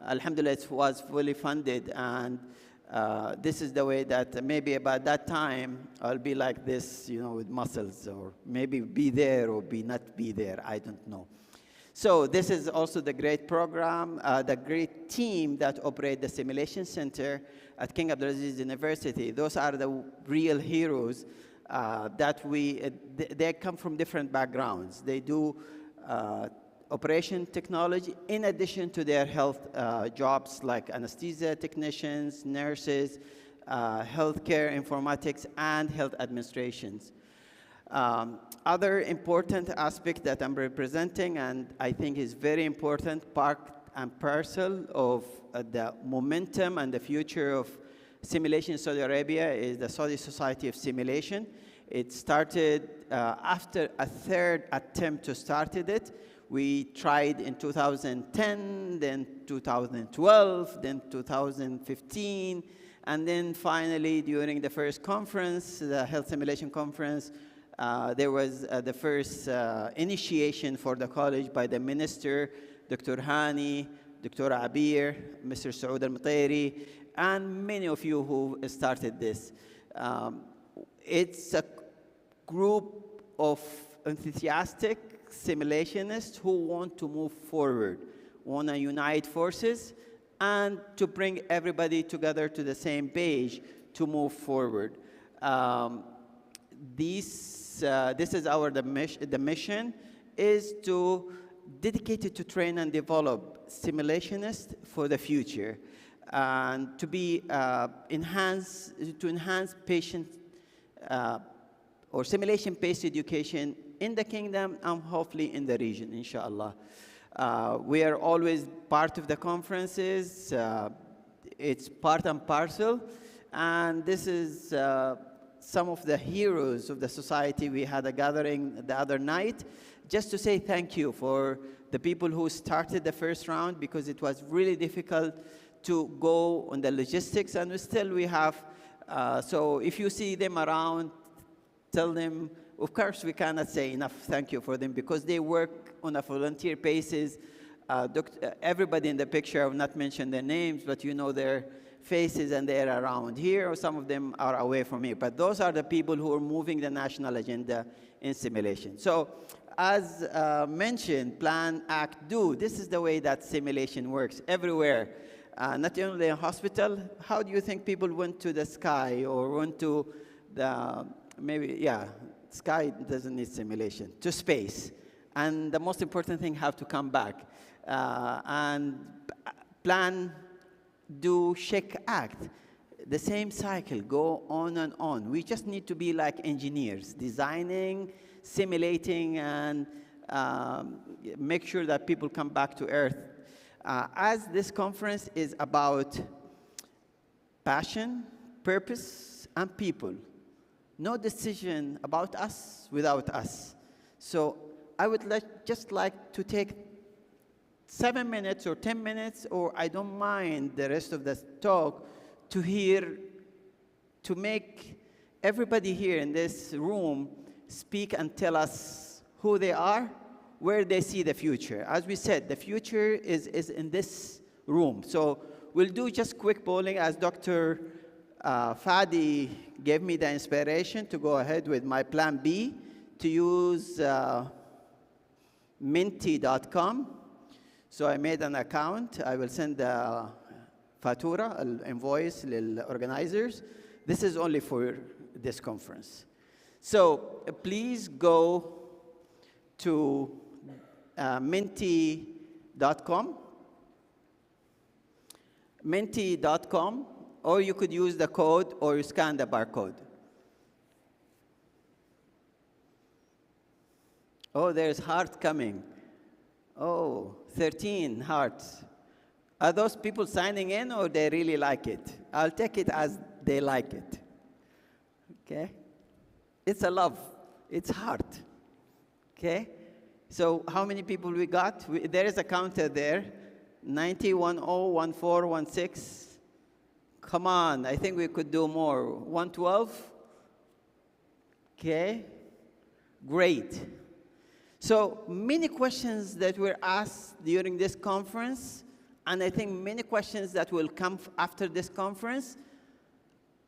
Alhamdulillah, it was fully funded, and this is the way that maybe about that time I'll be like this, you know, with muscles, or maybe be there or not be there, I don't know. So this is also the great program, the great team that operate the simulation center at King Abdulaziz University. Those are the real heroes that they come from different backgrounds. They do operation technology in addition to their health jobs like anesthesia technicians, nurses, healthcare informatics, and health administrations. Other important aspect that I'm representing, and I think is very important, part and parcel of the momentum and the future of simulation in Saudi Arabia, is the Saudi Society of Simulation. It started after a third attempt to start it. We tried in 2010, then 2012, then 2015, and then finally during the first conference, the Health Simulation Conference, there was the first initiation for the college by the minister, Dr. Hani, Dr. Abir, Mr. Saud al-Mutairi, and many of you who started this. It's a group of enthusiastic simulationists who want to move forward, want to unite forces, and to bring everybody together to the same page to move forward. This is the mission is to dedicate it to train and develop simulationists for the future, and to be enhance patient or simulation-based education in the kingdom and hopefully in the region, inshallah. We are always part of the conferences. It's part and parcel, and this is some of the heroes of the society. We had a gathering the other night just to say thank you for the people who started the first round, because it was really difficult to go on the logistics, and we have, so if you see them around, tell them, of course we cannot say enough thank you for them, because they work on a volunteer basis. Everybody in the picture, I will not mention their names, but you know their faces, and they're around here, or some of them are away from here. But those are the people who are moving the national agenda in simulation. So as mentioned, plan, act, do. This is the way that simulation works everywhere. Not only in hospital. How do you think people went to the sky or went to the, maybe, yeah, sky doesn't need simulation, to space. And the most important thing, have to come back. And plan, do, check, act. The same cycle, go on and on. We just need to be like engineers, designing, simulating, and make sure that people come back to Earth. As this conference is about passion, purpose, and people, no decision about us without us. So I would just like to take 7 minutes or 10 minutes, or I don't mind the rest of the talk, to hear, to make everybody here in this room speak and tell us who they are, where they see the future. As we said, the future is in this room. So we'll do just quick polling, as Dr. Fadi gave me the inspiration to go ahead with my plan B, to use minty.com. So I made an account. I will send the fatura, invoice, to organizers. This is only for this conference. So please go to minty.com Menti.com, or you could use the code or you scan the barcode. Oh, there's heart coming. Oh, 13 hearts. Are those people signing in or they really like it? I'll take it as they like it. Okay? It's a love. It's heart. Okay? So how many people we got? There is a counter there. 90, 10, 14, 16. Come on, I think we could do more. 112? Okay? Great. So many questions that were asked during this conference, and I think many questions that will come after this conference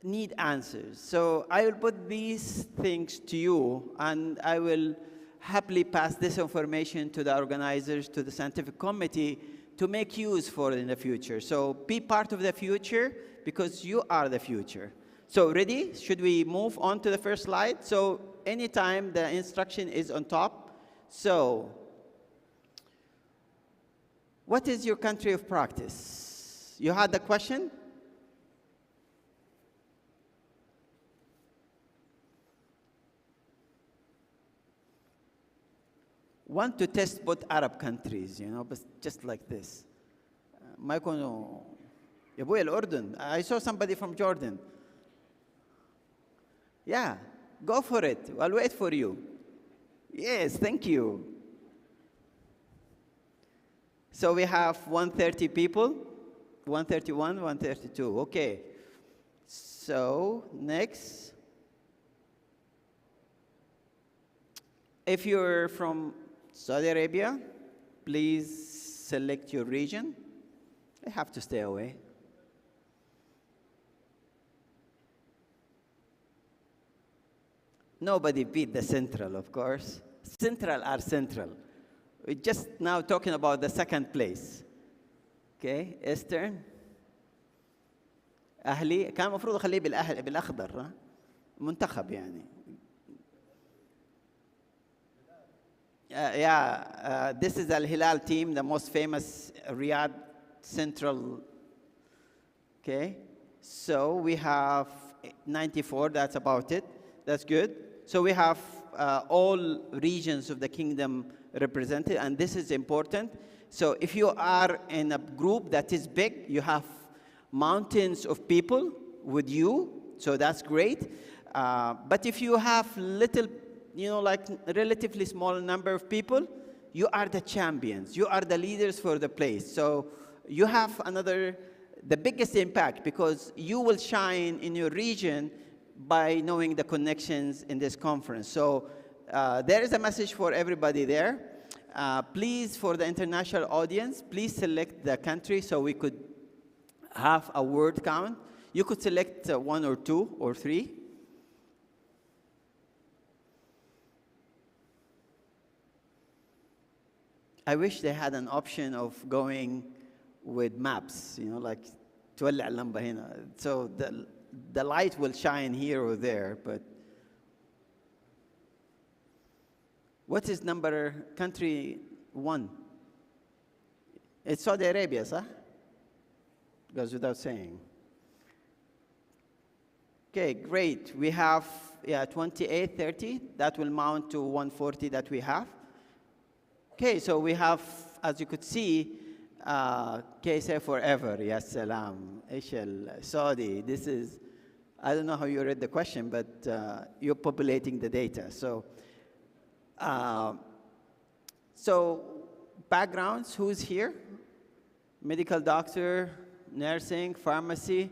need answers. So I will put these things to you, and I will happily pass this information to the organizers, to the scientific committee, to make use for it in the future. So be part of the future, because you are the future. So ready? Should we move on to the first slide? So anytime the instruction is on top. So, what is your country of practice? You had the question? Want to test both Arab countries, you know, but just like this. ما يكونوا يا ابوي الأردن. I saw somebody from Jordan. Yeah, go for it. I'll wait for you. Yes, thank you. So we have 130 people, 131, 132. Okay. So next. If you're from Saudi Arabia, please select your region. I have to stay away. Nobody beat the Central, of course. Central are Central. We're just now talking about the second place. Okay, Eastern. أهلي كان المفروض أخليه بالأخضر منتخب يعني. This is Al Hilal team, the most famous Riyadh Central. Okay, so we have 94. That's about it. That's good. So we have all regions of the kingdom represented, and this is important. So if you are in a group that is big, you have mountains of people with you, so that's great. But if you have little, you know, like relatively small number of people, you are the champions. You are the leaders for the place. So you have the biggest impact, because you will shine in your region by knowing the connections in this conference. So there is a message for everybody there. Please, for the international audience, please select the country so we could have a word count. You could select 1 or 2 or 3. I wish they had an option of going with maps, you know, like تولع اللمبة هنا. So the light will shine here or there, but what is country 1? It's Saudi Arabia, sir? Goes without saying. Okay, great. We have 28, 30. That will mount to 140 that we have. Okay, so we have, as you could see, KSA forever. Yes, salam. Ishal, Saudi. This is, I don't know how you read the question, but you're populating the data. So backgrounds, who's here? Medical doctor, nursing, pharmacy.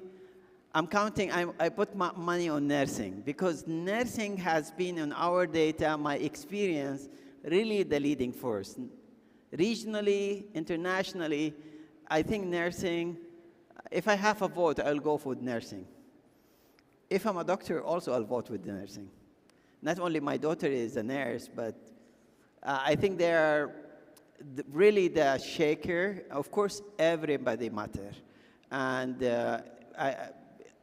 I'm counting, I put my money on nursing, because nursing has been in our data, my experience, really the leading force. Regionally, internationally, I think nursing, if I have a vote, I'll go for nursing. If I'm a doctor, also I'll vote with nursing. Not only my daughter is a nurse, but I think they are really the shaker. Of course, everybody matters. And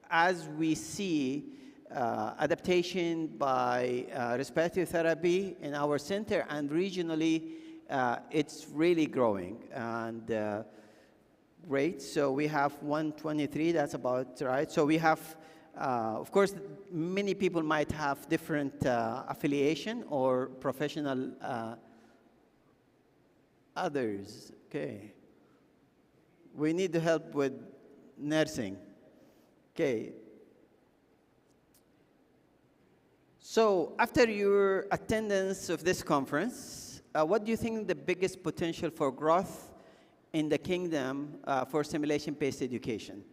as we see adaptation by respiratory therapy in our center and regionally, it's really growing. And Great. So we have 123. That's about right. So we have, of course, many people might have different affiliation or professional others. Okay. We need help with nursing. Okay. So after your attendance of this conference, what do you think the biggest potential for growth in the kingdom for simulation-based education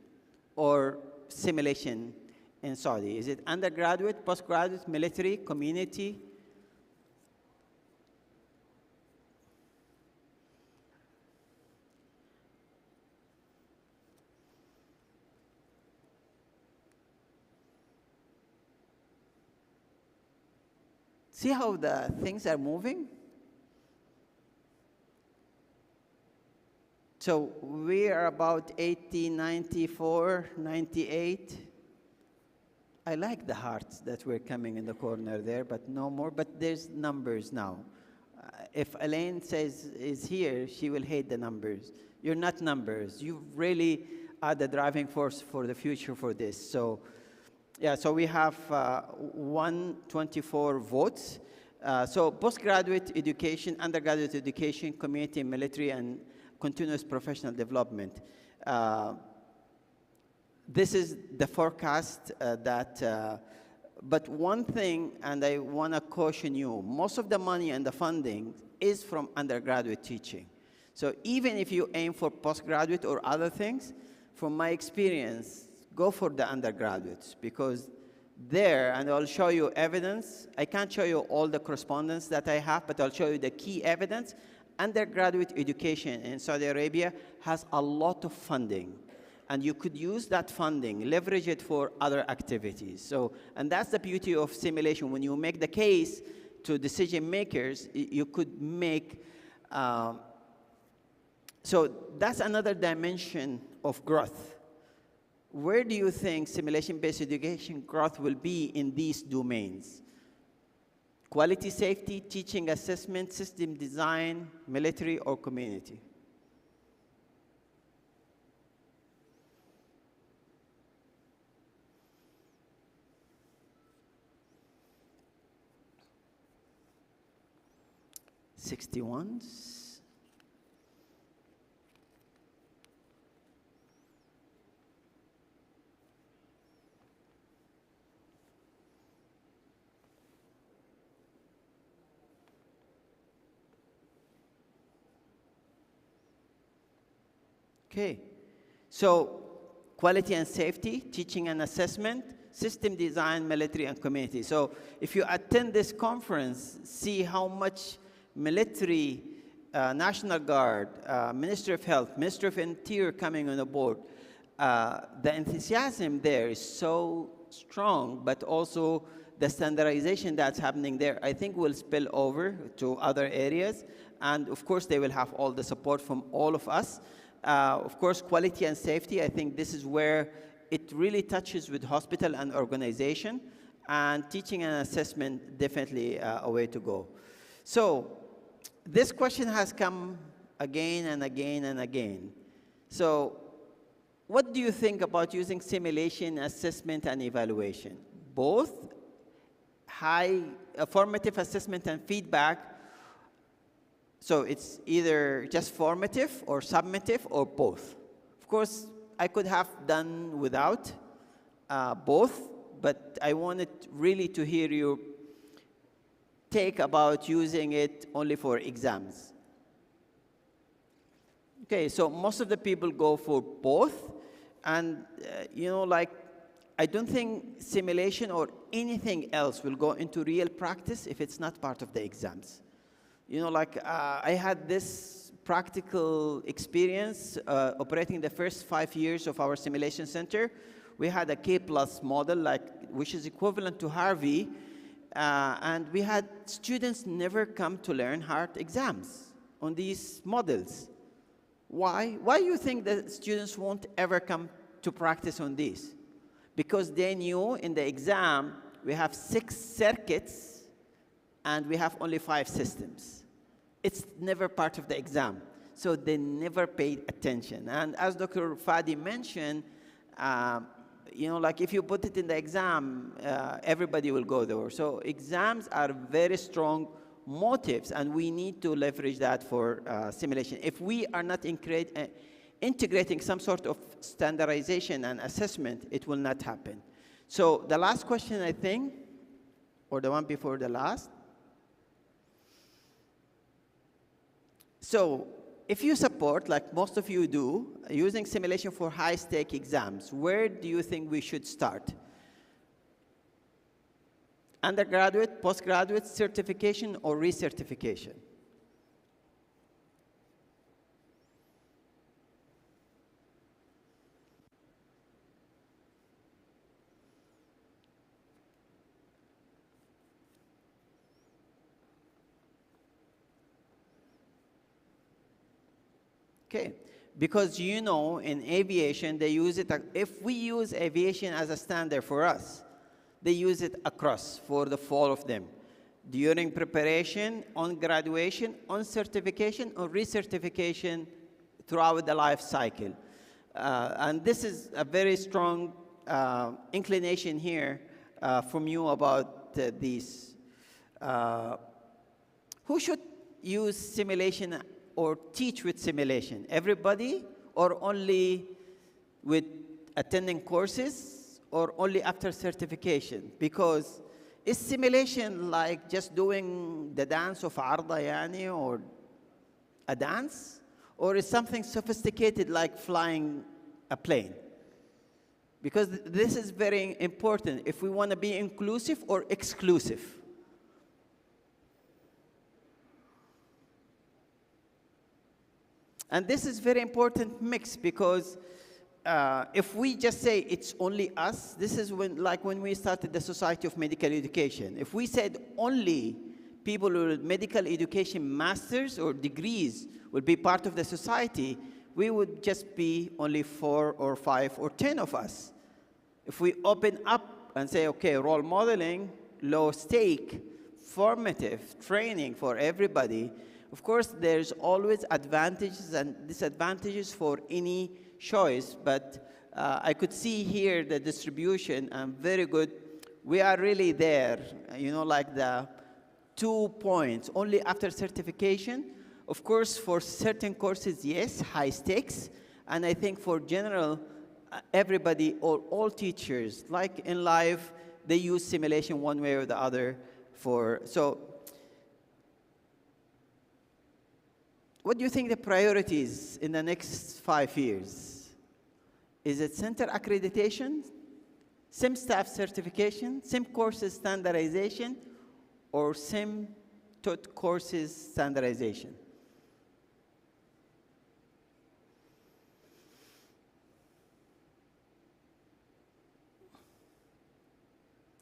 or simulation in Saudi? Is it undergraduate, postgraduate, military, community? See how the things are moving? So we are about 80, 94, 98. I like the hearts that were coming in the corner there, but no more. But there's numbers now. If Elaine says is here, she will hate the numbers. You're not numbers. You really are the driving force for the future for this. So, yeah, so we have 124 votes. So postgraduate education, undergraduate education, community, military, and continuous professional development. This is the forecast but one thing, and I want to caution you, most of the money and the funding is from undergraduate teaching. So even if you aim for postgraduate or other things, from my experience, go for the undergraduates, because there, and I'll show you evidence. I can't show you all the correspondence that I have, but I'll show you the key evidence. Undergraduate education in Saudi Arabia has a lot of funding, and you could use that funding, leverage it for other activities. So, and that's the beauty of simulation. When you make the case to decision makers, you could make, so that's another dimension of growth. Where do you think simulation-based education growth will be in these domains? Quality safety, teaching assessment, system design, military, or community? '61s. Okay, so quality and safety, teaching and assessment, system design, military, and community. So if you attend this conference, see how much military, National Guard, Ministry of Health, Ministry of Interior coming on the board. The enthusiasm there is so strong, but also the standardization that's happening there, I think will spill over to other areas. And of course, they will have all the support from all of us. Of course, quality and safety, I think this is where it really touches with hospital and organization, and teaching and assessment, definitely a way to go. So this question has come again and again and again. So what do you think about using simulation, assessment, and evaluation? Both high formative assessment and feedback. So it's either just formative or summative or both. Of course, I could have done without both, but I wanted really to hear your take about using it only for exams. Okay, so most of the people go for both. And, you know, like, I don't think simulation or anything else will go into real practice if it's not part of the exams. You know, like, I had this practical experience operating the first 5 years of our simulation center. We had a K+ model, like, which is equivalent to Harvey, and we had students never come to learn hard exams on these models. Why? Why do you think that students won't ever come to practice on these? Because they knew in the exam we have 6 circuits and we have only 5 systems. It's never part of the exam. so they never paid attention. And as Dr. Fadi mentioned, you know, like if you put it in the exam, everybody will go there. So exams are very strong motives, and we need to leverage that for simulation. If we are not integrating some sort of standardization and assessment, it will not happen. So the last question, I think, or the one before the last. So if you support, like most of you do, using simulation for high-stake exams, where do you think we should start? Undergraduate, postgraduate, certification, or recertification? Okay, because you know in aviation they use it, if we use aviation as a standard for us, they use it across for the fall of them. During preparation, on graduation, on certification, or recertification throughout the life cycle. And this is a very strong inclination here from you about these. Who should use simulation or teach with simulation? Everybody, or only with attending courses, or only after certification? Because is simulation like just doing the dance of Arda yani, or a dance? Or is something sophisticated like flying a plane? Because this is very important if we want to be inclusive or exclusive. And this is very important mix, because if we just say it's only us, this is when we started the Society of Medical Education. If we said only people with medical education masters or degrees would be part of the society, we would just be only 4 or 5 or 10 of us. If we open up and say, okay, role modeling, low stake, formative training for everybody, of course, there's always advantages and disadvantages for any choice, but I could see here the distribution, very good. We are really there, you know, like the 2 points, only after certification. Of course, for certain courses, yes, high stakes. And I think for general, everybody, or all teachers, like in life, they use simulation one way or the other for, so. What do you think the priorities in the next 5 years? Is it center accreditation, sim staff certification, sim courses standardization, or sim TOT courses standardization?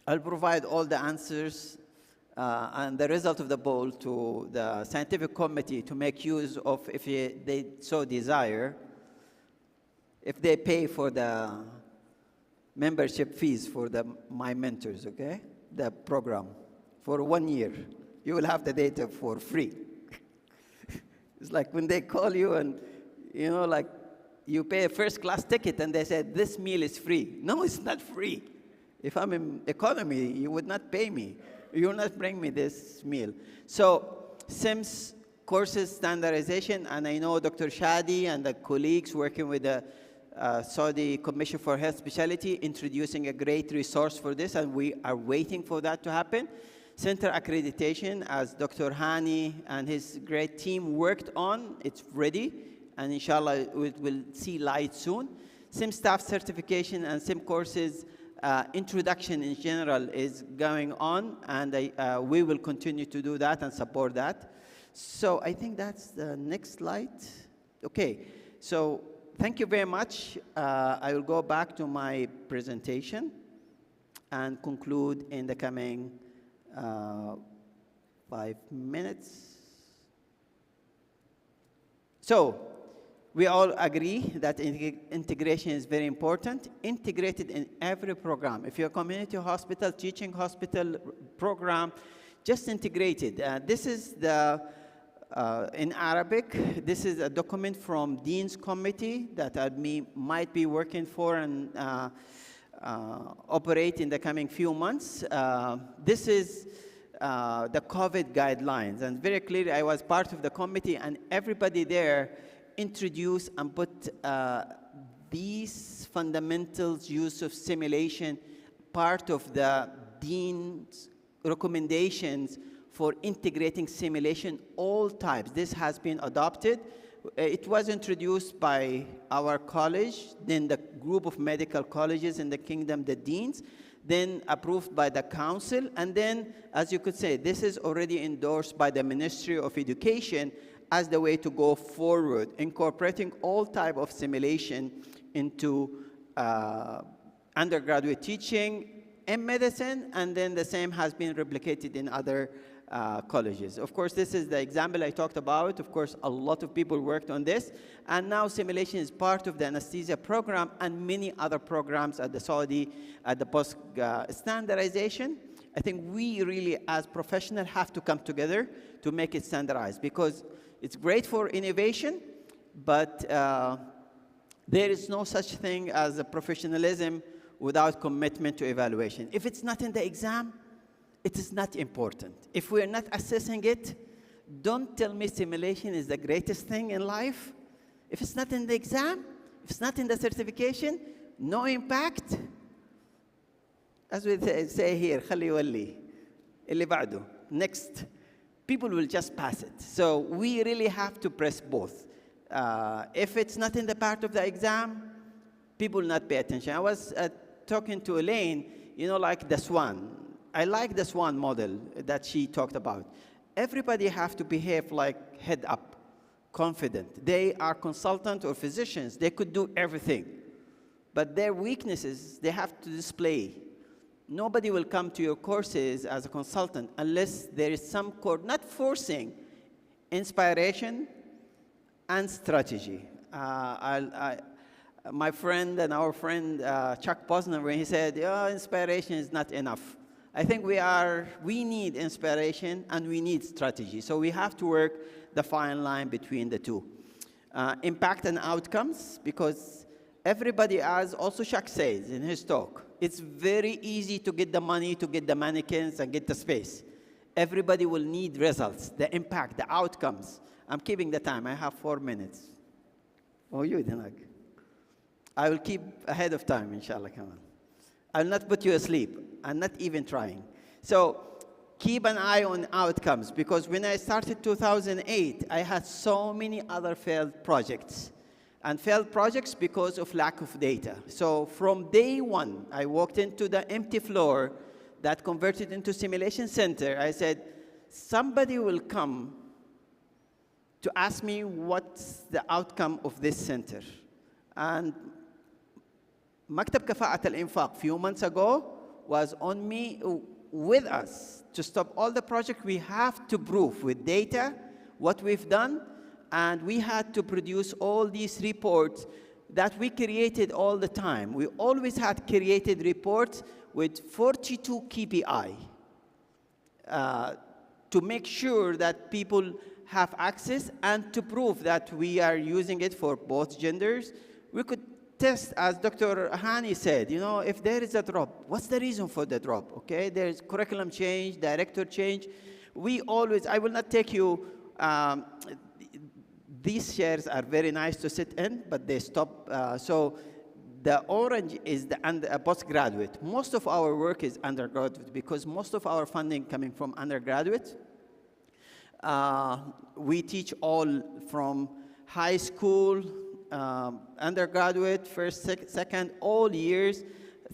I'll provide all the answers and the result of the poll to the scientific committee to make use of if they so desire, if they pay for the membership fees for my mentors, okay? The program for 1 year. You will have the data for free. It's like when they call you and, you know, like you pay a first class ticket and they said, this meal is free. No, it's not free. If I'm in economy, you would not pay me. You will not bring me this meal. So SIMS courses standardization, and I know Dr. Shadi and the colleagues working with the Saudi Commission for Health Specialty introducing a great resource for this, and we are waiting for that to happen. Center accreditation, as Dr. Hani and his great team worked on, it's ready, and inshallah it will see light soon. SIM staff certification and SIM courses introduction in general is going on, and we will continue to do that and support that. So I think that's the next slide. Okay, so thank you very much. I will go back to my presentation and conclude in the coming 5 minutes. So we all agree that integration is very important, integrated in every program. If you're a community hospital, teaching hospital program, just integrated. This is the in Arabic. This is a document from Dean's Committee that I might be working for and operate in the coming few months. This is the COVID guidelines, and very clearly I was part of the committee, and everybody there introduced and put these fundamentals, use of simulation, part of the Dean's recommendations for integrating simulation, all types. This has been adopted. It was introduced by our college, then the group of medical colleges in the kingdom, the deans, then approved by the council, and then, as you could say, this is already endorsed by the Ministry of Education as the way to go forward, incorporating all type of simulation into undergraduate teaching in medicine, and then the same has been replicated in other colleges. Of course, this is the example I talked about. Of course, a lot of people worked on this, and now simulation is part of the anesthesia program and many other programs at the Saudi, at the post-standardization. I think we really, as professionals, have to come together to make it standardized, because it's great for innovation, but there is no such thing as a professionalism without commitment to evaluation. If it's not in the exam, it is not important. If we're not assessing it, don't tell me simulation is the greatest thing in life. If it's not in the exam, if it's not in the certification, no impact. As we say here, خلي يولي اللي بعده. Next. People will just pass it. So we really have to press both. If it's not in the part of the exam, people will not pay attention. I was talking to Elaine, you know, like the SWAN. I like the SWAN model that she talked about. Everybody have to behave like head up, confident. They are consultants or physicians. They could do everything. But their weaknesses, they have to display. Nobody will come to your courses as a consultant unless there is some not forcing, inspiration and strategy. My friend and our friend Chuck Posner, when he said, oh, inspiration is not enough. I think we need inspiration and we need strategy. So we have to work the fine line between the two. Impact and outcomes, because everybody, as also Chuck says in his talk, it's very easy to get the money, to get the mannequins and get the space. Everybody will need results, the impact, the outcomes. I'm keeping the time. I have 4 minutes. Oh, you didn't. I will keep ahead of time, inshallah. Come on. I will not put you asleep. I'm not even trying. So keep an eye on outcomes, because when I started 2008, I had so many other failed projects. And failed projects because of lack of data. So from day one, I walked into the empty floor that converted into simulation center. I said, somebody will come to ask me what's the outcome of this center. And Maktab Kafa'at al-Infaq, few months ago, was on me with us to stop all the project. We have to prove with data what we've done, and we had to produce all these reports that we created all the time. We always had created reports with 42 KPI to make sure that people have access and to prove that we are using it for both genders. We could test, as Dr. Hani said, you know, if there is a drop, what's the reason for the drop, okay? There's curriculum change, director change. We always, I will not take you, these chairs are very nice to sit in, but they stop. So the orange is the postgraduate. Most of our work is undergraduate because most of our funding coming from undergraduate. We teach all from high school, undergraduate, first, second, all years,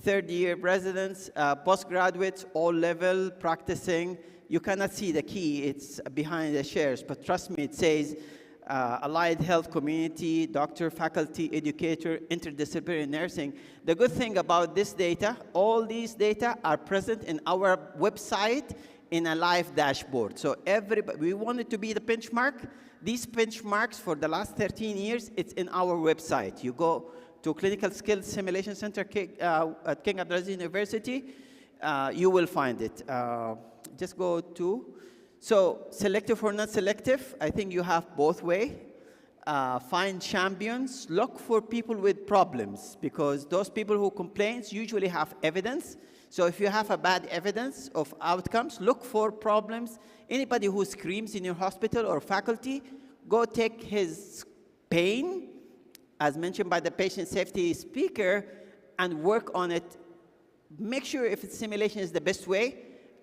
third year residents, postgraduates, all level, practicing. You cannot see the key, it's behind the chairs, but trust me, it says allied health community, doctor, faculty, educator, interdisciplinary nursing. The good thing about this data, all these data are present in our website in a live dashboard. So everybody, we wanted to be the benchmark. These benchmarks for the last 13 years, it's in our website. You go to Clinical Skills Simulation Center at King Abdulaziz University, you will find it. Just go to So selective or not selective, I think you have both way. Find champions, look for people with problems, because those people who complain usually have evidence. So if you have a bad evidence of outcomes, look for problems. Anybody who screams in your hospital or faculty, go take his pain, as mentioned by the patient safety speaker, and work on it. Make sure if simulation is the best way,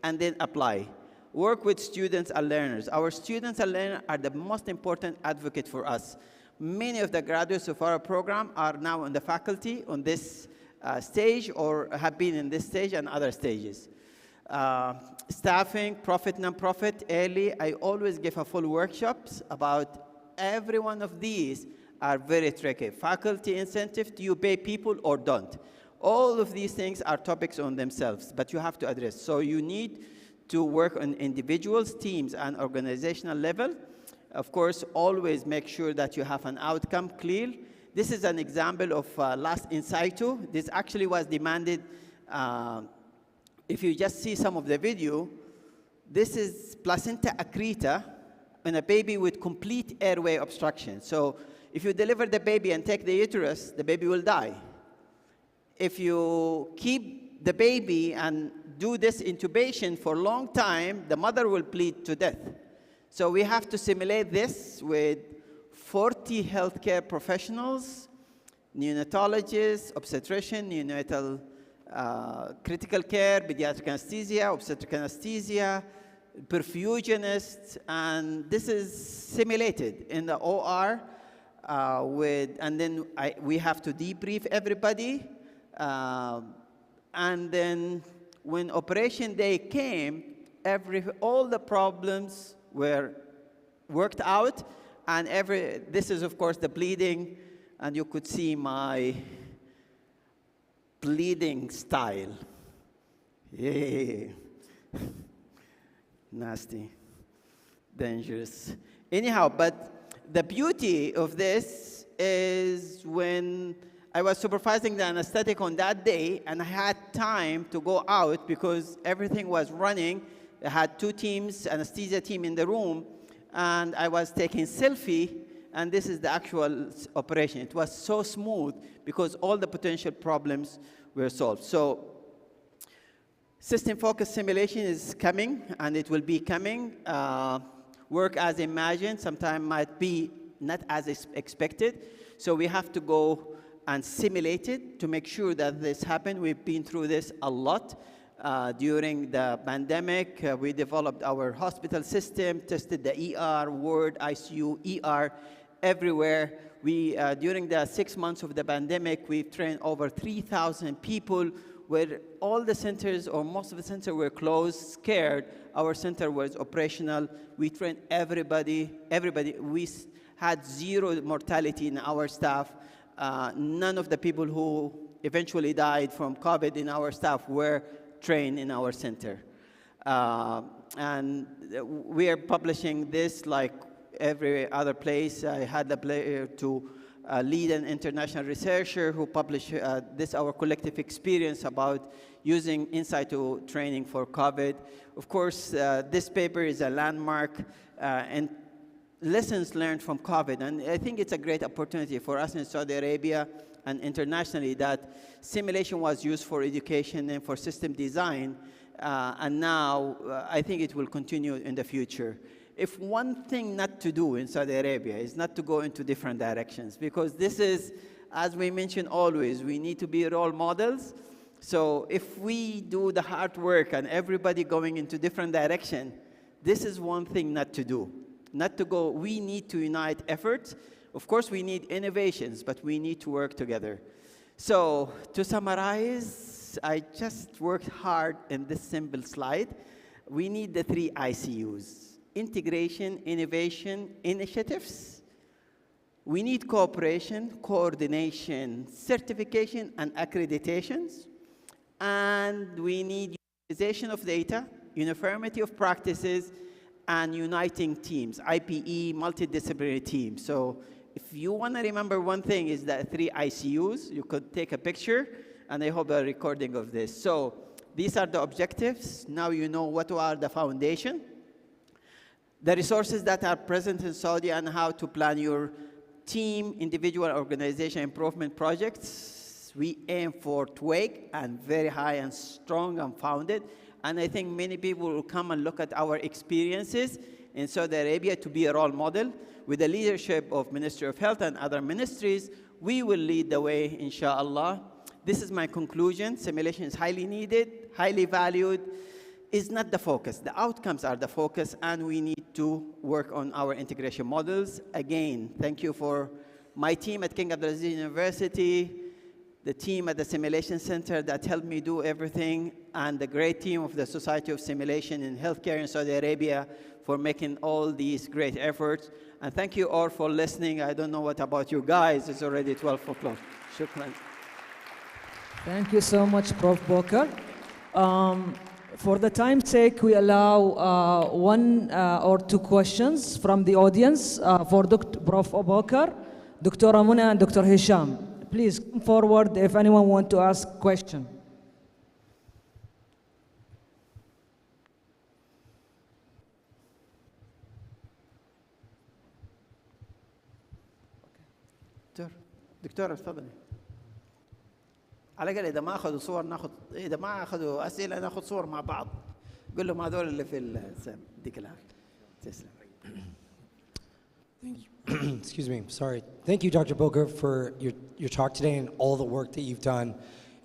and then apply. Work with students and learners. Our students and learners are the most important advocate for us. Many of the graduates of our program are now on the faculty on this stage, or have been in this stage and other stages. Staffing, profit, non-profit, early, I always give a full workshops about every one of these are very tricky. Faculty incentive, do you pay people or don't? All of these things are topics on themselves, but you have to address. So you need to work on individuals, teams, and organizational level. Of course, always make sure that you have an outcome clear. This is an example of last in situ. This actually was demanded. If you just see some of the video, this is placenta accreta in a baby with complete airway obstruction. So if you deliver the baby and take the uterus, the baby will die. If you keep the baby and do this intubation for a long time, the mother will bleed to death. So we have to simulate this with 40 healthcare professionals, neonatologists, obstetrician, neonatal critical care, pediatric anesthesia, obstetric anesthesia, perfusionists, and this is simulated in the OR and then we have to debrief everybody, and then when operation day came, all the problems were worked out, and this is of course the bleeding, and you could see my bleeding style. Yay. Nasty, dangerous. Anyhow, but the beauty of this is when I was supervising the anesthetic on that day, and I had time to go out because everything was running. I had 2 teams, anesthesia team in the room, and I was taking selfie, and this is the actual operation. It was so smooth because all the potential problems were solved. So system-focused simulation is coming, and it will be coming. Work as imagined sometimes might be not as expected, so we have to go and simulate it to make sure that this happens. We've been through this a lot. During the pandemic, we developed our hospital system, tested the ER, ward, ICU, ER, everywhere. During the 6 months of the pandemic, we've trained over 3,000 people, where all the centers or most of the centers were closed, scared. Our center was operational. We trained everybody. We had 0 mortality in our staff. None of the people who eventually died from COVID in our staff were trained in our center. And we are publishing this like every other place. I had the pleasure to lead an international researcher who published our collective experience about using in situ training for COVID. Of course, this paper is a landmark and lessons learned from COVID. And I think it's a great opportunity for us in Saudi Arabia and internationally that simulation was used for education and for system design. And now I think it will continue in the future. If one thing not to do in Saudi Arabia is not to go into different directions, because this is, as we mentioned always, we need to be role models. So if we do the hard work and everybody going into different direction, this is one thing not to do. Not to go, we need to unite efforts. Of course, we need innovations, but we need to work together. So to summarize, I just worked hard in this simple slide. We need the 3 ICUs. Integration, innovation, initiatives. We need cooperation, coordination, certification, and accreditations. And we need utilization of data, uniformity of practices, and uniting teams, IPE, multidisciplinary teams. So if you want to remember one thing is that 3 ICUs, you could take a picture, and I hope a recording of this. So these are the objectives. Now you know what are the foundation. the resources that are present in Saudi and how to plan your team, individual, organization improvement projects. We aim for twig and very high and strong and founded. And I think many people will come and look at our experiences in Saudi Arabia to be a role model. With the leadership of Ministry of Health and other ministries, we will lead the way, inshallah. This is my conclusion. Simulation is highly needed, highly valued. Is not the focus. The outcomes are the focus, and we need to work on our integration models. Again, thank you for my team at King Abdulaziz University, the team at the Simulation Center that helped me do everything, and the great team of the Society of Simulation in Healthcare in Saudi Arabia for making all these great efforts. And thank you all for listening. I don't know what about you guys. It's already 12 o'clock. Shukran. Thank you so much, Prof. Bokar. For the time's sake, we allow one or two questions from the audience for Prof. Bokar, Dr. Muna, and Dr. Hisham. Please come forward if anyone wants to ask a question. دكتور تفضلي. على الأقل إذا ما أخذوا صور ناخذ، إذا ما أخذوا أسئلة ناخذ صور مع بعض. قول لهم هذول اللي في السام. يديك العافية. تسلم. Excuse me, sorry. Thank you, Dr. Bokar, for your talk today and all the work that you've done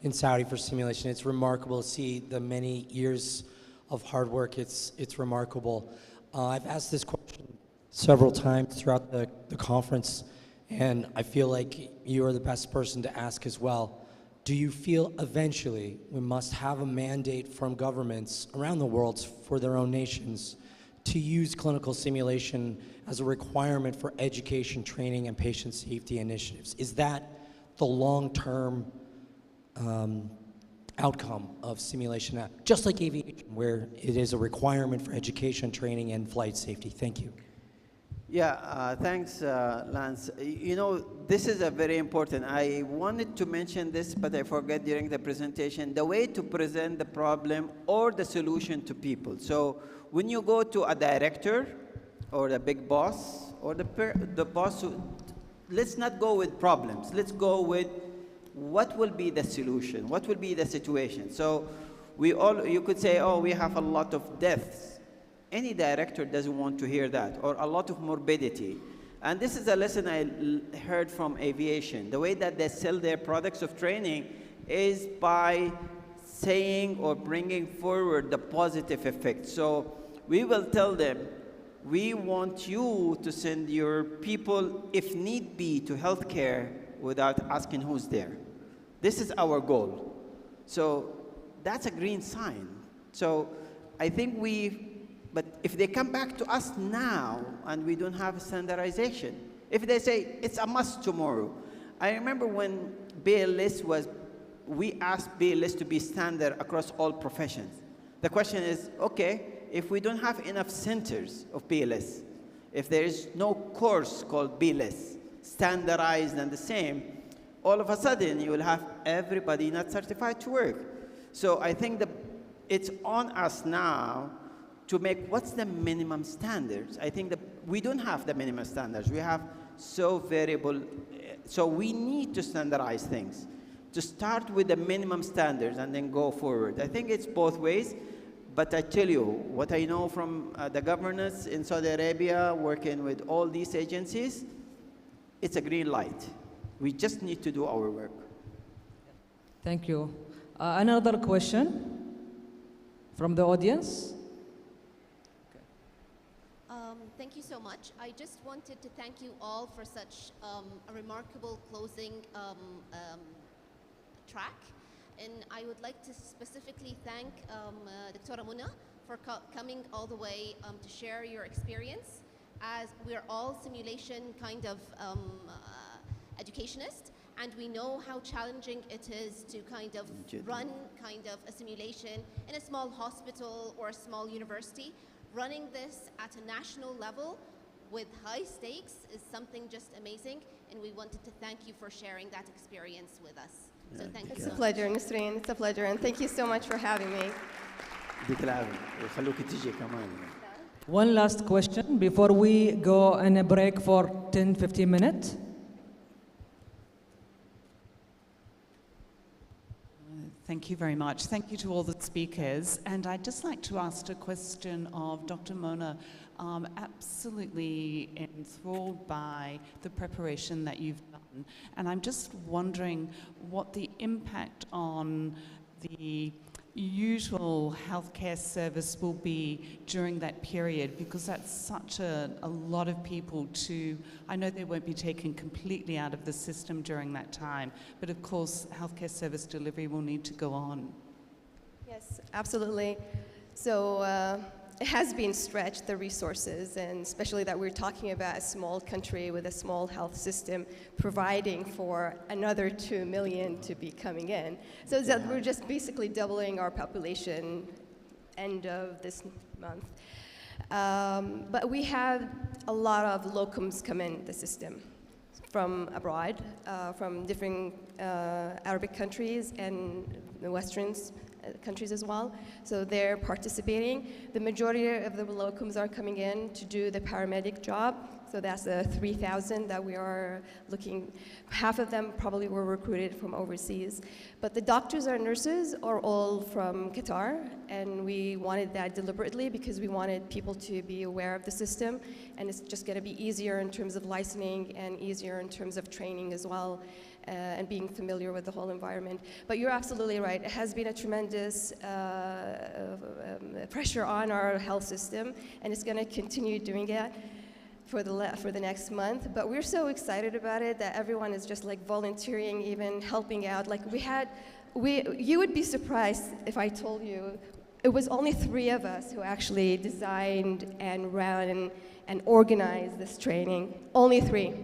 in Saudi for simulation. It's remarkable to see the many years of hard work. It's remarkable. I've asked this question several times throughout the conference, and I feel like you are the best person to ask as well. Do you feel eventually we must have a mandate from governments around the world for their own nations to use clinical simulation as a requirement for education, training, and patient safety initiatives? Is that the long-term outcome of simulation, just like aviation, where it is a requirement for education, training, and flight safety? Thank you. Yeah, thanks, Lance. You know, this is a very important. I wanted to mention this, but I forgot during the presentation, the way to present the problem or the solution to people. So when you go to a director or the big boss or the boss, let's not go with problems. Let's go with what will be the solution, what will be the situation. So you could say, oh, we have a lot of deaths. Any director doesn't want to hear that, or a lot of morbidity. And this is a lesson I heard from aviation. The way that they sell their products of training is by saying or bringing forward the positive effect. So we will tell them, we want you to send your people, if need be, to healthcare without asking who's there. This is our goal. So that's a green sign. So I think but if they come back to us now and we don't have standardization, if they say it's a must tomorrow. I remember when BLS we asked BLS to be standard across all professions. The question is, okay, if we don't have enough centers of BLS, if there is no course called BLS, standardized and the same, all of a sudden you will have everybody not certified to work. So I think it's on us now to make what's the minimum standards. I think that we don't have the minimum standards. We have so variable, so we need to standardize things. To start with the minimum standards and then go forward. I think it's both ways, but I tell you, what I know from the governance in Saudi Arabia, working with all these agencies, it's a green light. We just need to do our work. Thank you. Another question from the audience? Thank you so much. I just wanted to thank you all for such a remarkable closing track. And I would like to specifically thank Dr. Muna for coming all the way to share your experience, as we're all simulation kind of educationists, and we know how challenging it is to kind of run kind of a simulation in a small hospital or a small university. Running this at a national level with high stakes is something just amazing, and we wanted to thank you for sharing that experience with us. So thank you so much. It's a pleasure, Nasreen. It's a pleasure, and thank you so much for having me. One last question before we go on a break for 10-15 minutes. Thank you very much. Thank you to all the speakers. And I'd just like to ask a question of Dr. Mona. Absolutely enthralled by the preparation that you've done. And I'm just wondering what the impact on the usual healthcare service will be during that period, because that's such a lot of people to, I know they won't be taken completely out of the system during that time, but of course healthcare service delivery will need to go on. Yes, absolutely. So it has been stretched, the resources, and especially that we're talking about a small country with a small health system providing for another 2 million to be coming in. So that we're just basically doubling our population end of this month. But we had a lot of locums come in the system from abroad, from different Arabic countries and the Western countries as well. So they're participating. The majority of the locums are coming in to do the paramedic job. So that's the 3,000 that we are looking. Half of them probably were recruited from overseas. But the doctors and nurses are all from Qatar, and we wanted that deliberately because we wanted people to be aware of the system, and it's just going to be easier in terms of licensing and easier in terms of training as well. And being familiar with the whole environment. But you're absolutely right. It has been a tremendous pressure on our health system, and it's going to continue doing it for the next month. But we're so excited about it that everyone is just like volunteering, even helping out. Like you would be surprised if I told you it was only 3 of us who actually designed and ran and organized this training. Only 3.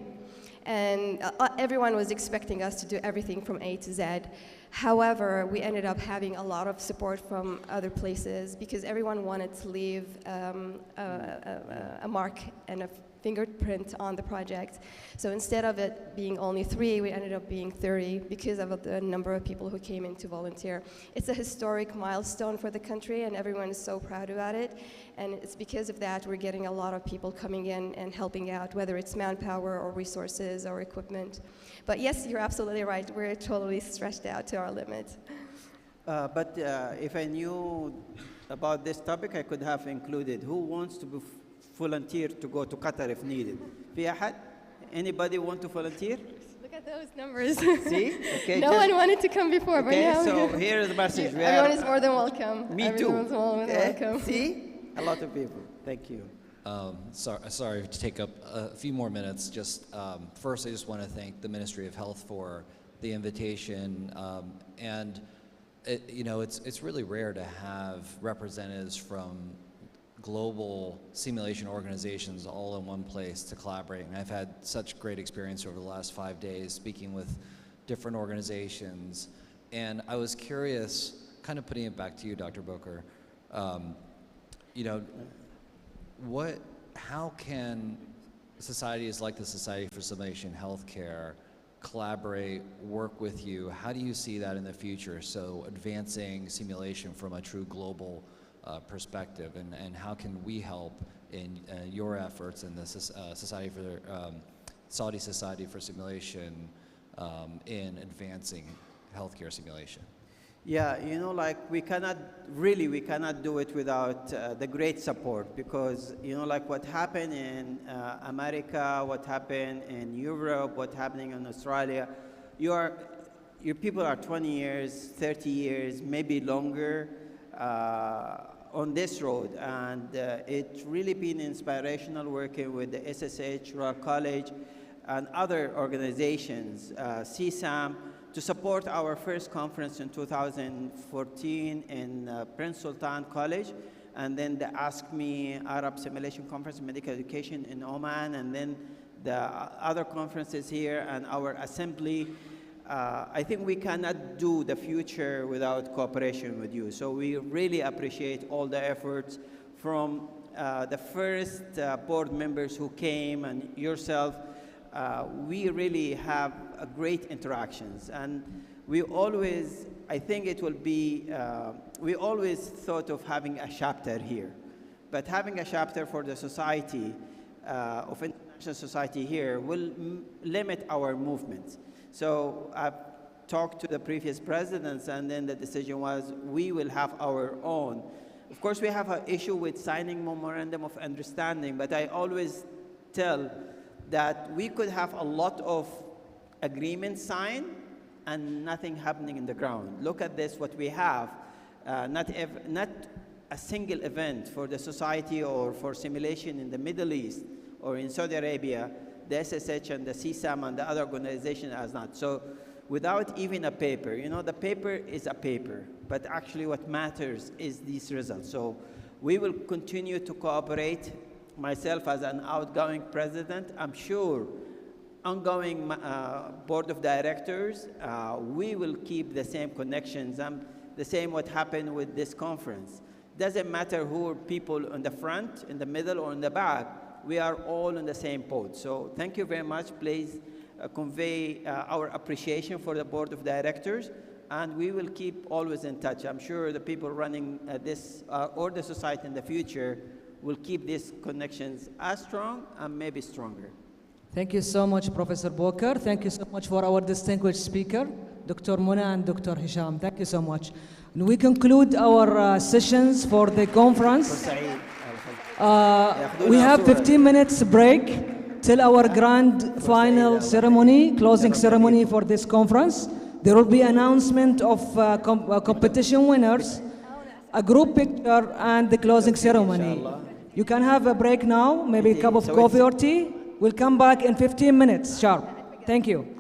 And everyone was expecting us to do everything from A to Z. However, we ended up having a lot of support from other places because everyone wanted to leave a mark and a fingerprint on the project. So instead of it being only 3, we ended up being 30 because of the number of people who came in to volunteer. It's a historic milestone for the country, and everyone is so proud about it. And it's because of that we're getting a lot of people coming in and helping out, whether it's manpower or resources or equipment. But yes, you're absolutely right. We're totally stretched out to our limit. But if I knew about this topic, I could have included who wants to volunteer to go to Qatar if needed. في أحد? Anybody want to volunteer? Look at those numbers. See? Okay, no one wanted to come before, but now. So here is the message. Everyone is more than welcome. Me Everyone's too. more than welcome. See? A lot of people. Thank you. Sorry to take up a few more minutes. Just first, I just want to thank the Ministry of Health for the invitation. And it's really rare to have representatives from global simulation organizations all in one place to collaborate. And I've had such great experience over the last 5 days speaking with different organizations. And I was curious, kind of putting it back to you, Dr. Boker, how can societies like the Society for Simulation Healthcare collaborate, work with you? How do you see that in the future? So advancing simulation from a true global perspective, and how can we help in your efforts in the Saudi Society for Simulation in advancing healthcare simulation? Yeah, like we cannot do it without the great support, because like what happened in America, what happened in Europe, what's happening in Australia, your people are 20 years, 30 years, maybe longer on this road, and it's really been inspirational working with the SSH, Royal College, and other organizations, CSAM, to support our first conference in 2014 in Prince Sultan College, and then the Ask Me Arab Simulation Conference in Medical Education in Oman, and then the other conferences here and our assembly. I think we cannot do the future without cooperation with you. So we really appreciate all the efforts from the first board members who came and yourself. We really have great interactions, and we always, I think it will be, we always thought of having a chapter here, But having a chapter for the society, of international society here, will limit our movement. So I've talked to the previous presidents, and then the decision was we will have our own. Of course, we have an issue with signing memorandum of understanding, but I always tell that we could have a lot of agreements signed and nothing happening in the ground. Look at this, what we have. Not a single event for the society or for simulation in the Middle East or in Saudi Arabia, the SSH and the CSAM and the other organization has not. So without even a paper, you know, the paper is a paper, but actually what matters is these results. So we will continue to cooperate. Myself as an outgoing president, I'm sure ongoing board of directors, we will keep the same connections, the same what happened with this conference. Doesn't matter who are people in the front, in the middle, or in the back, we are all in the same boat. So thank you very much. Please convey our appreciation for the board of directors, and we will keep always in touch. I'm sure the people running this or the society in the future will keep these connections as strong and maybe stronger. Thank you so much, Professor Bokar. Thank you so much for our distinguished speaker, Dr. Muna and Dr. Hisham. Thank you so much. And we conclude our sessions for the conference. We have 15 minutes break till our grand final ceremony, closing ceremony for this conference. There will be announcement of competition winners, a group picture, and the closing ceremony. You can have a break now, maybe a cup of coffee or tea. We'll come back in 15 minutes sharp. Thank you.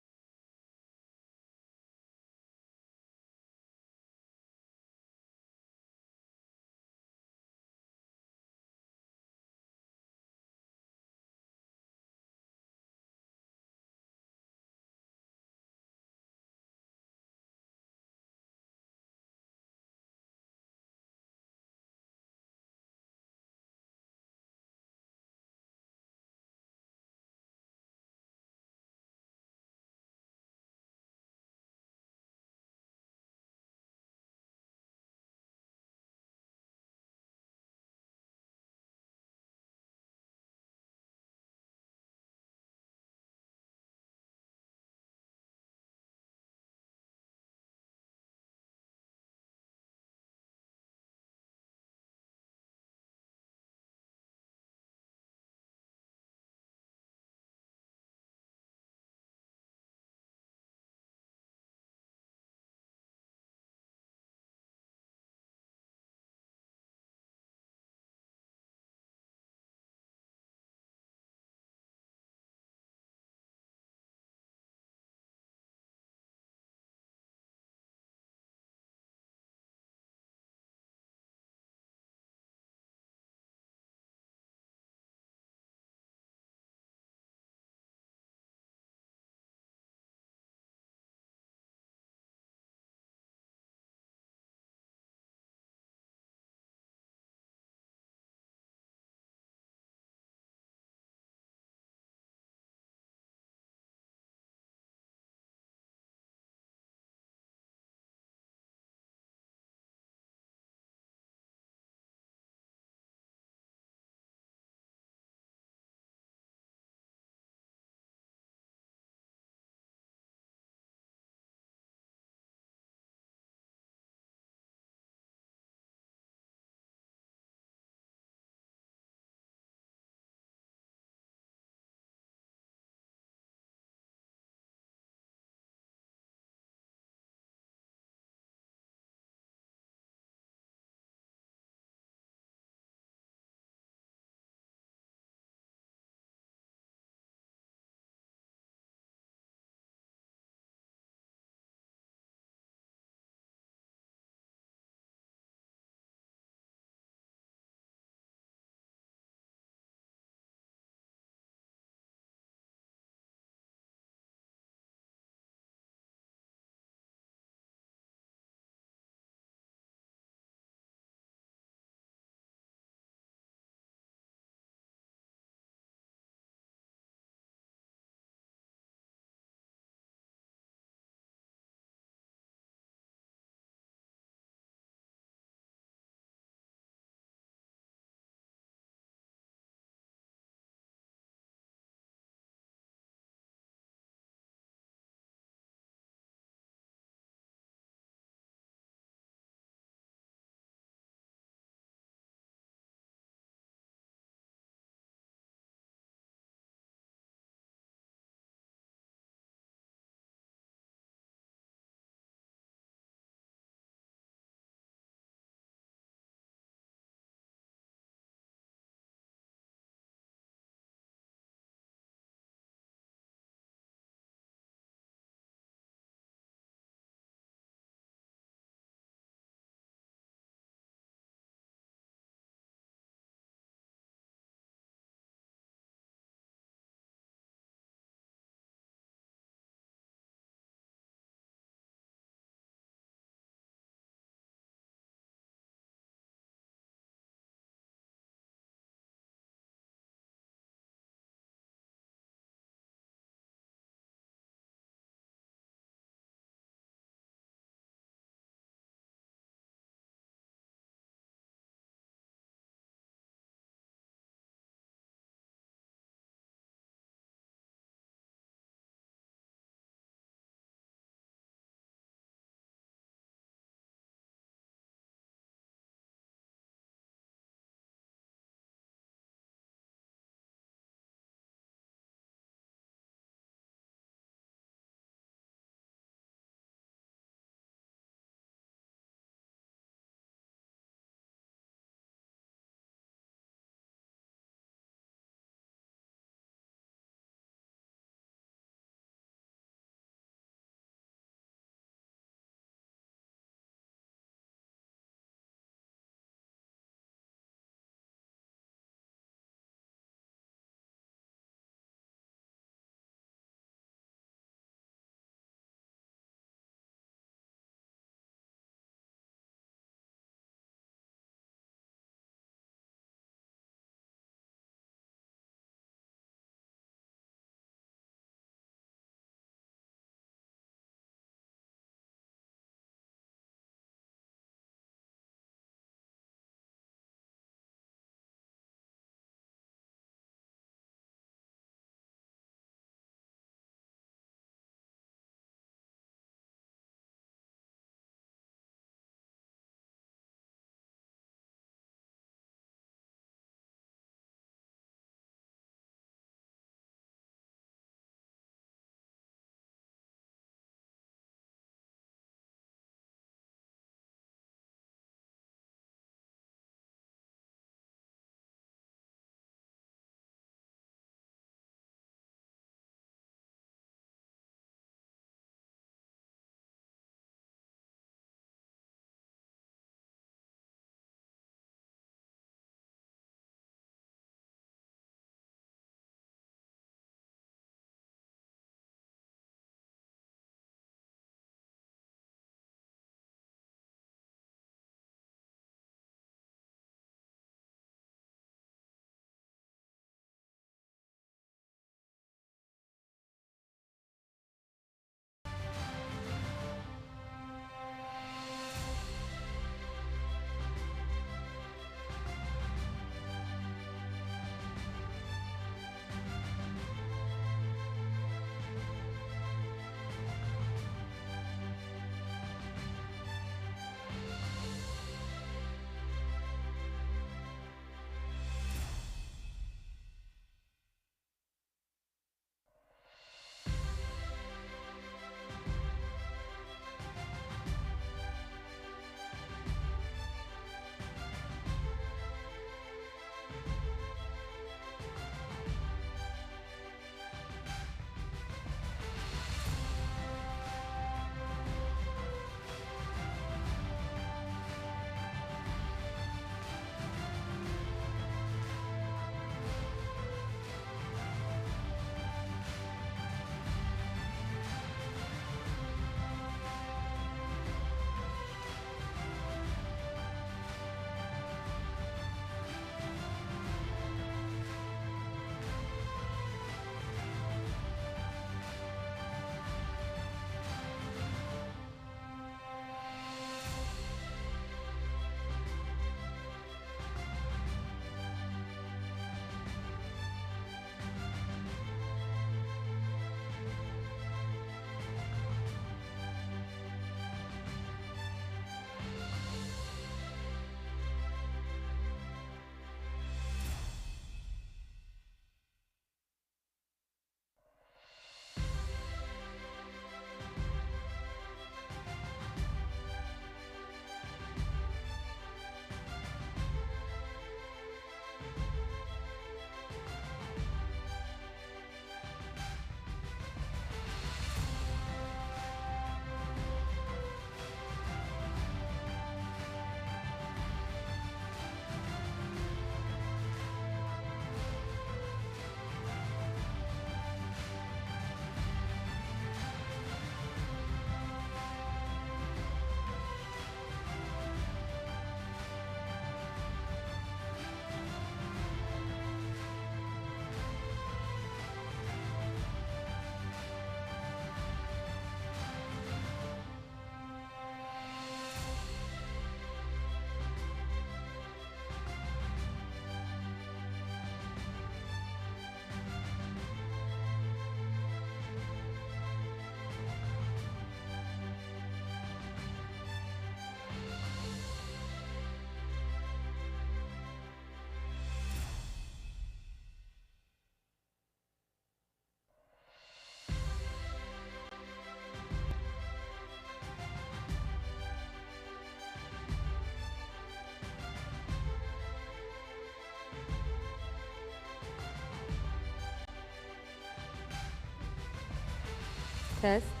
تست.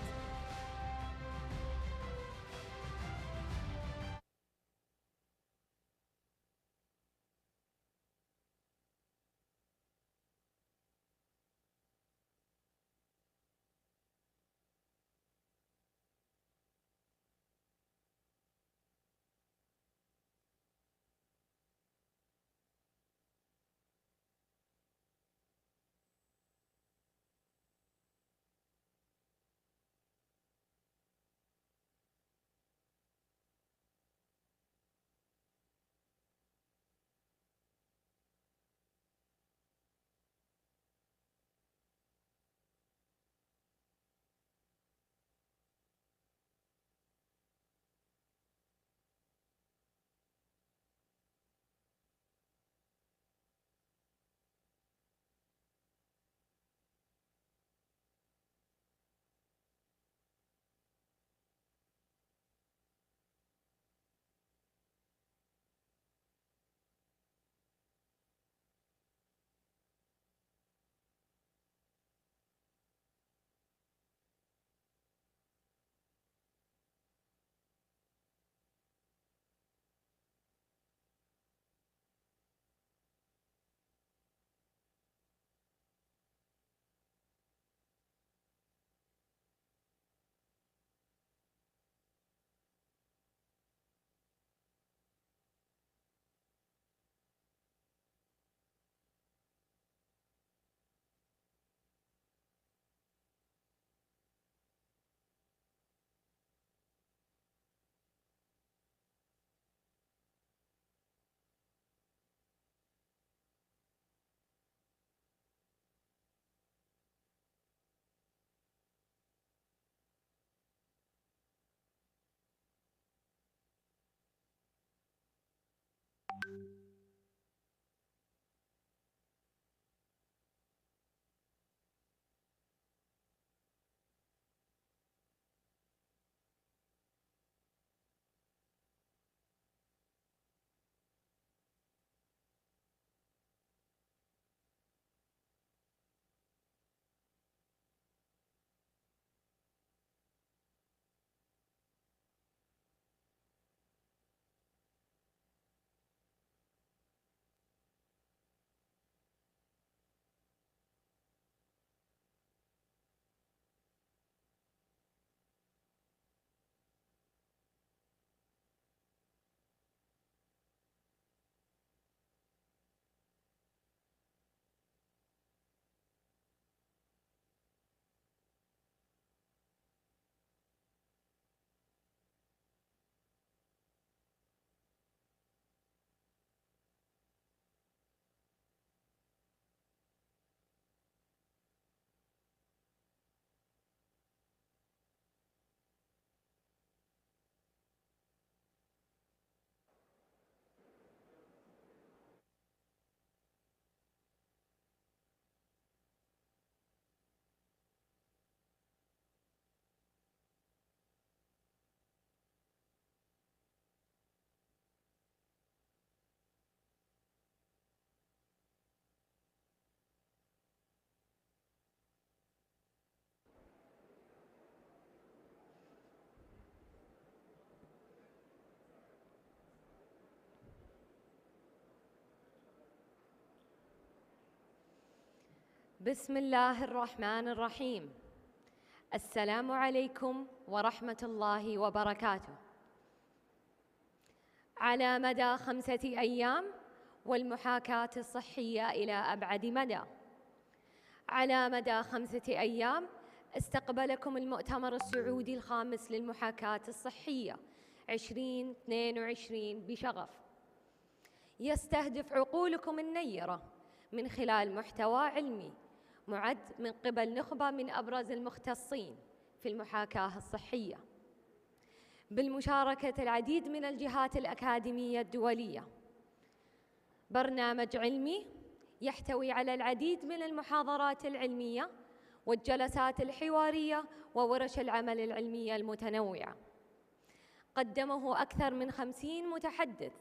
بسم الله الرحمن الرحيم. السلام عليكم ورحمة الله وبركاته. على مدى 5 أيام والمحاكاة الصحية إلى أبعد مدى. على مدى 5 أيام استقبلكم المؤتمر السعودي الخامس للمحاكاة الصحية 2022 بشغف. يستهدف عقولكم النيرة من خلال محتوى علمي معد من قبل نخبة من أبرز المختصين في المحاكاة الصحية، بالمشاركة العديد من الجهات الأكاديمية الدولية. برنامج علمي يحتوي على العديد من المحاضرات العلمية والجلسات الحوارية وورش العمل العلمية المتنوعة. قدمه أكثر من 50 متحدث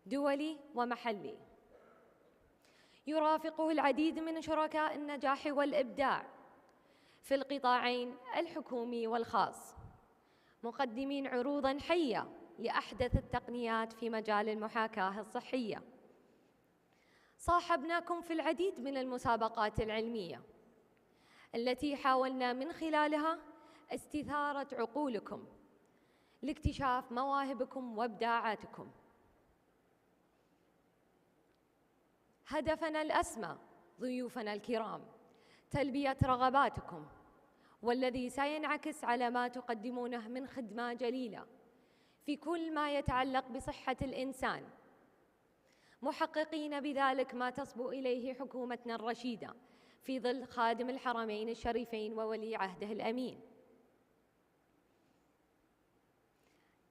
دولي ومحلي. يرافقه العديد من شركاء النجاح والإبداع في القطاعين الحكومي والخاص، مقدمين عروضاً حية لأحدث التقنيات في مجال المحاكاة الصحية. صاحبناكم في العديد من المسابقات العلمية التي حاولنا من خلالها استثارة عقولكم لاكتشاف مواهبكم وابداعاتكم. هدفنا الأسمى ضيوفنا الكرام تلبية رغباتكم، والذي سينعكس على ما تقدمونه من خدمة جليلة في كل ما يتعلق بصحة الإنسان، محققين بذلك ما تصبو إليه حكومتنا الرشيدة في ظل خادم الحرمين الشريفين وولي عهده الأمين.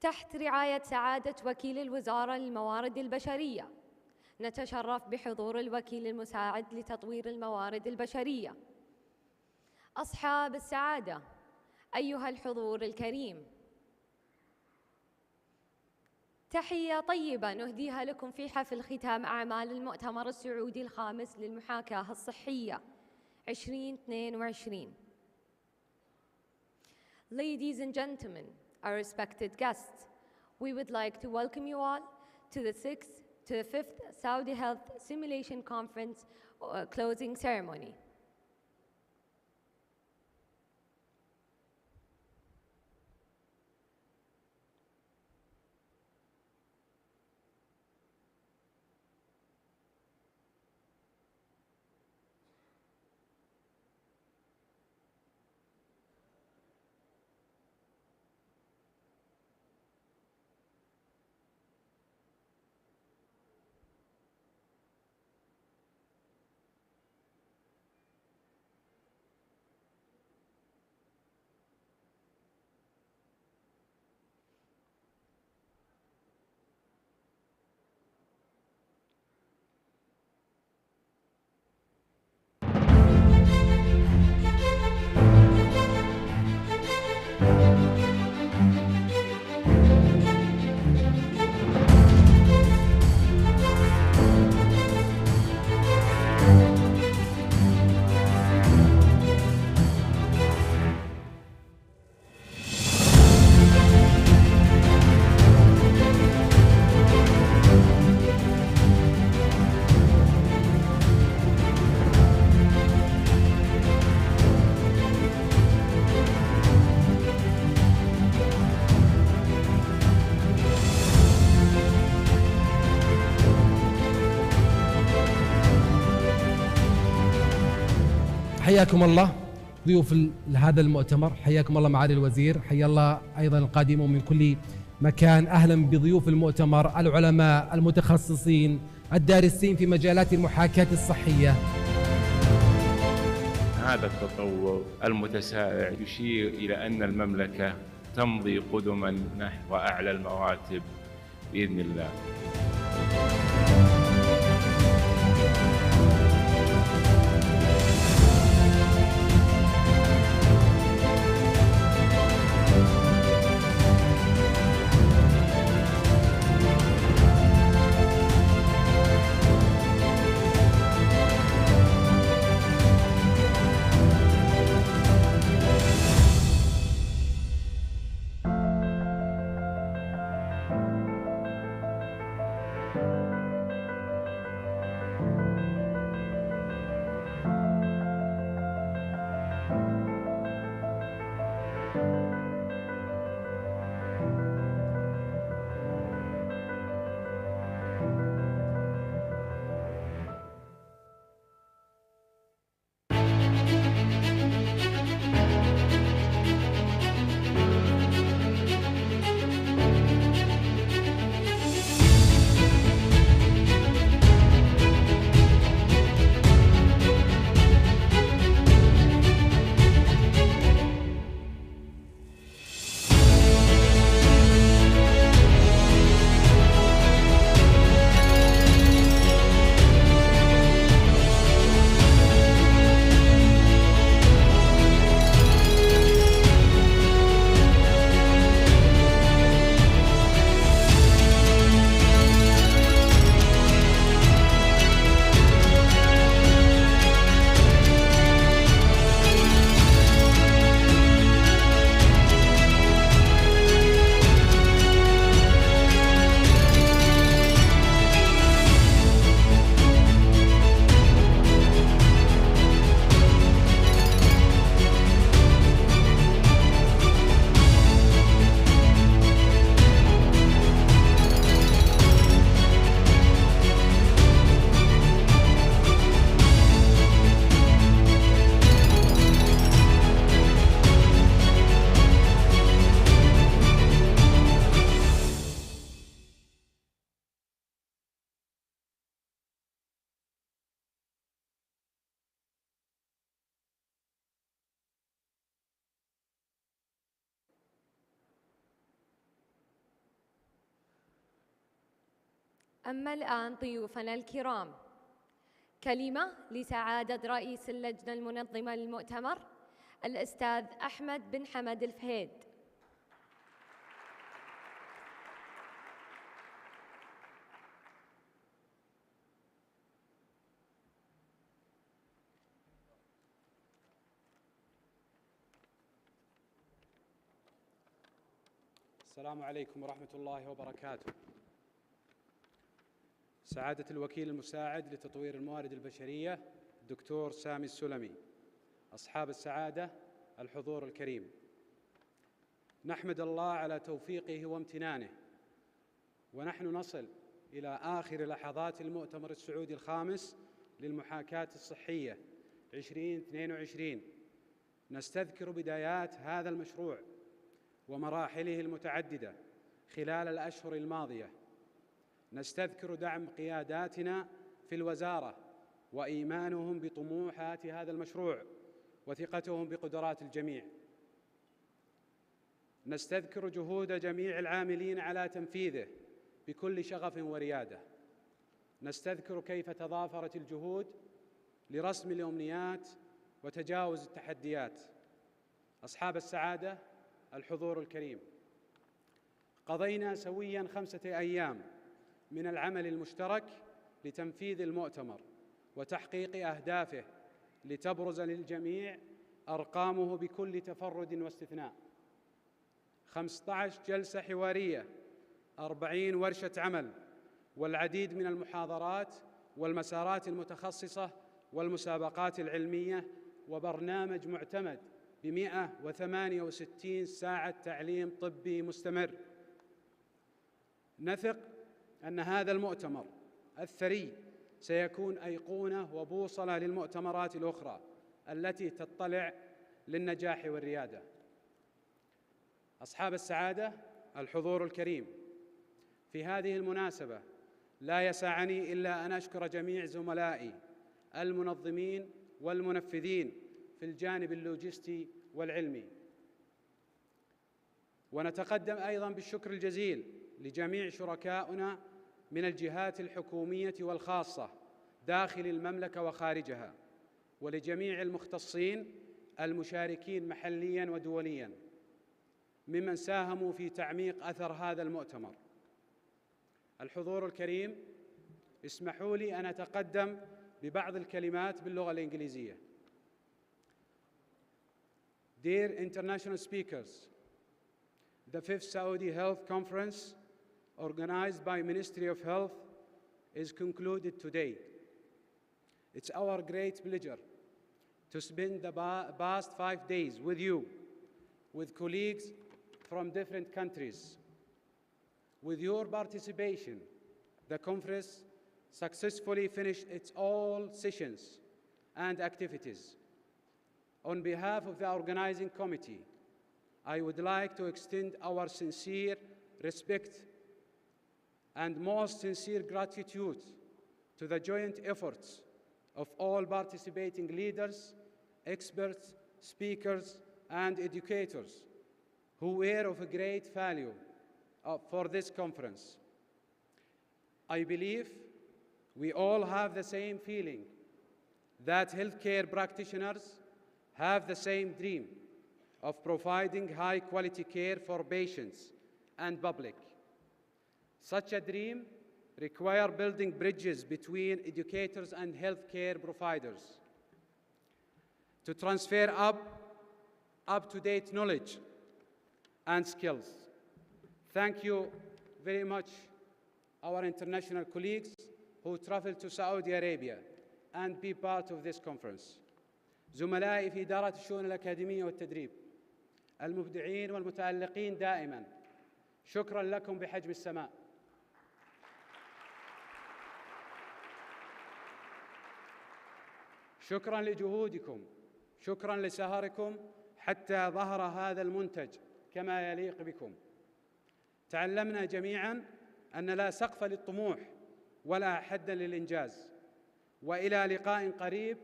تحت رعاية سعادة وكيل الوزارة للموارد البشرية، نتشرف بحضور الوكيل المساعد لتطوير الموارد البشرية. أصحاب السعادة، أيها الحضور الكريم، تحية طيبة نهديها لكم في حفل ختام أعمال المؤتمر السعودي الخامس للمحاكاة الصحية 2022. Ladies and gentlemen, our respected guests, we would like to welcome you all to the 5th Saudi Health Simulation Conference closing ceremony. حياكم الله ضيوف هذا المؤتمر، حياكم الله معالي الوزير، حيا الله أيضا القادمون من كل مكان. أهلا بضيوف المؤتمر، العلماء المتخصصين الدارسين في مجالات المحاكاة الصحية. هذا التطور المتسارع يشير إلى أن المملكة تمضي قدما نحو أعلى المراتب بإذن الله. أما الآن ضيوفنا الكرام، كلمة لسعادة رئيس اللجنة المنظمة للمؤتمر الأستاذ أحمد بن حمد الفهيد. السلام عليكم ورحمة الله وبركاته. سعادة الوكيل المساعد لتطوير الموارد البشرية الدكتور سامي السلمي، أصحاب السعادة، الحضور الكريم، نحمد الله على توفيقه وامتنانه ونحن نصل إلى آخر لحظات المؤتمر السعودي الخامس للمحاكاة الصحية 2022. نستذكر بدايات هذا المشروع ومراحله المتعددة خلال الأشهر الماضية. نستذكر دعم قياداتنا في الوزارة وإيمانهم بطموحات هذا المشروع وثقتهم بقدرات الجميع. نستذكر جهود جميع العاملين على تنفيذه بكل شغف وريادة. نستذكر كيف تضافرت الجهود لرسم الأمنيات وتجاوز التحديات. أصحاب السعادة، الحضور الكريم، قضينا سوياً 5 أيام من العمل المشترك لتنفيذ المؤتمر وتحقيق أهدافه لتبرز للجميع أرقامه بكل تفرد واستثناء. 15 جلسة حوارية، 40 ورشة عمل، والعديد من المحاضرات والمسارات المتخصصة والمسابقات العلمية، وبرنامج معتمد ب168 ساعة تعليم طبي مستمر. نثق أن هذا المؤتمر الثري سيكون أيقونة وبوصلة للمؤتمرات الأخرى التي تطلع للنجاح والريادة. أصحاب السعادة، الحضور الكريم، في هذه المناسبة لا يسعني إلا أن أشكر جميع زملائي المنظمين والمنفذين في الجانب اللوجستي والعلمي. ونتقدم أيضاً بالشكر الجزيل لجميع شركائنا من الجهات الحكومية والخاصة داخل المملكة وخارجها، ولجميع المختصين المشاركين محلياً ودولياً ممن ساهموا في تعميق أثر هذا المؤتمر. الحضور الكريم، اسمحوا لي أن أتقدم ببعض الكلمات باللغة الإنجليزية. Dear international speakers, the 5th Saudi Health Conference organized by Ministry of Health is concluded today. It's our great pleasure to spend the past 5 days with you, with colleagues from different countries. With your participation, the conference successfully finished its all sessions and activities. On behalf of the organizing committee, I would like to extend our sincere respect and most sincere gratitude to the joint efforts of all participating leaders, experts, speakers, and educators who were of great value for this conference. I believe we all have the same feeling that healthcare practitioners have the same dream of providing high-quality care for patients and public. Such a dream requires building bridges between educators and healthcare providers to transfer up-to-date knowledge and skills. Thank you very much, our international colleagues who traveled to Saudi Arabia and be part of this conference. زملائي في إدارة الشؤون الأكاديمية والتدريب، المبدعين والمتألقين دائماً، شكراً لكم بحجم السماء. شكراً لجهودكم، شكراً لسهركم حتى ظهر هذا المنتج كما يليق بكم. تعلمنا جميعاً أن لا سقف للطموح ولا حداً للإنجاز. وإلى لقاء قريب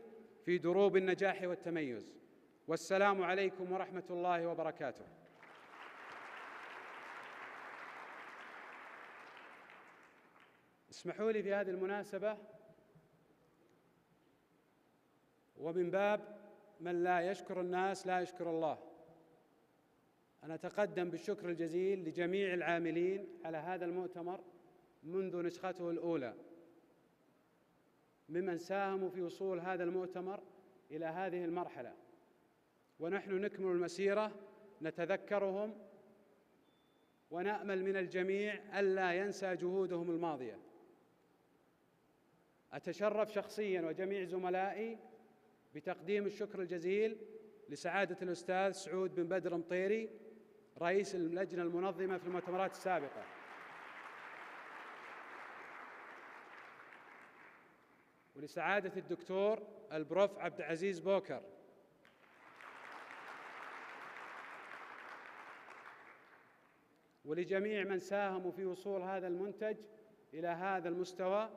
في دروب النجاح والتميز. والسلام عليكم ورحمة الله وبركاته. اسمحوا لي في هذه المناسبة ومن باب من لا يشكر الناس لا يشكر الله، أنا أتقدم بالشكر الجزيل لجميع العاملين على هذا المؤتمر منذ نسخته الأولى، ممن ساهموا في وصول هذا المؤتمر إلى هذه المرحلة، ونحن نكمل المسيرة نتذكرهم ونأمل من الجميع ألا ينسى جهودهم الماضية. أتشرف شخصياً وجميع زملائي بتقديم الشكر الجزيل لسعادة الأستاذ سعود بن بدر مطيري رئيس اللجنة المنظمة في المؤتمرات السابقة، ولسعادة الدكتور البروف عبد العزيز بوكر، ولجميع من ساهموا في وصول هذا المنتج إلى هذا المستوى،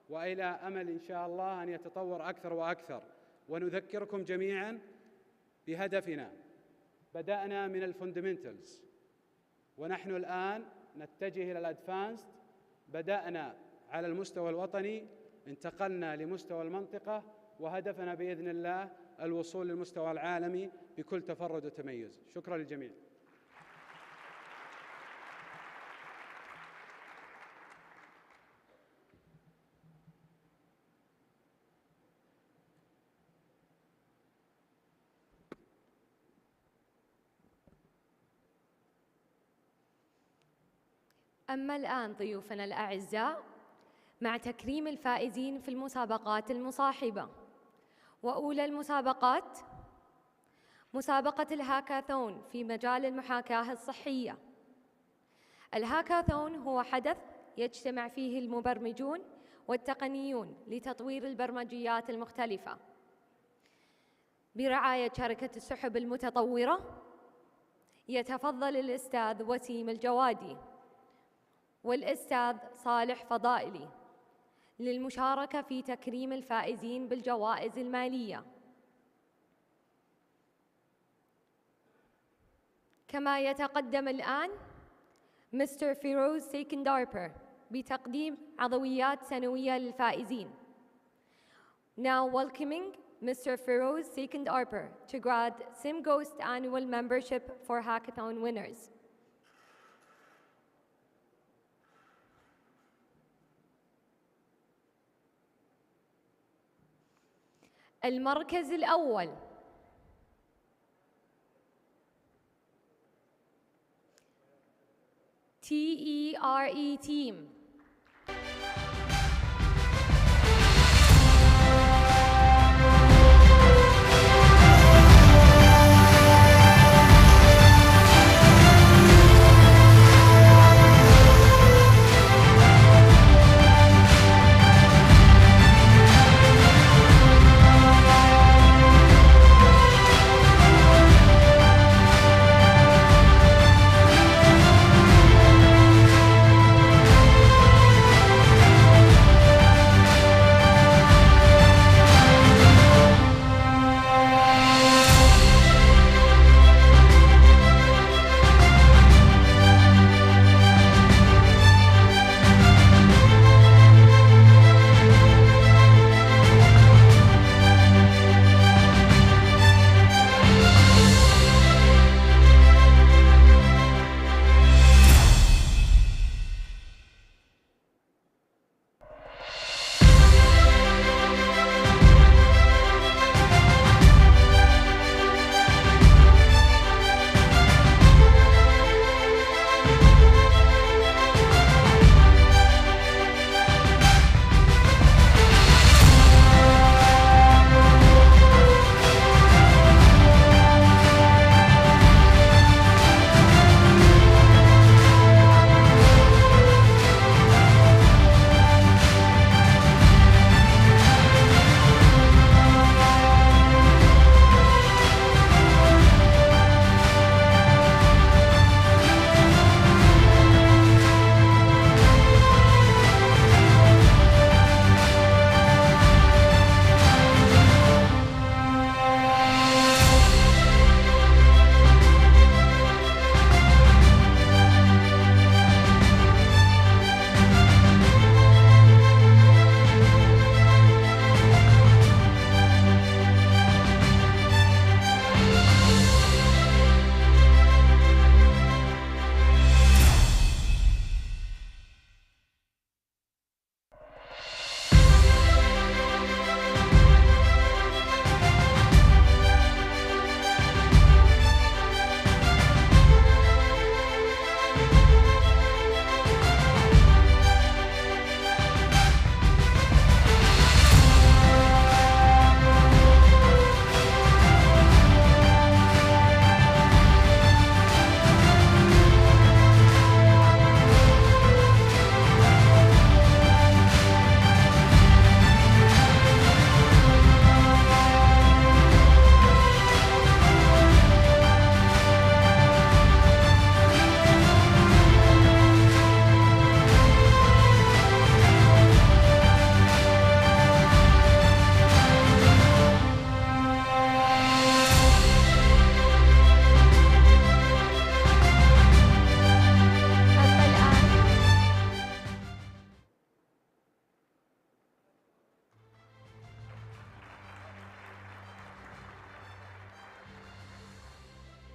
وإلى أمل إن شاء الله أن يتطور أكثر وأكثر. ونذكركم جميعاً بهدفنا، بدأنا من الفوندمنتالز ونحن الآن نتجه إلى الأدفانسد. بدأنا على المستوى الوطني، انتقلنا لمستوى المنطقة، وهدفنا بإذن الله الوصول للمستوى العالمي بكل تفرد وتميز. شكرا للجميع. أما الآن ضيوفنا الأعزاء مع تكريم الفائزين في المسابقات المصاحبة. وأولى المسابقات مسابقة الهاكاثون في مجال المحاكاة الصحية. الهاكاثون هو حدث يجتمع فيه المبرمجون والتقنيون لتطوير البرمجيات المختلفة برعاية شركة السحب المتطورة. يتفضل الأستاذ وسيم الجوادي والأستاذ صالح فضائلي للمشاركة في تكريم الفائزين بالجوائز المالية. كما يتقدم الآن مستر فيروز سيكنداربر بتقديم عضويات سنوية للفائزين. Now welcoming Mr. Feroz Sekundarpur to grant SimGhost Annual Membership for Hackathon winners. المركز الأول TERE Team.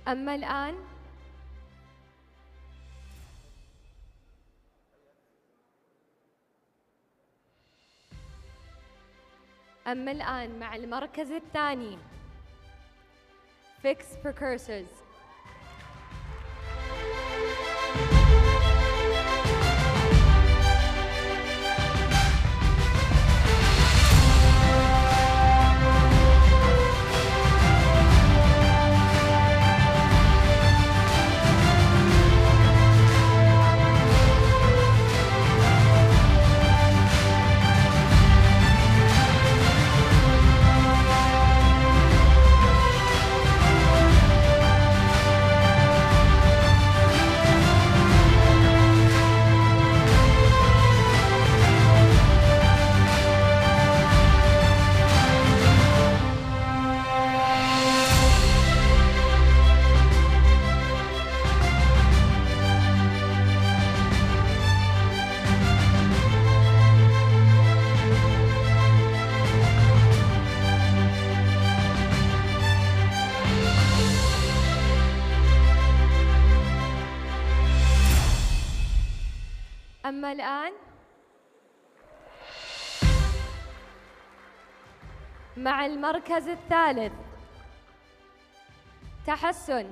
أما الآن مع المركز الثاني Fixed Precursors. أما الآن مع المركز الثالث تحسن.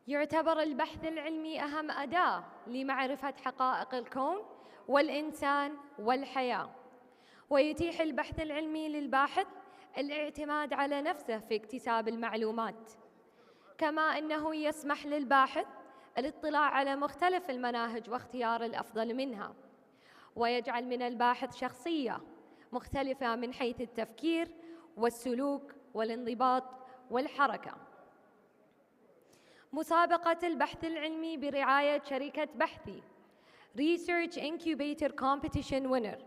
يعتبر البحث العلمي أهم أداة لمعرفة حقائق الكون والإنسان والحياة، ويتيح البحث العلمي للباحث الاعتماد على نفسه في اكتساب المعلومات، كما أنه يسمح للباحث الاطلاع على مختلف المناهج واختيار الأفضل منها، ويجعل من الباحث شخصية مختلفة من حيث التفكير والسلوك والانضباط والحركة. مسابقة البحث العلمي برعاية شركة بحثي Research Incubator Competition Winner.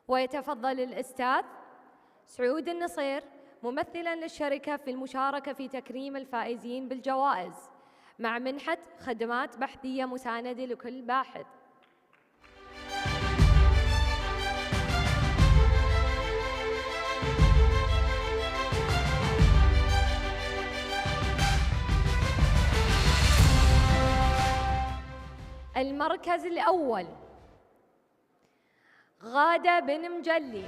ويتفضل الأستاذ سعود النصير ممثلاً للشركة في المشاركة في تكريم الفائزين بالجوائز مع منحة خدمات بحثية مساندة لكل باحث. المركز الأول غادة بن مجلي.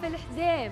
في الحزيم.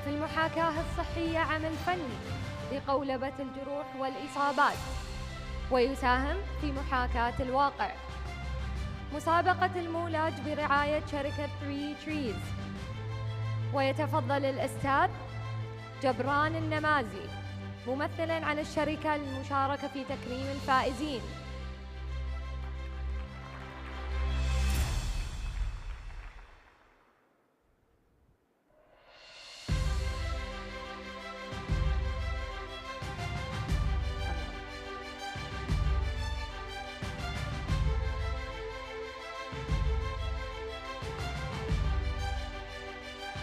المحاكاة الصحية عمل فني لقولبة الجروح والإصابات ويساهم في محاكاة الواقع. مسابقة المولاج برعاية شركة 3 Trees، ويتفضل الأستاذ جبران النمازي ممثلاً عن الشركة للمشاركة في تكريم الفائزين.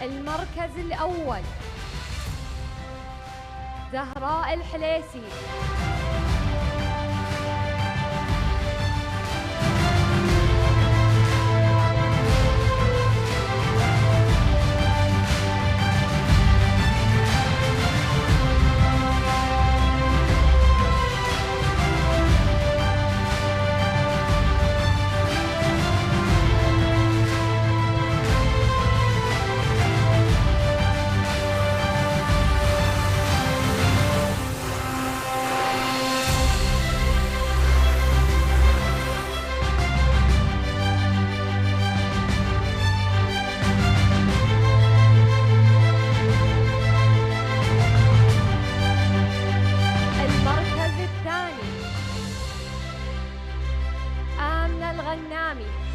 المركز الأول زهراء الحليسي. الإعلامي.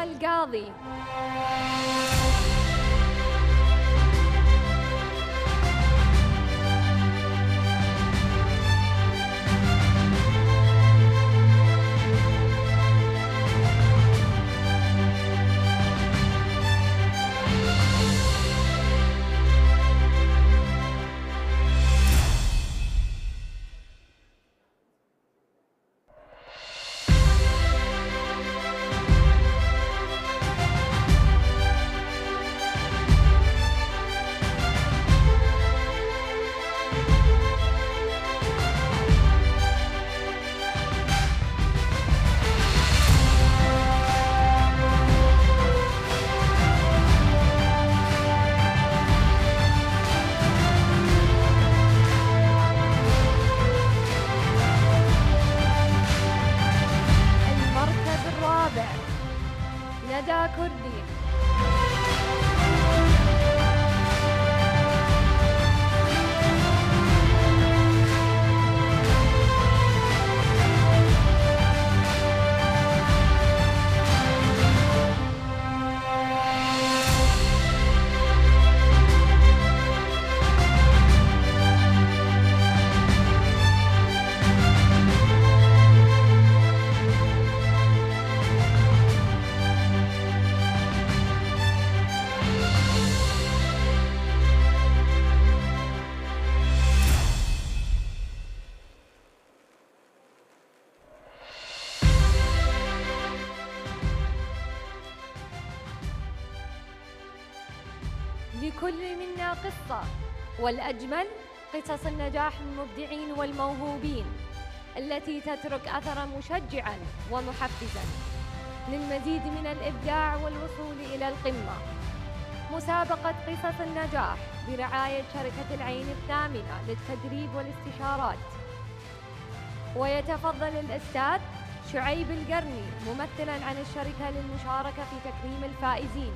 القاضي. لكل منا قصة، والأجمل قصص النجاح المبدعين والموهوبين التي تترك أثراً مشجعاً ومحفزاً للمزيد من الإبداع والوصول إلى القمة. مسابقة قصص النجاح برعاية شركة العين الثامنة للتدريب والاستشارات. ويتفضل الأستاذ شعيب القرني ممثلاً عن الشركة للمشاركة في تكريم الفائزين.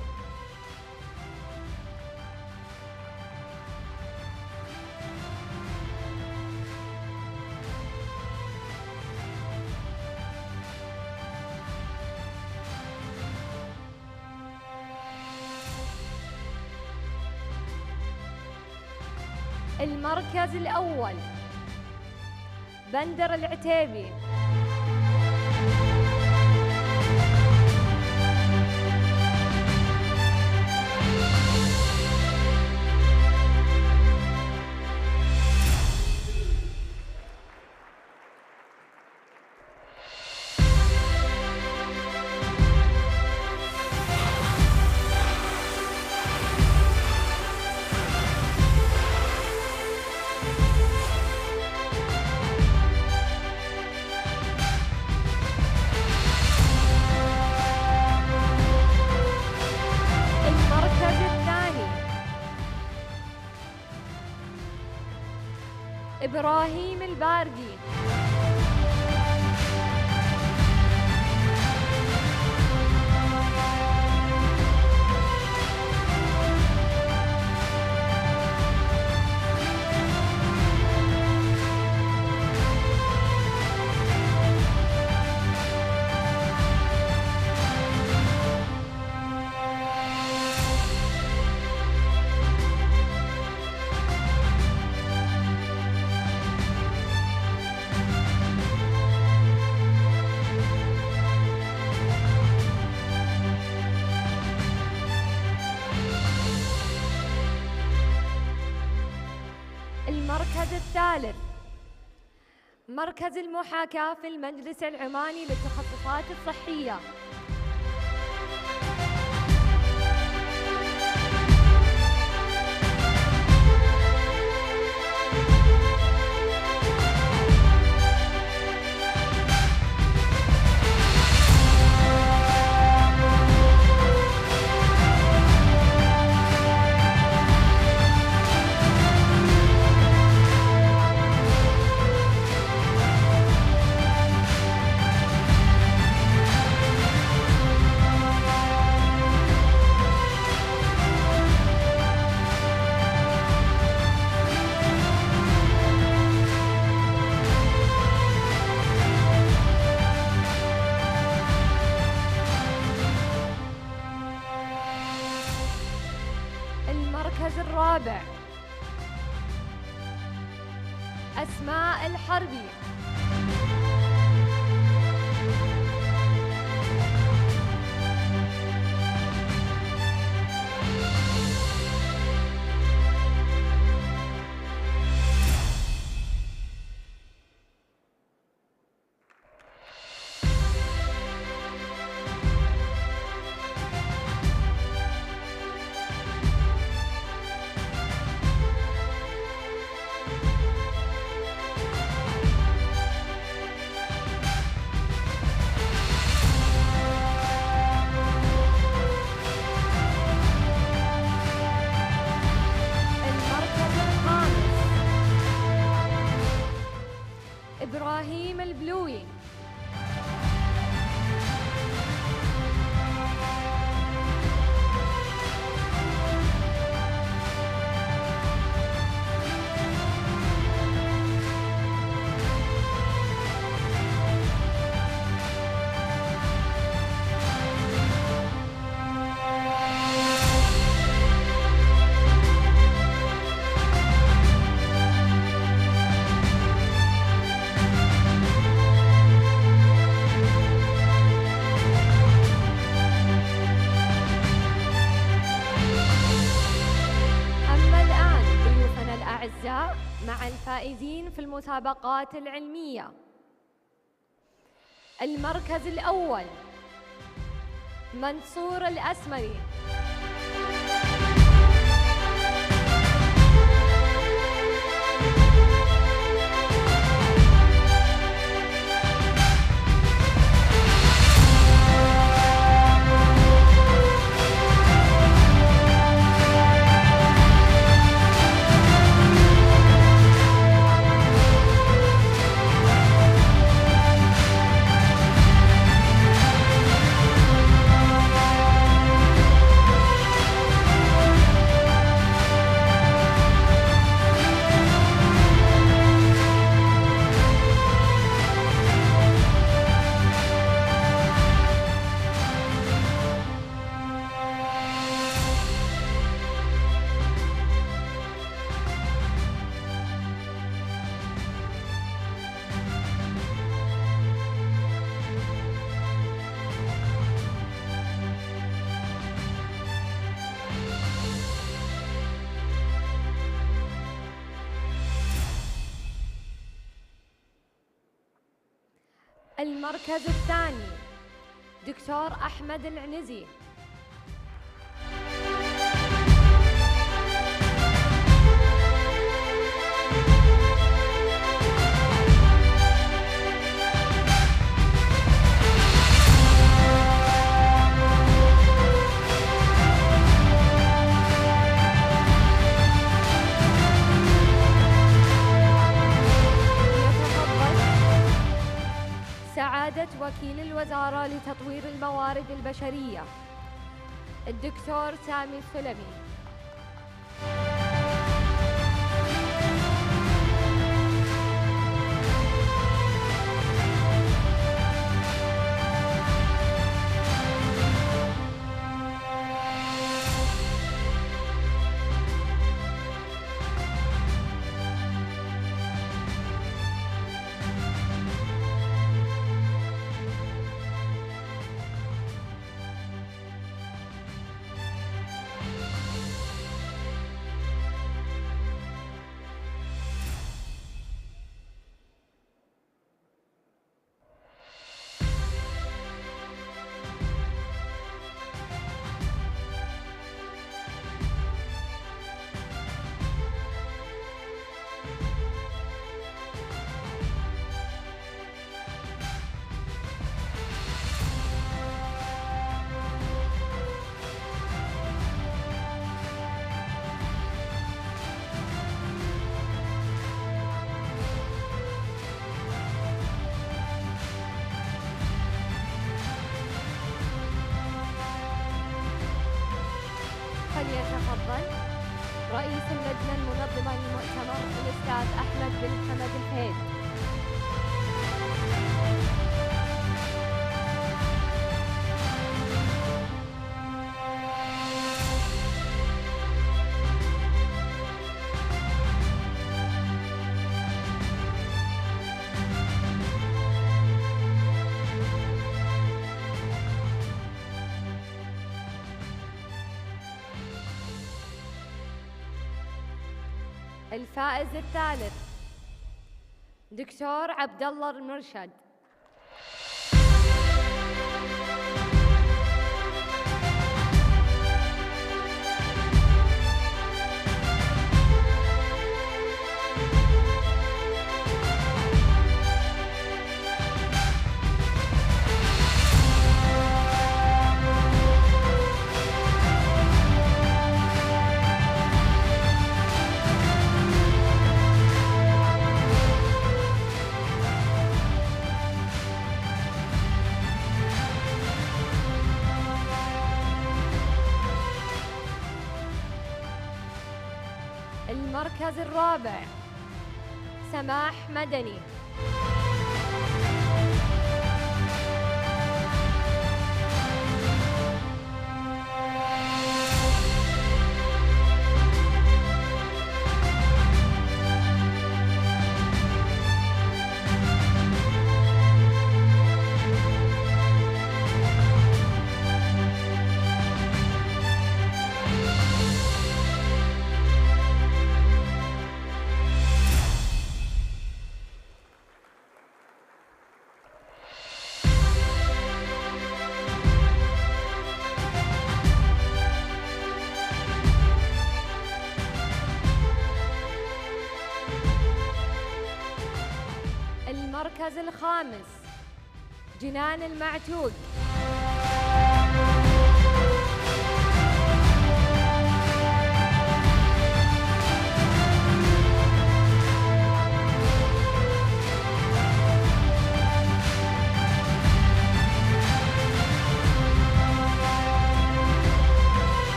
المركز الأول بندر العتيبي. إبراهيم الباردي. المركز الثالث مركز المحاكاة في المجلس العماني للتخصصات الصحية. المركز الرابع أسماء الحربي. إبراهيم البلوي. مع الفائزين في المسابقات العلمية. المركز الأول منصور الأسمري. المركز الثاني دكتور أحمد العنزي. سعادة وكيل الوزارة لتطوير الموارد البشرية الدكتور سامي السلمي. وليتفضل رئيس اللجنة المنظمة للمؤتمر الأستاذ أحمد بن حمد الفهيد. الفائز الثالث دكتور عبد الله المرشد. المركز الرابع سماح مدني. المركز الخامس جنان المعتوق.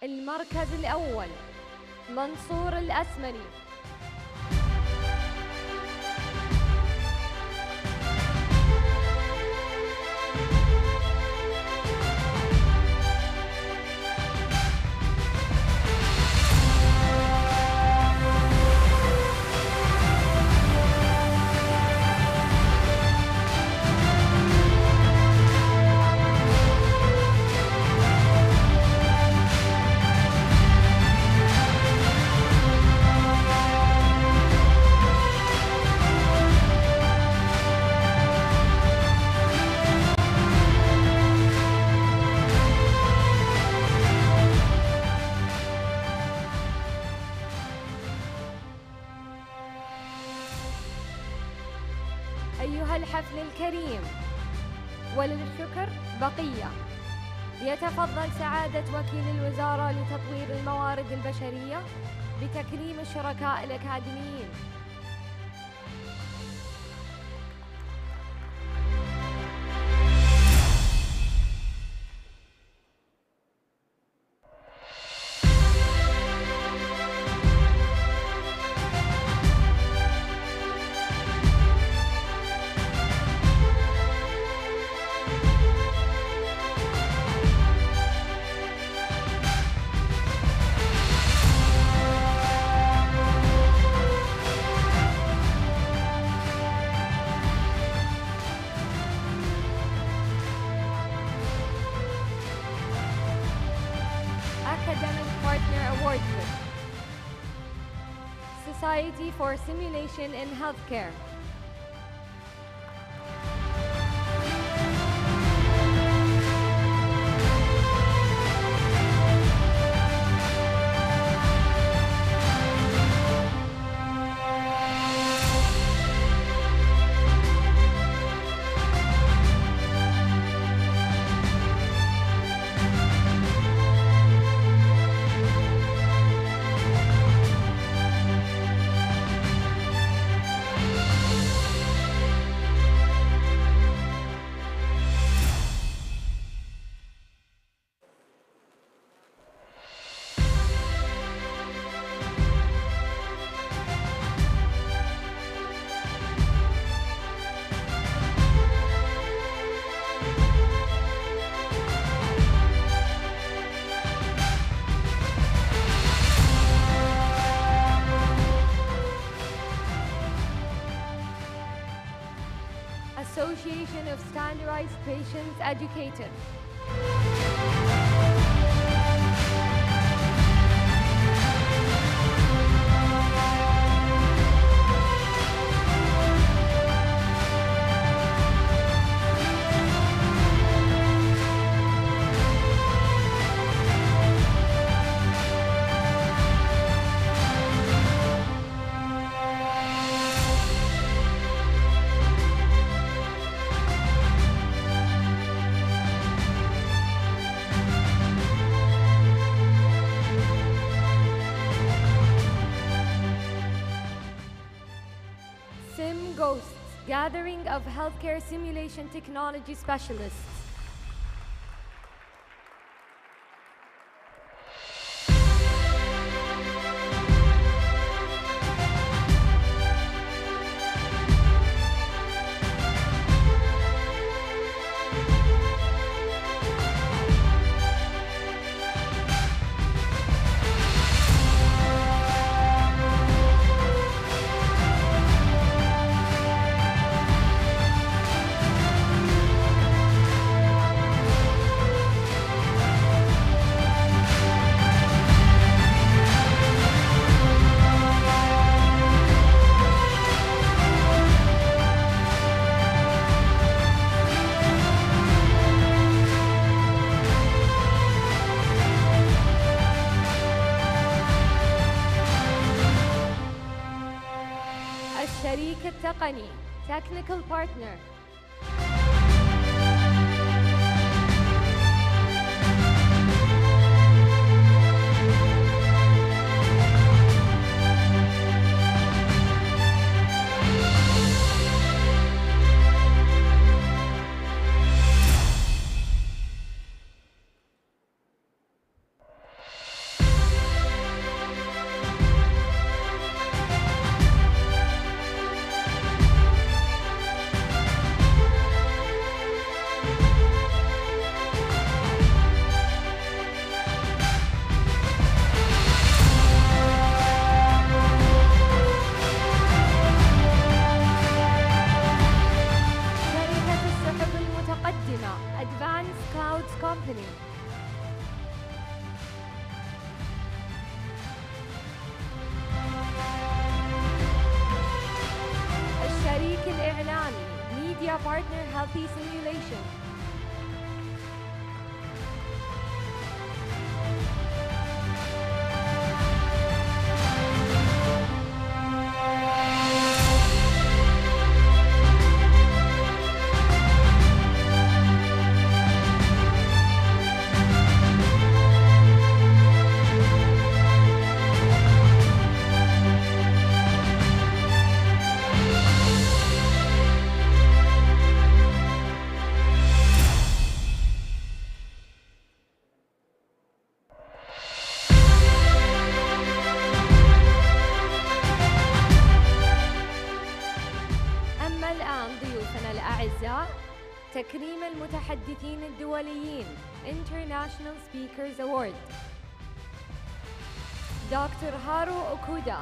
المركز الأول منصور الأسمني. أيها الحفل الكريم وللشكر بقية، يتفضل سعادة وكيل الوزارة لتطوير الموارد البشرية بتكريم الشركاء الأكاديميين. Academic Partner Award Society for Simulation in Healthcare. Association of Standardized Patients Educators. Gathering of healthcare simulation technology specialists. الشريك التقني Technical Partner. الشريك الإعلامي Media Partner Healthy Simulation. تكريم المتحدثين الدوليين International Speakers Award. دكتور هارو أوكودا.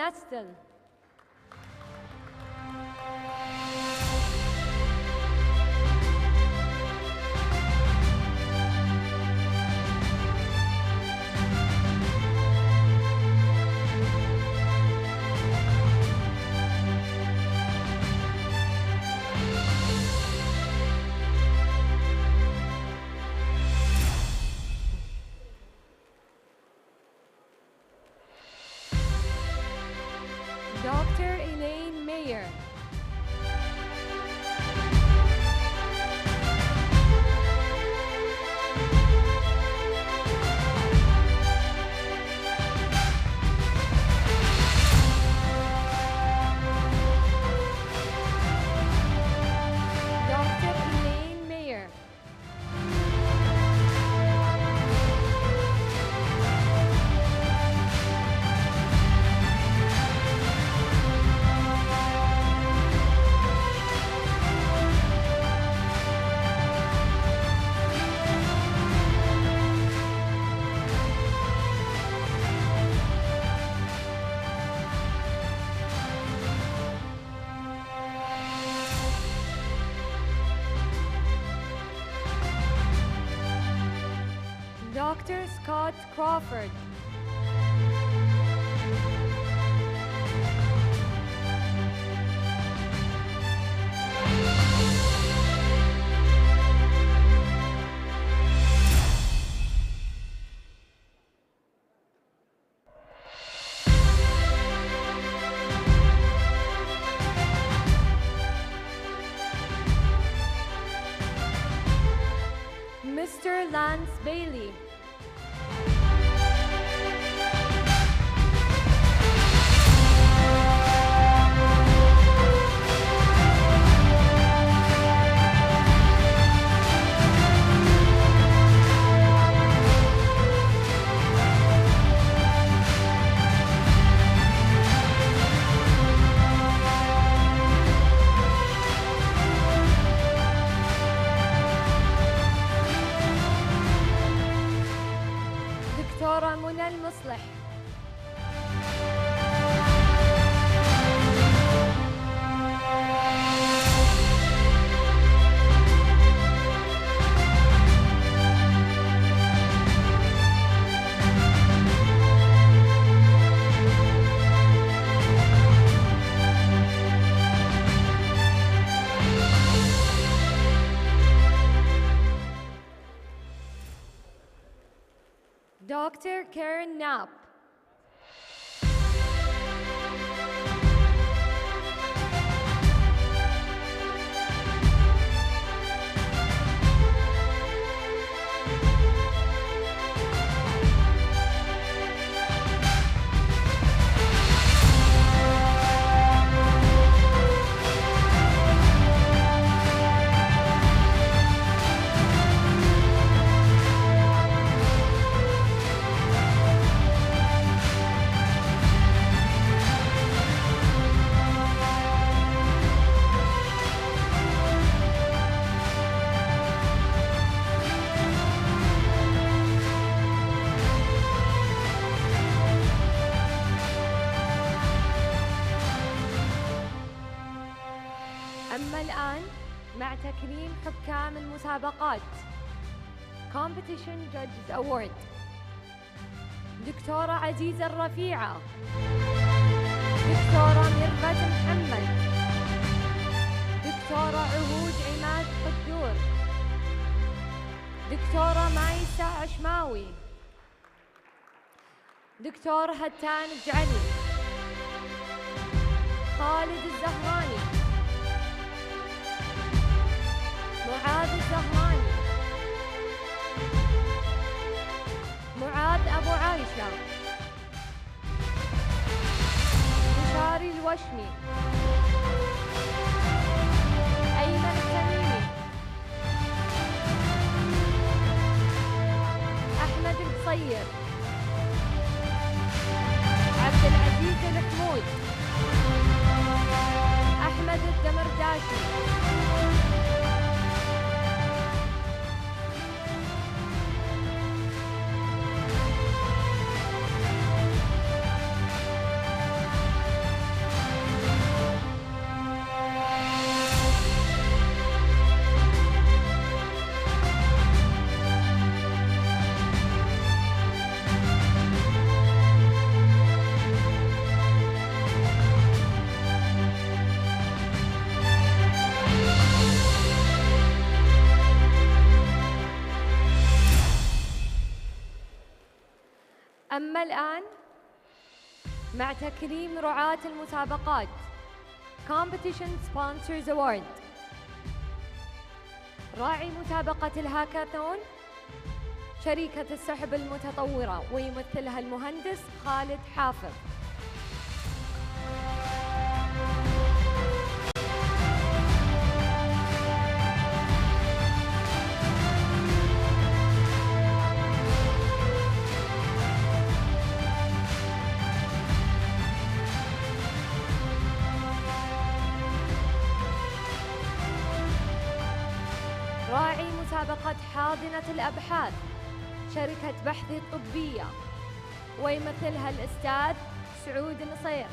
نستل. Dr. Elaine Mayer. Dr. Elaine Mayer. Dr. Scott Crawford. Mr. Lance Bailey. دكتورة منى المصلح. Dr. Karen Knapp. أما الآن مع تكريم حكام المسابقات Competition Judges Award. دكتورة عزيزة الرفيعة، دكتورة ميرفت محمد، دكتورة عهود عماد قدور، دكتورة مايسة عشماوي، دكتور هتان الجعلي، خالد الزهراني، معاذ الزهراني، معاذ أبو عايشة، مشاري الوشمي، أيمن التميمي، أحمد القصير، عبد العزيز الحمود، أحمد الدمرداشي، أما الآن مع تكريم رعاة المسابقات Competition Sponsors Award. راعي مسابقة الهاكاثون شركة السحب المتطورة ويمثلها المهندس خالد حافظ. راعي مسابقة حاضنة الأبحاث شركة بحث طبية ويمثلها الأستاذ سعود نصير.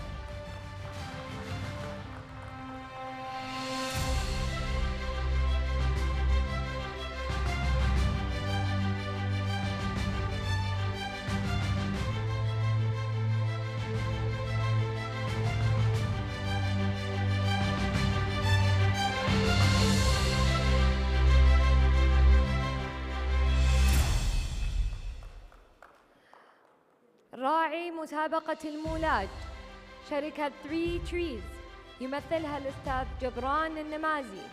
راعي مسابقة المولاج شركة 3 Trees يمثلها الأستاذ جبران النمازي.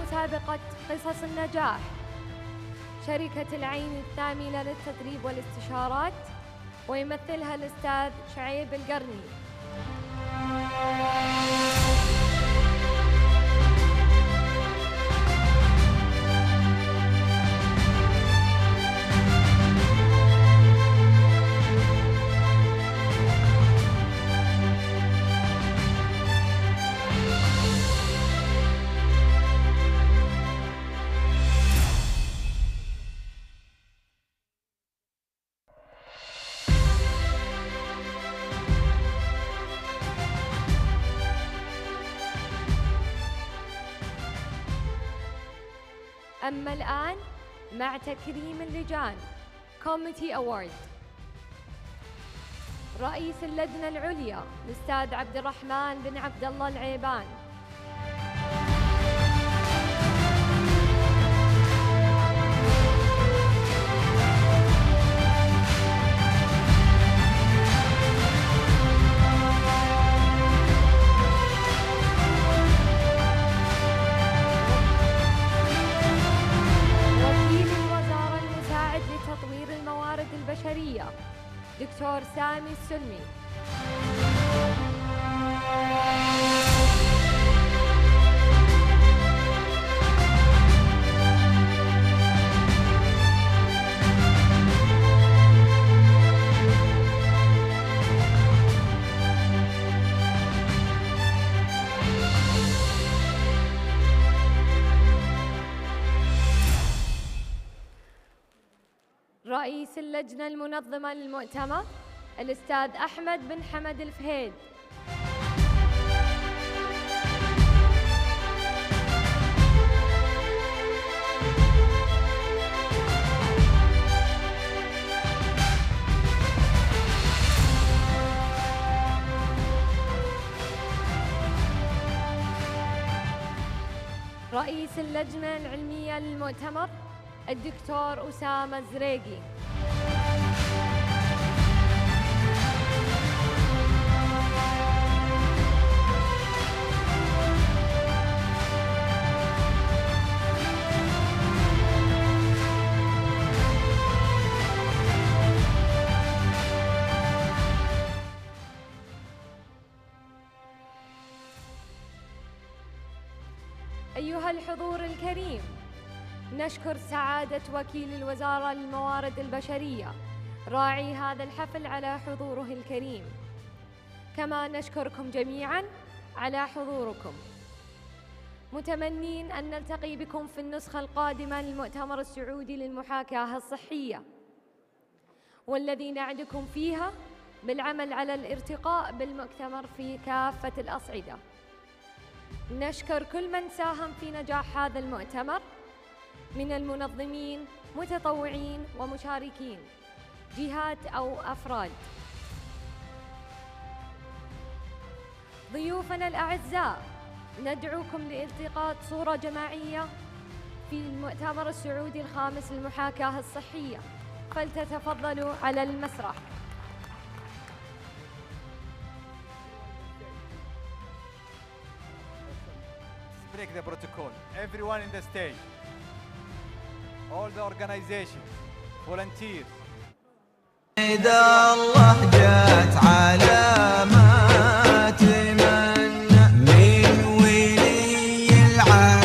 مسابقة قصص النجاح شركة العين الثامنة للتدريب والاستشارات ويمثلها الأستاذ شعيب القرني. أما الآن مع تكريم اللجان Committee Award. رئيس اللجنة العليا الأستاذ عبد الرحمن بن عبد الله العيبان. البشرية دكتور سامي السلمي. رئيس اللجنة المنظمة للمؤتمر الأستاذ أحمد بن حمد الفهيد. رئيس اللجنة العلمية للمؤتمر الدكتور أسامة الزريقي. أيها الحضور الكريم، نشكر سعادة وكيل الوزارة للموارد البشرية راعي هذا الحفل على حضوره الكريم، كما نشكركم جميعاً على حضوركم، متمنين أن نلتقي بكم في النسخة القادمة للمؤتمر السعودي للمحاكاة الصحية. والذي نعدكم فيها بالعمل على الارتقاء بالمؤتمر في كافة الأصعدة. نشكر كل من ساهم في نجاح هذا المؤتمر من المنظمين، متطوعين ومشاركين، جهات أو أفراد. ضيوفنا الأعزاء، ندعوكم لالتقاط صورة جماعية في المؤتمر السعودي الخامس للمحاكاة الصحية، فلتتفضلوا على المسرح. Break the protocol. Everyone in the stage. All the organization, volunteers. إذا الله جات علامات من ولي العهد